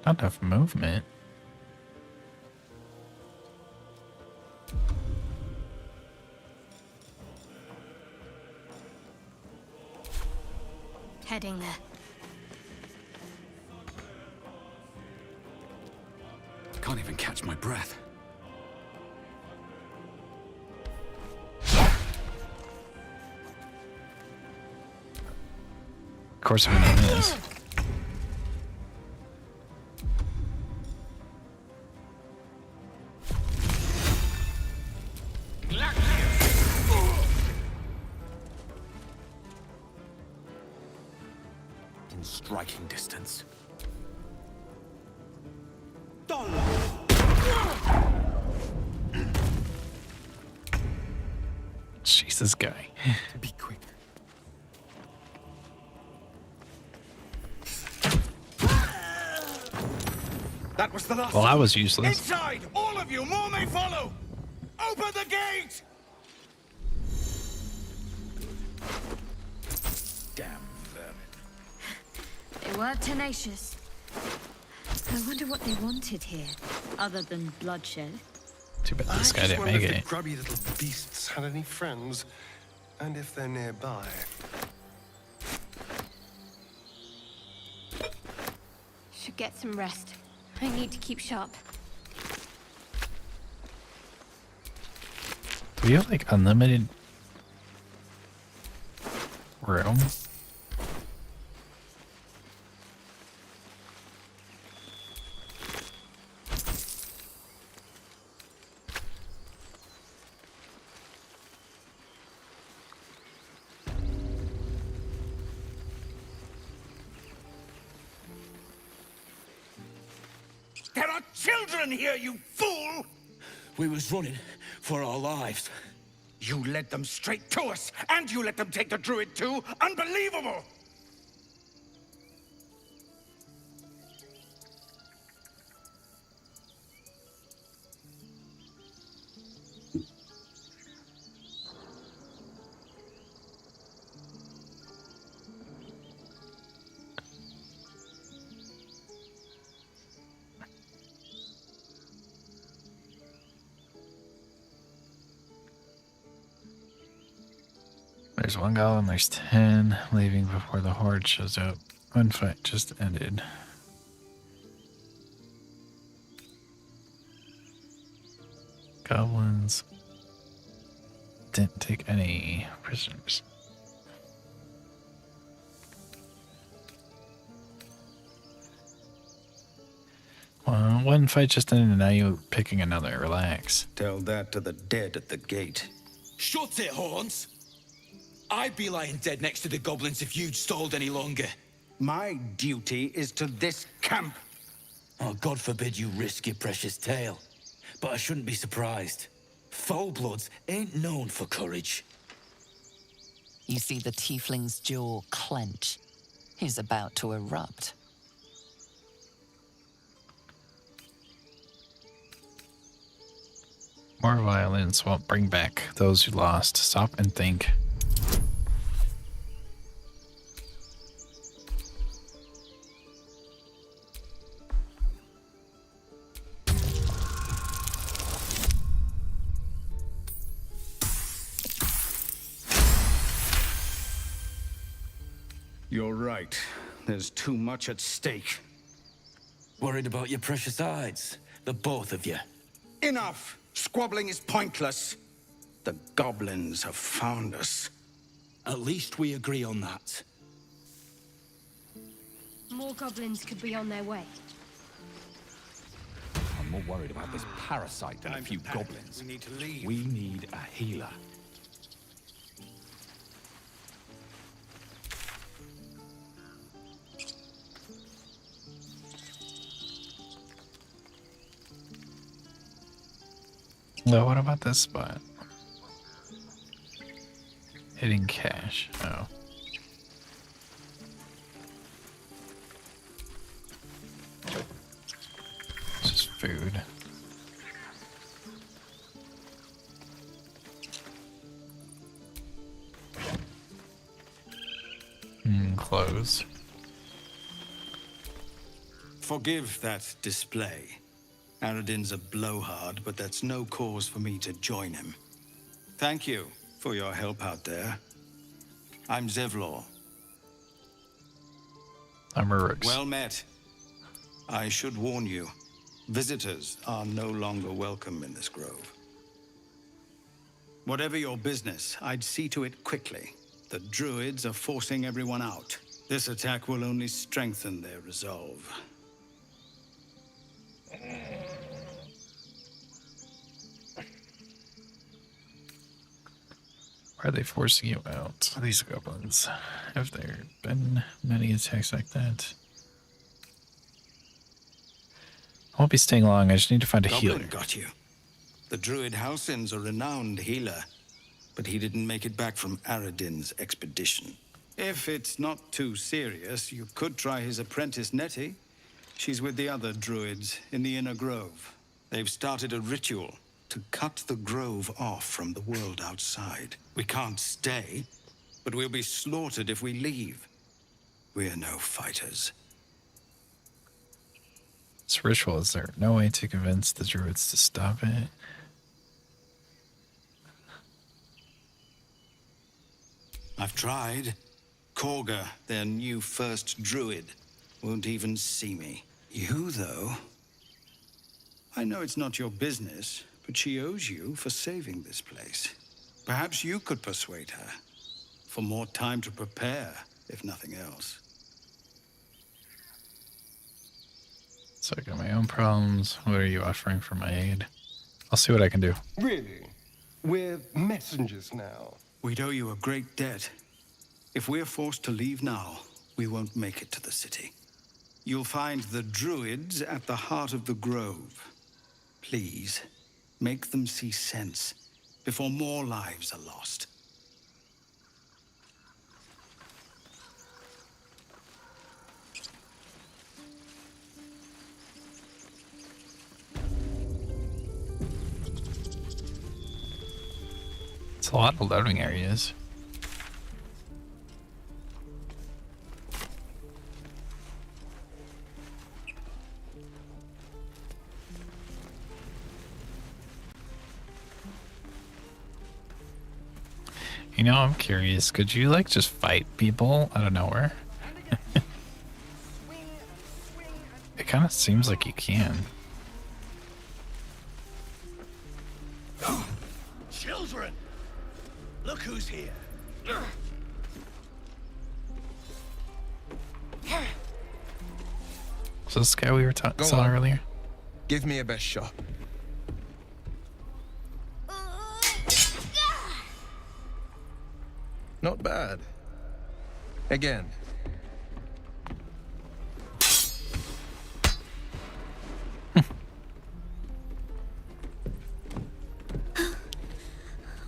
Not enough movement. Heading there. Can't even catch my breath. Of course I'm gonna miss. In striking distance. Jeez, this guy. Be quick. That was the last. Well, I was useless. Inside! All of you! More may follow! Open the gate! Damn vermin. They were tenacious. I wonder what they wanted here, other than bloodshed. Too bad this guy I just didn't wonder make if it. the grubby little beasts had any friends, and if they're nearby. Should get some rest. I need to keep sharp. Do we have like unlimited room? There are children here, you fool! We was running for our lives. You led them straight to us, and you let them take the druid too? Unbelievable! There's one goblin, there's 10 leaving before the horde shows up. One fight just ended. Goblins didn't take any prisoners. Well, one fight just ended and now you're picking another. Relax. Tell that to the dead at the gate. Shut it, Horns! I'd be lying dead next to the goblins if you'd stalled any longer. My duty is to this camp. Oh, God forbid you risk your precious tail. But I shouldn't be surprised. Foulbloods ain't known for courage. You see the tiefling's jaw clench. He's about to erupt. More violence won't bring back those who lost. Stop and think. You're right. There's too much at stake. Worried about your precious hides, the both of you. Enough! Squabbling is pointless. The goblins have found us. At least we agree on that. More goblins could be on their way. I'm more worried about this parasite than a few goblins. We need to leave. We need a healer. Well, what about this spot? Hitting cash. Oh. It's just food. Clothes. Forgive that display. Aradin's a blowhard, but that's no cause for me to join him. Thank you for your help out there. I'm Zevlor. I'm Ruroux. Well met. I should warn you, visitors are no longer welcome in this grove. Whatever your business, I'd see to it quickly. The druids are forcing everyone out. This attack will only strengthen their resolve. Why are they forcing you out? These goblins. Have there been many attacks like that? I won't be staying long. I just need to find a healer. Got you. The druid Halsin's a renowned healer, but he didn't make it back from Aradin's expedition. If it's not too serious, you could try his apprentice Nettie. She's with the other druids in the inner grove. They've started a ritual to cut the grove off from the world outside. We can't stay, but we'll be slaughtered if we leave. We're no fighters. This ritual, is there no way to convince the druids to stop it? I've tried. Korga, their new first druid, won't even see me. You, though? I know it's not your business, but she owes you for saving this place. Perhaps you could persuade her. For more time to prepare, if nothing else. So I got my own problems. What are you offering for my aid? I'll see what I can do. Really? We're messengers now. We'd owe you a great debt. If we're forced to leave now, we won't make it to the city. You'll find the druids at the heart of the grove. Please, make them see sense before more lives are lost. It's a lot of loading areas. You know, I'm curious. Could you, like, just fight people out of nowhere? It kind of seems like you can. Children! Look who's here. So this guy we were saw earlier? Give me a best shot. Not bad. Again.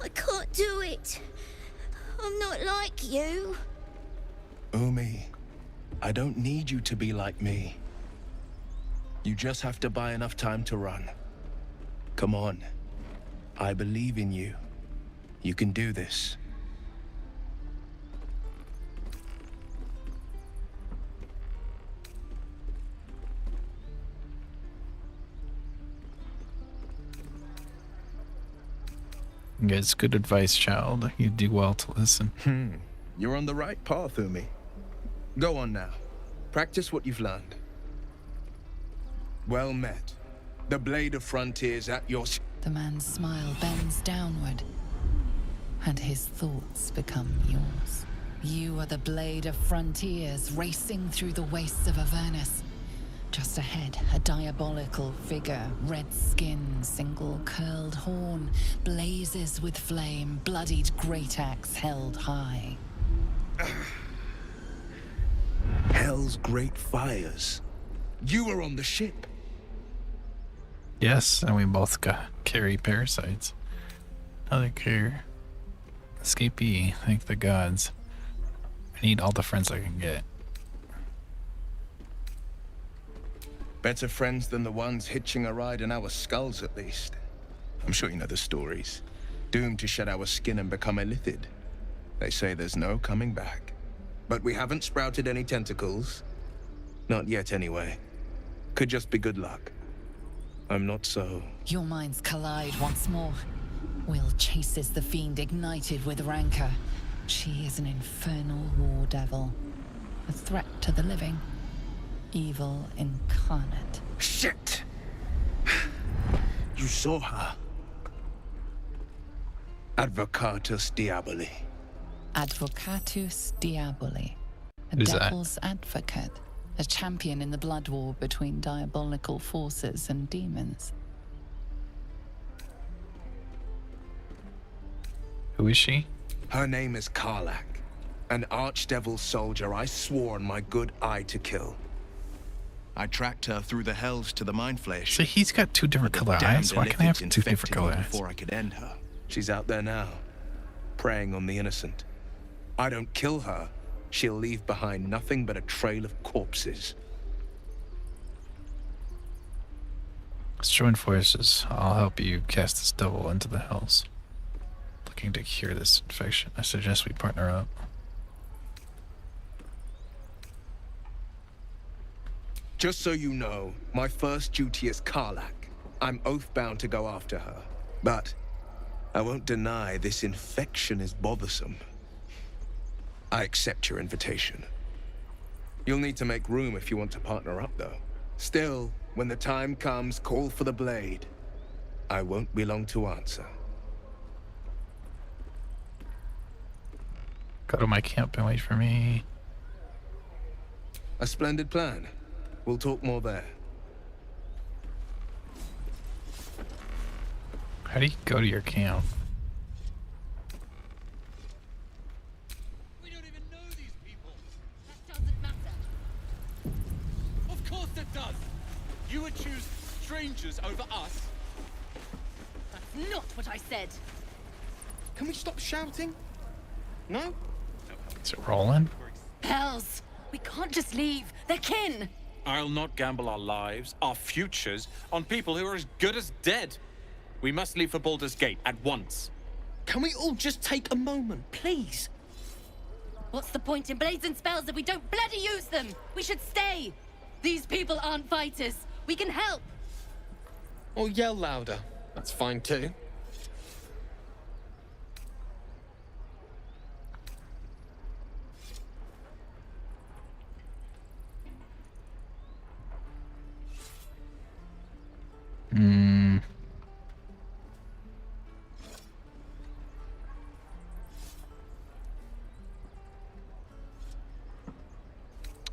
I can't do it. I'm not like you. Umi, I don't need you to be like me. You just have to buy enough time to run. Come on. I believe in you. You can do this. It's good advice, child. You do well to listen. You're on the right path, Umi. Go on now. Practice what you've learned. Well met. The Blade of Frontiers at your... The man's smile bends downward, and his thoughts become yours. You are the Blade of Frontiers, racing through the wastes of Avernus. Just ahead, a diabolical figure, red skin, single curled horn, blazes with flame, bloodied great axe held high. Hell's great fires. You were on the ship. Yes, and we both carry parasites. Another care. Escapee, thank the gods. I need all the friends I can get. Better friends than the ones hitching a ride in our skulls, at least. I'm sure you know the stories. Doomed to shed our skin and become illithid. They say there's no coming back. But we haven't sprouted any tentacles. Not yet, anyway. Could just be good luck. I'm not so... Your minds collide once more. Will chases the fiend ignited with rancor. She is an infernal war devil. A threat to the living. Evil incarnate. Shit! You saw her. Advocatus Diaboli. Advocatus Diaboli. A Who's that? devil's advocate. A champion in the blood war between diabolical forces and demons. Who is she? Her name is Karlach. An archdevil soldier I swore on my good eye to kill. I tracked her through the hells to the Mind Flash. So he's got two different color eyes? Why can I have two different color eyes? Before I could end her. She's out there now, preying on the innocent. I don't kill her, she'll leave behind nothing but a trail of corpses. Let's join forces. I'll help you cast this devil into the hells. Looking to cure this infection. I suggest we partner up. Just so you know, my first duty is Karlach. I'm oath-bound to go after her. But I won't deny this infection is bothersome. I accept your invitation. You'll need to make room if you want to partner up, though. Still, when the time comes, call for the blade. I won't be long to answer. Go to my camp and wait for me. A splendid plan. We'll talk more there. How do you go to your camp? We don't even know these people. That doesn't matter. Of course it does. You would choose strangers over us. That's not what I said. Can we stop shouting? No? Is it rolling? Hells! We can't just leave. They're kin! I'll not gamble our lives, our futures, on people who are as good as dead. We must leave for Baldur's Gate at once. Can we all just take a moment, please? What's the point in blades and spells if we don't bloody use them? We should stay! These people aren't fighters. We can help! Or yell louder. That's fine too.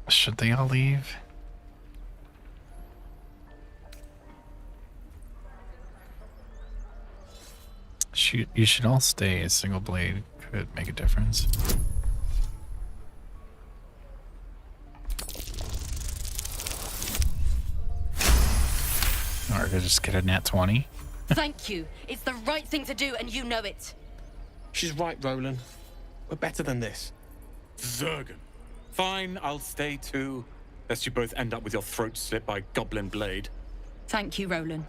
Should they all leave? You should all stay. A single blade could make a difference. Or could just get a nat 20. Thank you. It's the right thing to do, and you know it. She's right, Roland. We're better than this. Zergan. Fine, I'll stay too. Lest you both end up with your throats slit by goblin blade. Thank you, Roland.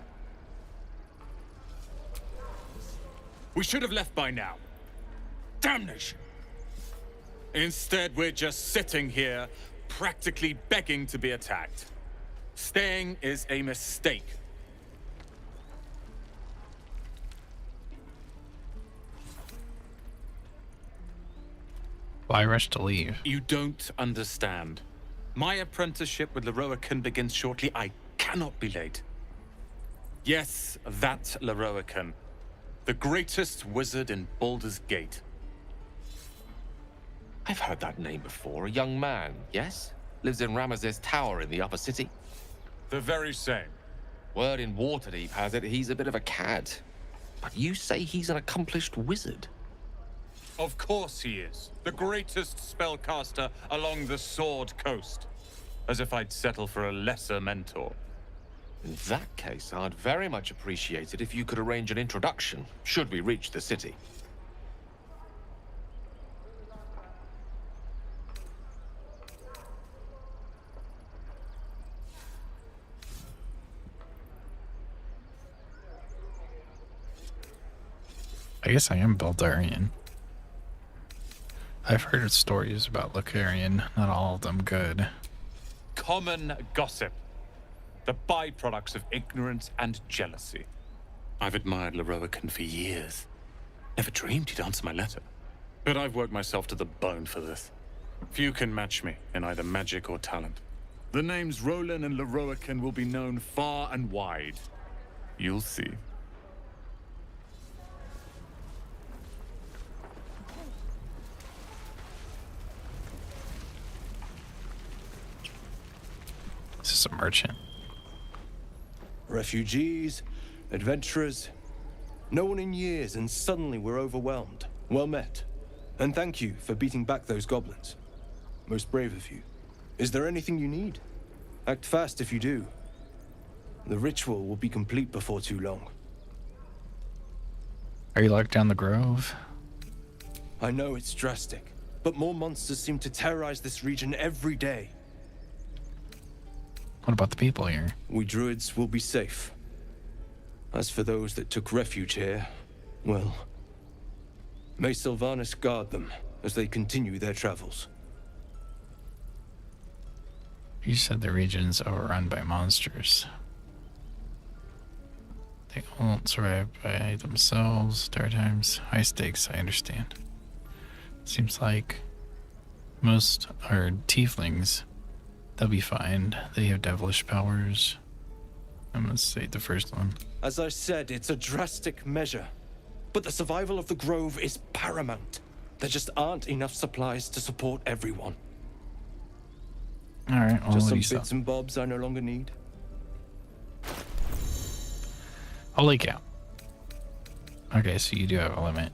We should have left by now. Damnation! Instead, we're just sitting here, practically begging to be attacked. Staying is a mistake. Why rush to leave? You don't understand. My apprenticeship with Leroican begins shortly. I cannot be late. Yes, that Leroican. The greatest wizard in Baldur's Gate. I've heard that name before. A young man, yes? Lives in Ramesses Tower in the upper city. The very same. Word in Waterdeep has it he's a bit of a cad. But you say he's an accomplished wizard. Of course he is. The greatest spellcaster along the Sword Coast. As if I'd settle for a lesser mentor. In that case, I'd very much appreciate it if you could arrange an introduction, should we reach the city. I guess I am Baldurian. I've heard stories about Lucarian, not all of them good. Common gossip. The byproducts of ignorance and jealousy. I've admired Leroican for years. Never dreamed he'd answer my letter. But I've worked myself to the bone for this. Few can match me in either magic or talent. The names Roland and Leroican will be known far and wide. You'll see. This is a merchant. Refugees, adventurers, no one in years, and suddenly we're overwhelmed. Well met. And thank you for beating back those goblins. Most brave of you. Is there anything you need? Act fast if you do. The ritual will be complete before too long. Are you locked down the grove? I know it's drastic, but more monsters seem to terrorize this region every day. What about the people here? We druids will be safe. As for those that took refuge here, well, may Sylvanas guard them as they continue their travels. You said the region's overrun by monsters. They won't survive by themselves. Dark times, high stakes, I understand. Seems like most are tieflings. They'll be fine. They have devilish powers. I'm gonna say the first one. As I said, it's a drastic measure. But the survival of the grove is paramount. There just aren't enough supplies to support everyone. Alright, well, just some what do you bits and bobs I no longer need. I'll leak out. Okay, so you do have a limit.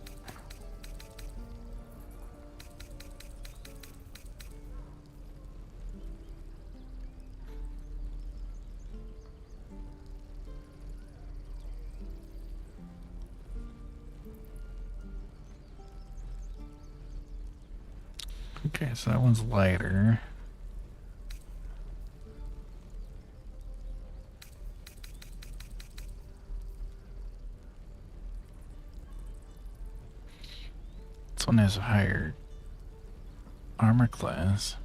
Okay, so that one's lighter. This one has a higher armor class.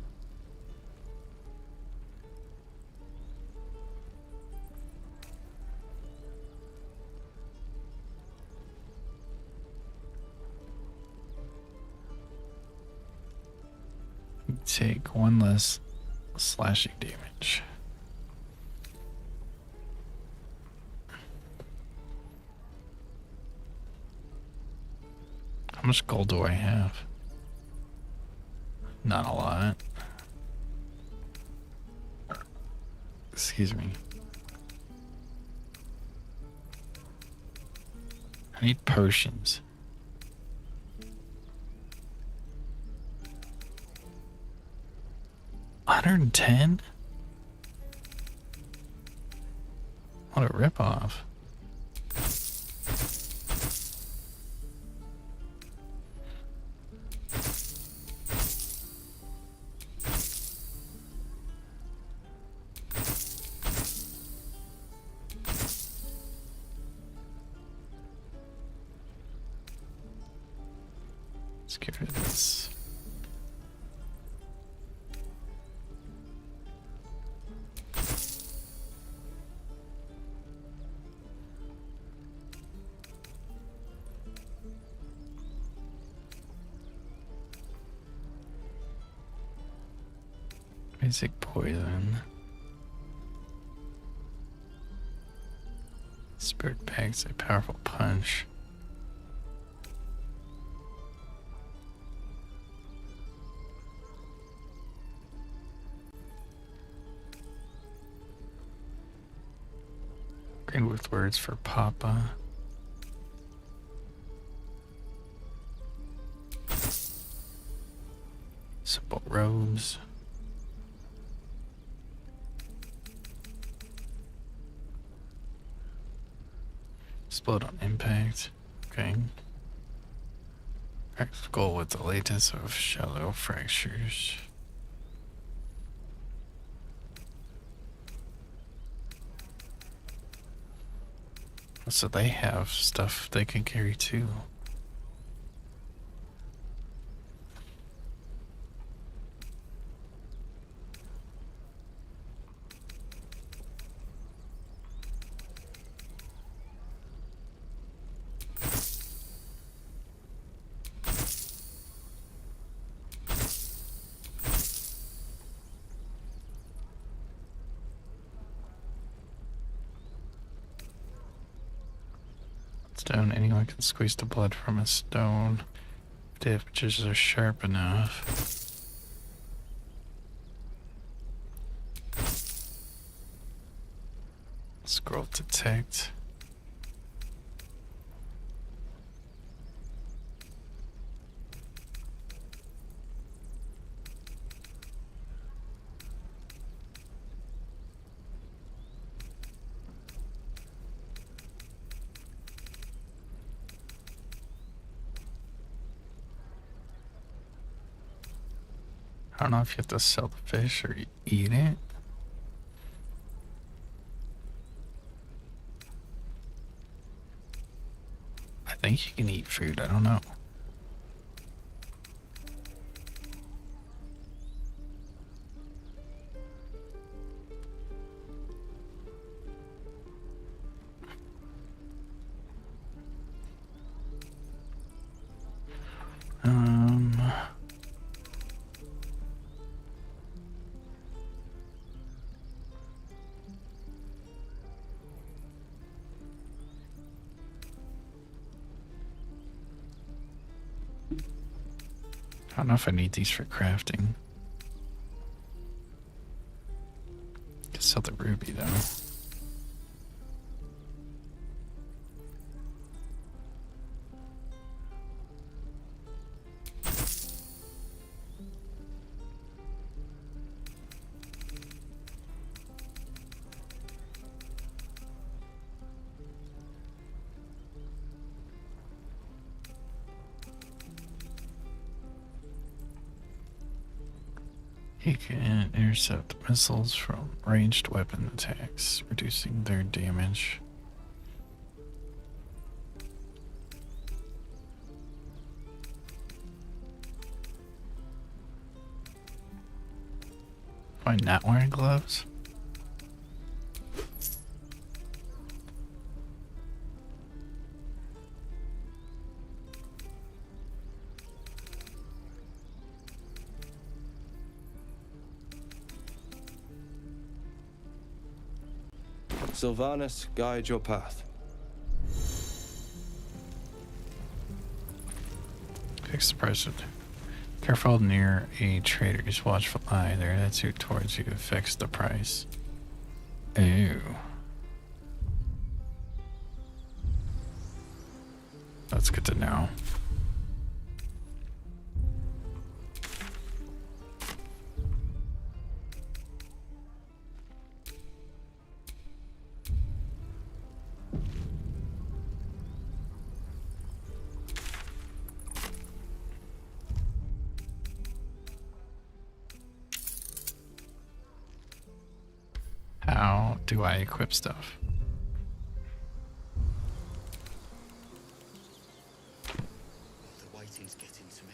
Take one less slashing damage. How much gold do I have? Not a lot. Excuse me. I need potions. $110? What a ripoff. Let's get rid of this. Basic poison. Spirit packs a powerful punch. Green with words for Papa. Simple robes. Explode on impact. Okay. Practical with the latest of shallow fractures. So they have stuff they can carry too. Stone, anyone can squeeze the blood from a stone if the edges are sharp enough. Scroll detect. I don't know if you have to sell the fish or eat it. I think you can eat food, I don't know. I don't know if I need these for crafting. Could sell the ruby though. He can intercept missiles from ranged weapon attacks, reducing their damage. Am I not wearing gloves? Sylvanus, guide your path. Fix the price of. Careful near a trader's watchful eye. Their attitude towards you affects the price. Ew. That's good to know. How do I equip stuff? The waiting's getting to me.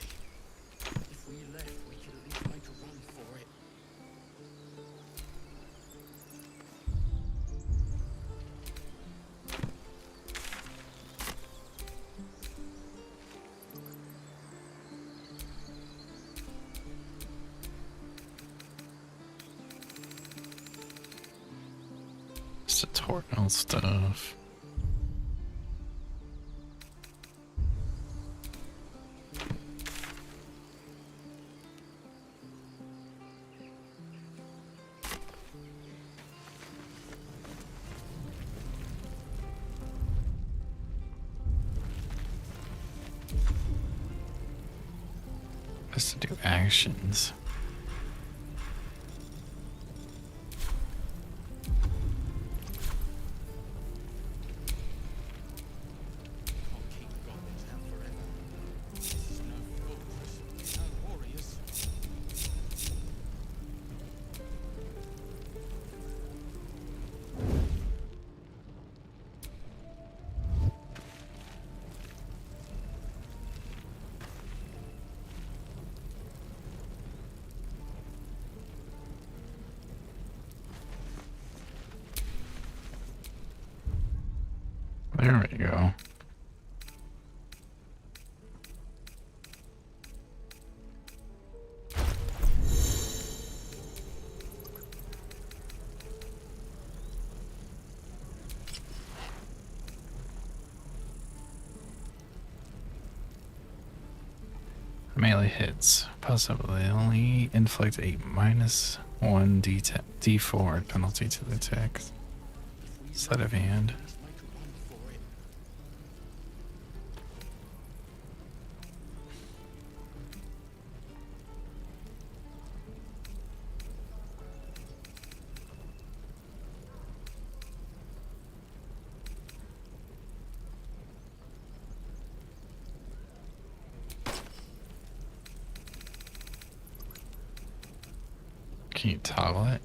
Tutorial stuff. Has to do actions. There we go. Melee hits possibly only inflict a -1 d4 penalty to the attack. Sleight of hand. Can you toggle it?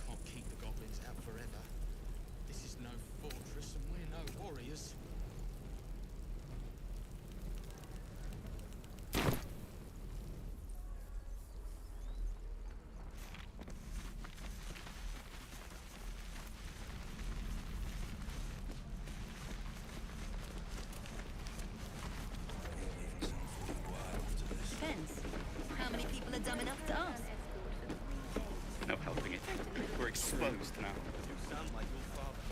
Can't keep the goblins out forever. This is no fortress and we're no warriors. Depends. How many people are dumb enough to ask? No helping it. We're exposed now. You sound like your father.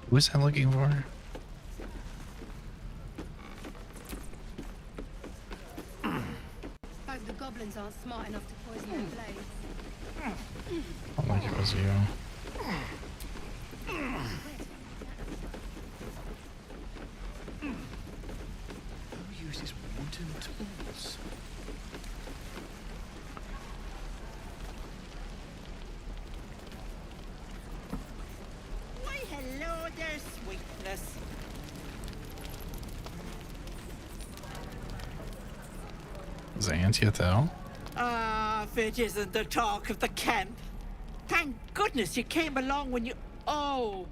Who was I looking for? Hope the goblins aren't smart enough to poison their blades. I don't think it was you. Who uses wooden tools? Why, hello there, sweetness. Was it Antiothel? Ah, if it isn't the talk of the camp. Thank goodness you came along when you... Oh.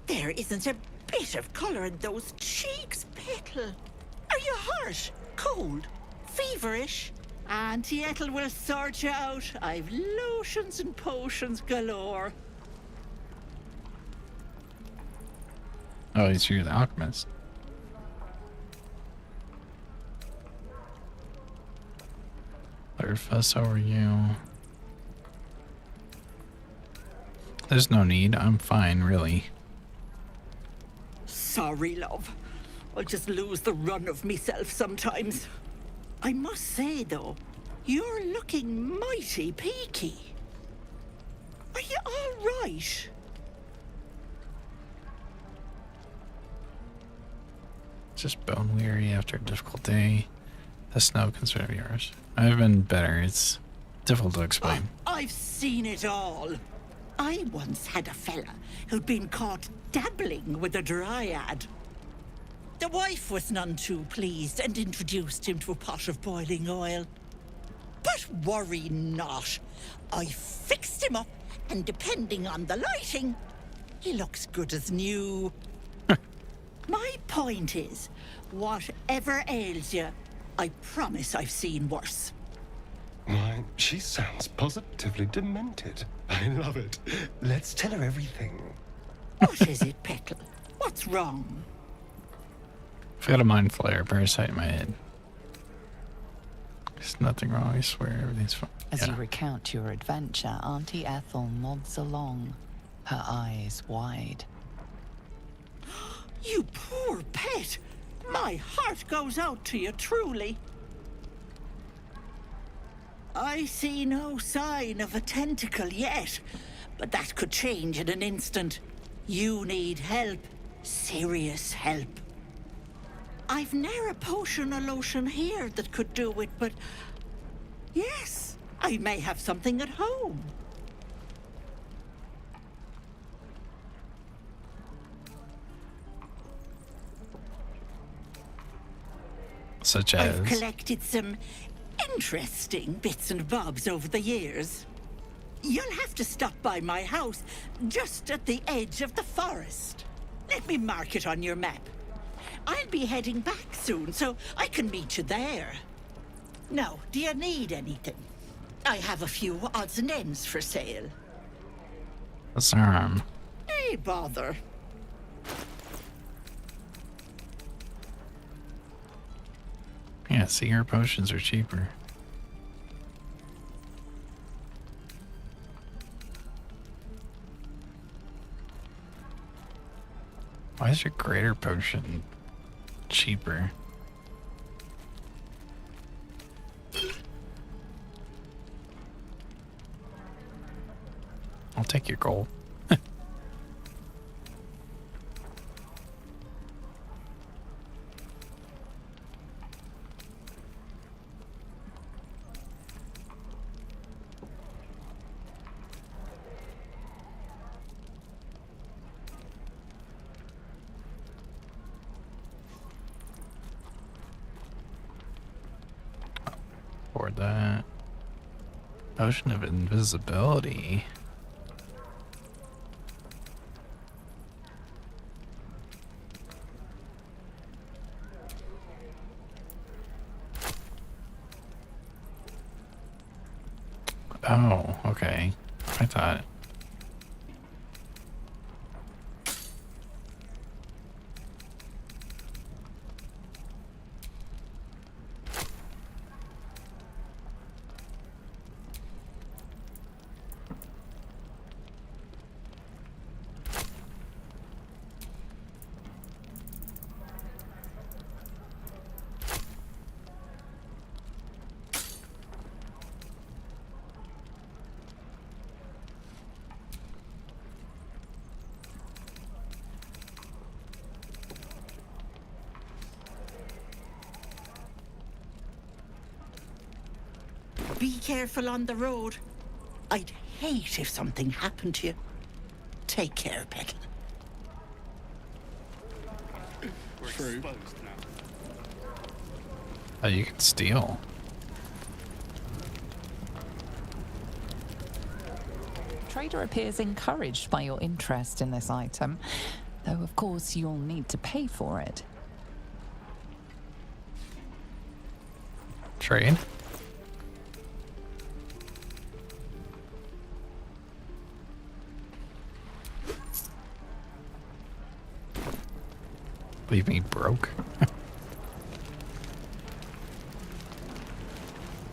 There isn't a bit of colour in those cheeks, Petal. Are you hurt? Cold? Feverish? Auntie Ethel will sort you out. I've lotions and potions galore. Oh, he's you're the alchemist. Third fuss over you. There's no need. I'm fine, really. Sorry, love. I just lose the run of myself sometimes. I must say, though, you're looking mighty peaky. Are you all right? Just bone weary after a difficult day. That's no concern of yours. I've been better. It's difficult to explain. I've seen it all. I once had a fella who'd been caught dabbling with a dryad. The wife was none too pleased and introduced him to a pot of boiling oil. But worry not. I fixed him up, and depending on the lighting, he looks good as new. My point is, whatever ails you, I promise I've seen worse. Why, she sounds positively demented. I love it. Let's tell her everything. What is it, Petal? What's wrong? I've got a mind flare parasite in my head. There's nothing wrong, I swear, everything's fine. As you recount your adventure, Auntie Ethel nods along, her eyes wide. You poor pet! My heart goes out to you, truly. I see no sign of a tentacle yet, but that could change in an instant. You need help. Serious help. I've ne'er a potion or lotion here that could do it, but... yes, I may have something at home. Such as? I've collected some interesting bits and bobs over the years. You'll have to stop by my house, just at the edge of the forest. Let me mark it on your map. I'll be heading back soon, so I can meet you there. Now, do you need anything? I have a few odds and ends for sale. What's arm? Hey, bother. Yeah, seer potions are cheaper. Why is your greater potion cheaper? I'll take your gold. For that potion of invisibility. Oh, okay. I thought. Be careful on the road. I'd hate if something happened to you. Take care, Petal. We're exposed now. Oh, you can steal. Trader appears encouraged by your interest in this item, though of course you'll need to pay for it. Trade. Leave me broke.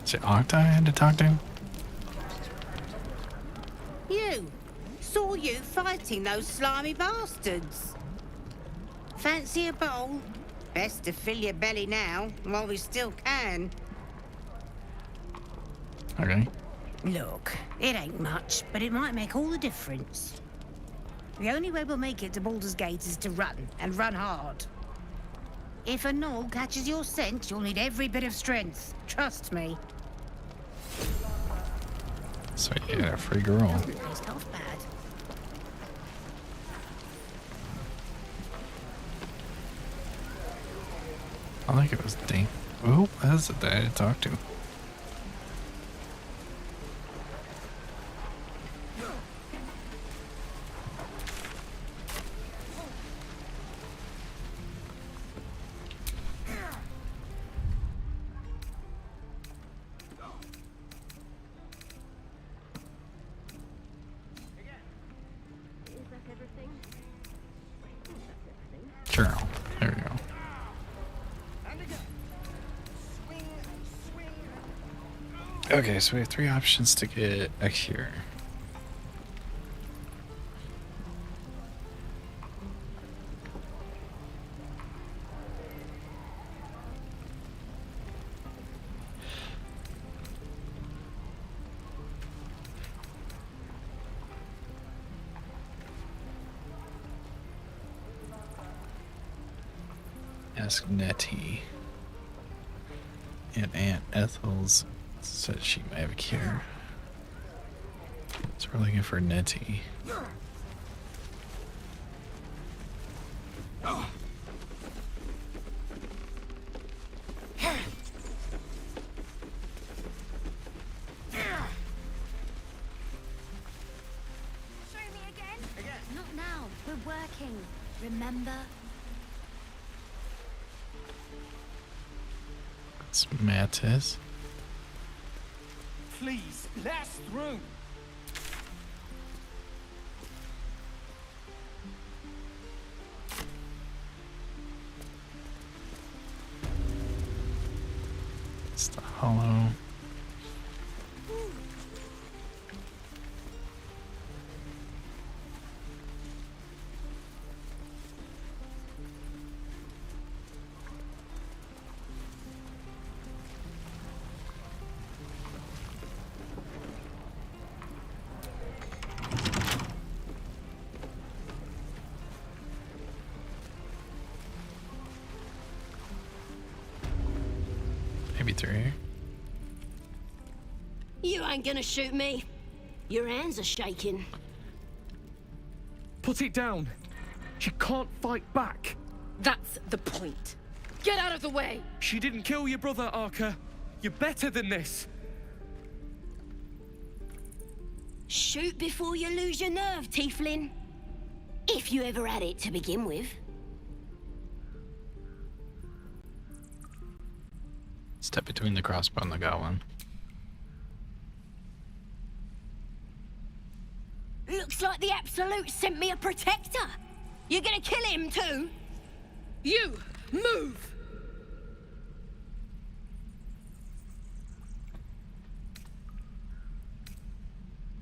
Is it Octa I had to talk to? You! Saw you fighting those slimy bastards. Fancy a bowl? Best to fill your belly now, while we still can. Okay. Look, it ain't much, but it might make all the difference. The only way we'll make it to Baldur's Gate is to run, and run hard. If a gnoll catches your scent, you'll need every bit of strength. Trust me. So yeah, free girl. Taste half bad. I think it was Dane. Who was it that I had to talk to? Journal. There we go. Okay, so we have 3 options to get a cure. Ask Nettie. And Aunt Ethel's said she might have a cure. So we're looking for Nettie. Not now. We're working. Remember? It's Mattis. Please, let us through. It's the hollow. Maybe through here. You ain't gonna shoot me. Your hands are shaking. Put it down. She can't fight back. That's the point. Get out of the way! She didn't kill your brother, Arca. You're better than this. Shoot before you lose your nerve, Tiefling. If you ever had it to begin with. Step between the crossbow and the goblin. Looks like the Absolute sent me a protector. You're gonna kill him too? You! Move!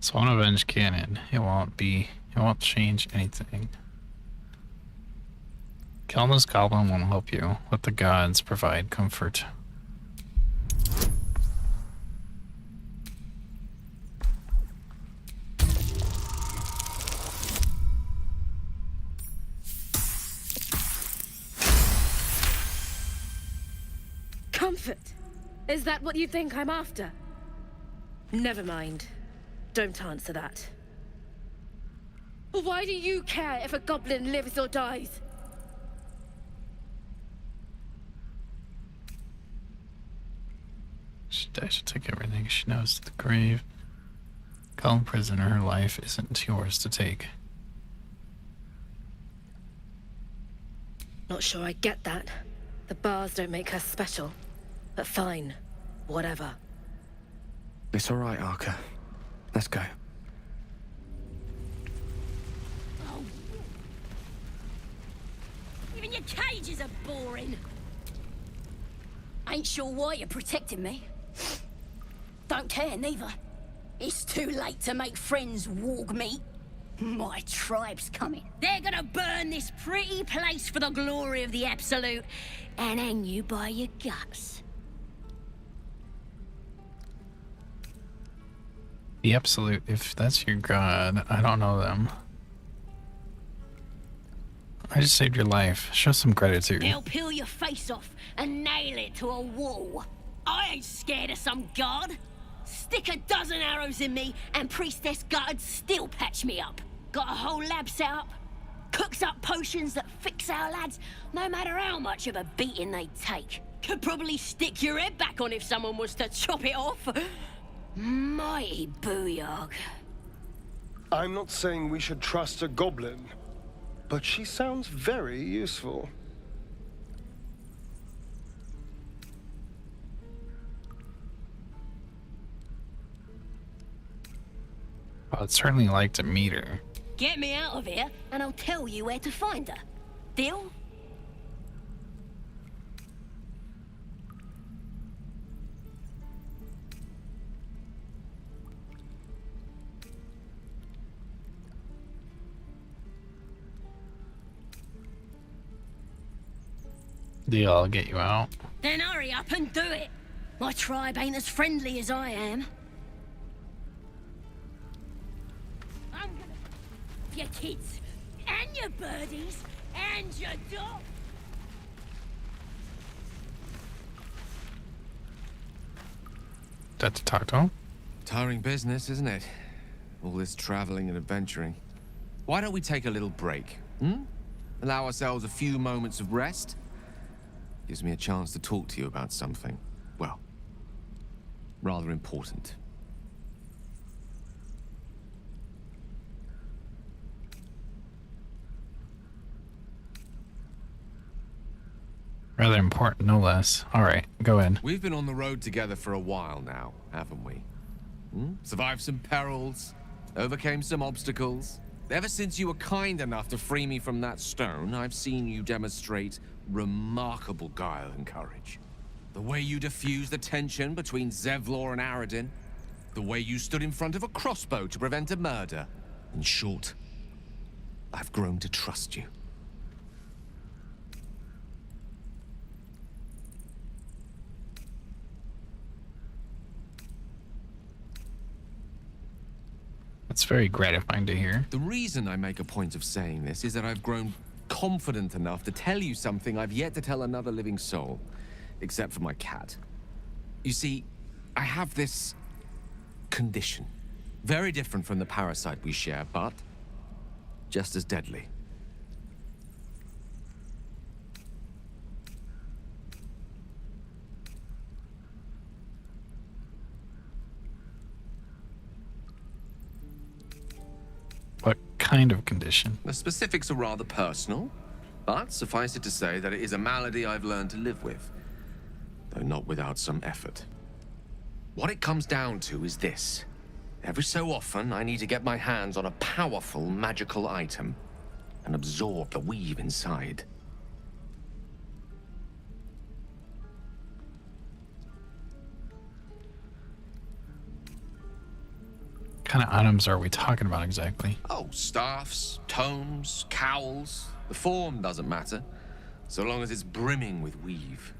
Swan Avenge Cannon. It won't change anything. Killing this goblin won't help you. Let the gods provide comfort. Comfort? Is that what you think I'm after? Never mind. Don't answer that. Why do you care if a goblin lives or dies? She should take everything she knows to the grave. Calling prisoner, her life isn't yours to take. Not sure I get that. The bars don't make her special. But fine. Whatever. It's all right, Arca. Let's go. Even your cages are boring. Ain't sure why you're protecting me. Don't care, neither. It's too late to make friends, warg meat. My tribe's coming. They're gonna burn this pretty place for the glory of the Absolute and hang you by your guts. The Absolute, if that's your god, I don't know them. I just saved your life. Show some gratitude. They'll peel your face off and nail it to a wall. I ain't scared of some god. Stick a dozen arrows in me and Priestess Gut'd still patch me up. Got a whole lab set up. Cooks up potions that fix our lads, no matter how much of a beating they take. Could probably stick your head back on if someone was to chop it off. Mighty booyog. I'm not saying we should trust a goblin, but she sounds very useful. I'd certainly like to meet her. Get me out of here, and I'll tell you where to find her. Deal? Deal, I'll get you out. Then hurry up and do it. My tribe ain't as friendly as I am. I'm gonna... Your kids, and your birdies, and your dog. That to talk to him? Tiring business, isn't it? All this traveling and adventuring. Why don't we take a little break, hmm? Allow ourselves a few moments of rest? Gives me a chance to talk to you about something, well, rather important. Rather important, no less. All right, go in. We've been on the road together for a while now, haven't we? Hmm? Survived some perils, overcame some obstacles. Ever since you were kind enough to free me from that stone, I've seen you demonstrate remarkable guile and courage. The way you diffused the tension between Zevlor and Aradin. The way you stood in front of a crossbow to prevent a murder. In short, I've grown to trust you. It's very gratifying to hear. The reason I make a point of saying this is that I've grown confident enough to tell you something I've yet to tell another living soul, except for my cat. You see, I have this condition. Very different from the parasite we share, but just as deadly. What kind of condition? The specifics are rather personal, but suffice it to say that it is a malady I've learned to live with, though not without some effort. What it comes down to is this. Every so often, I need to get my hands on a powerful magical item and absorb the weave inside. What kind of items are we talking about exactly? Oh, staffs, tomes, cowls. The form doesn't matter, so long as it's brimming with weave.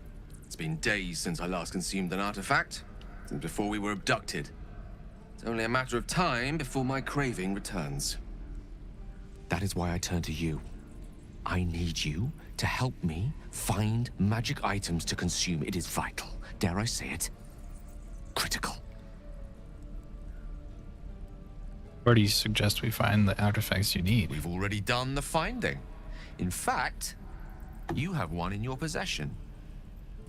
It's been days since I last consumed an artifact, since before we were abducted. It's only a matter of time before my craving returns. That is why I turn to you. I need you to help me find magic items to consume. It is vital. Dare I say it? Critical. Where do you suggest we find the artifacts you need? We've already done the finding. In fact, you have one in your possession.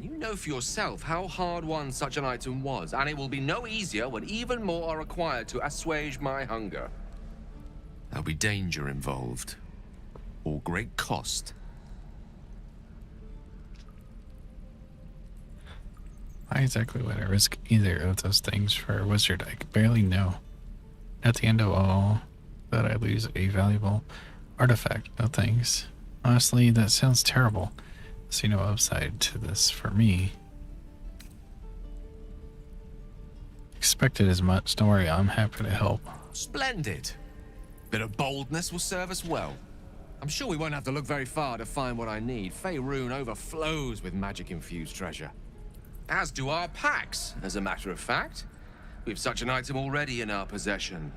You know for yourself how hard won such an item was, and it will be no easier when even more are required to assuage my hunger. There'll be danger involved, or great cost. Why exactly would I risk either of those things for a wizard I could barely know? At the end of all, that I lose a valuable artifact. No thanks. Honestly, that sounds terrible. I see no upside to this for me. Expected as much. Don't worry, I'm happy to help. Splendid. Bit of boldness will serve us well. I'm sure we won't have to look very far to find what I need. Faerun overflows with magic-infused treasure. As do our packs, as a matter of fact. We've such an item already in our possession.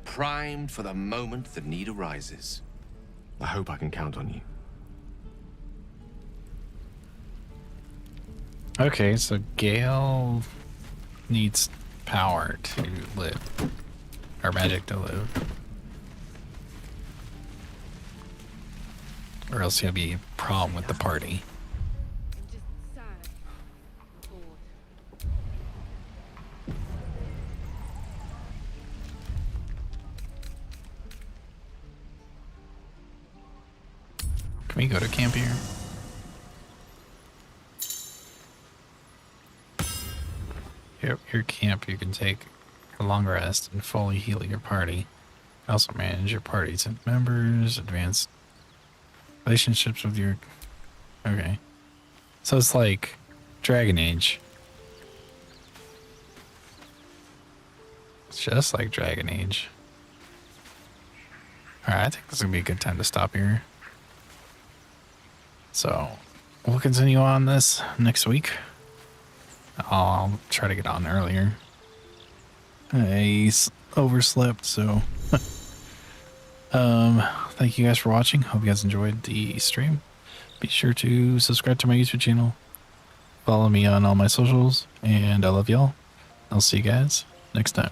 Primed for the moment the need arises. I hope I can count on you. Okay, so Gale needs power to live. Or magic to live. Or else he'll be a problem with the party. Can we go to camp here? Your camp, you can take a long rest and fully heal your party. Also manage your parties and members, advance relationships with your... Okay. So it's like Dragon Age. It's just like Dragon Age. Alright, I think this is going to be a good time to stop here. So, we'll continue on this next week. I'll try to get on earlier. I overslept, so... thank you guys for watching. Hope you guys enjoyed the stream. Be sure to subscribe to my YouTube channel. Follow me on all my socials. And I love y'all. I'll see you guys next time.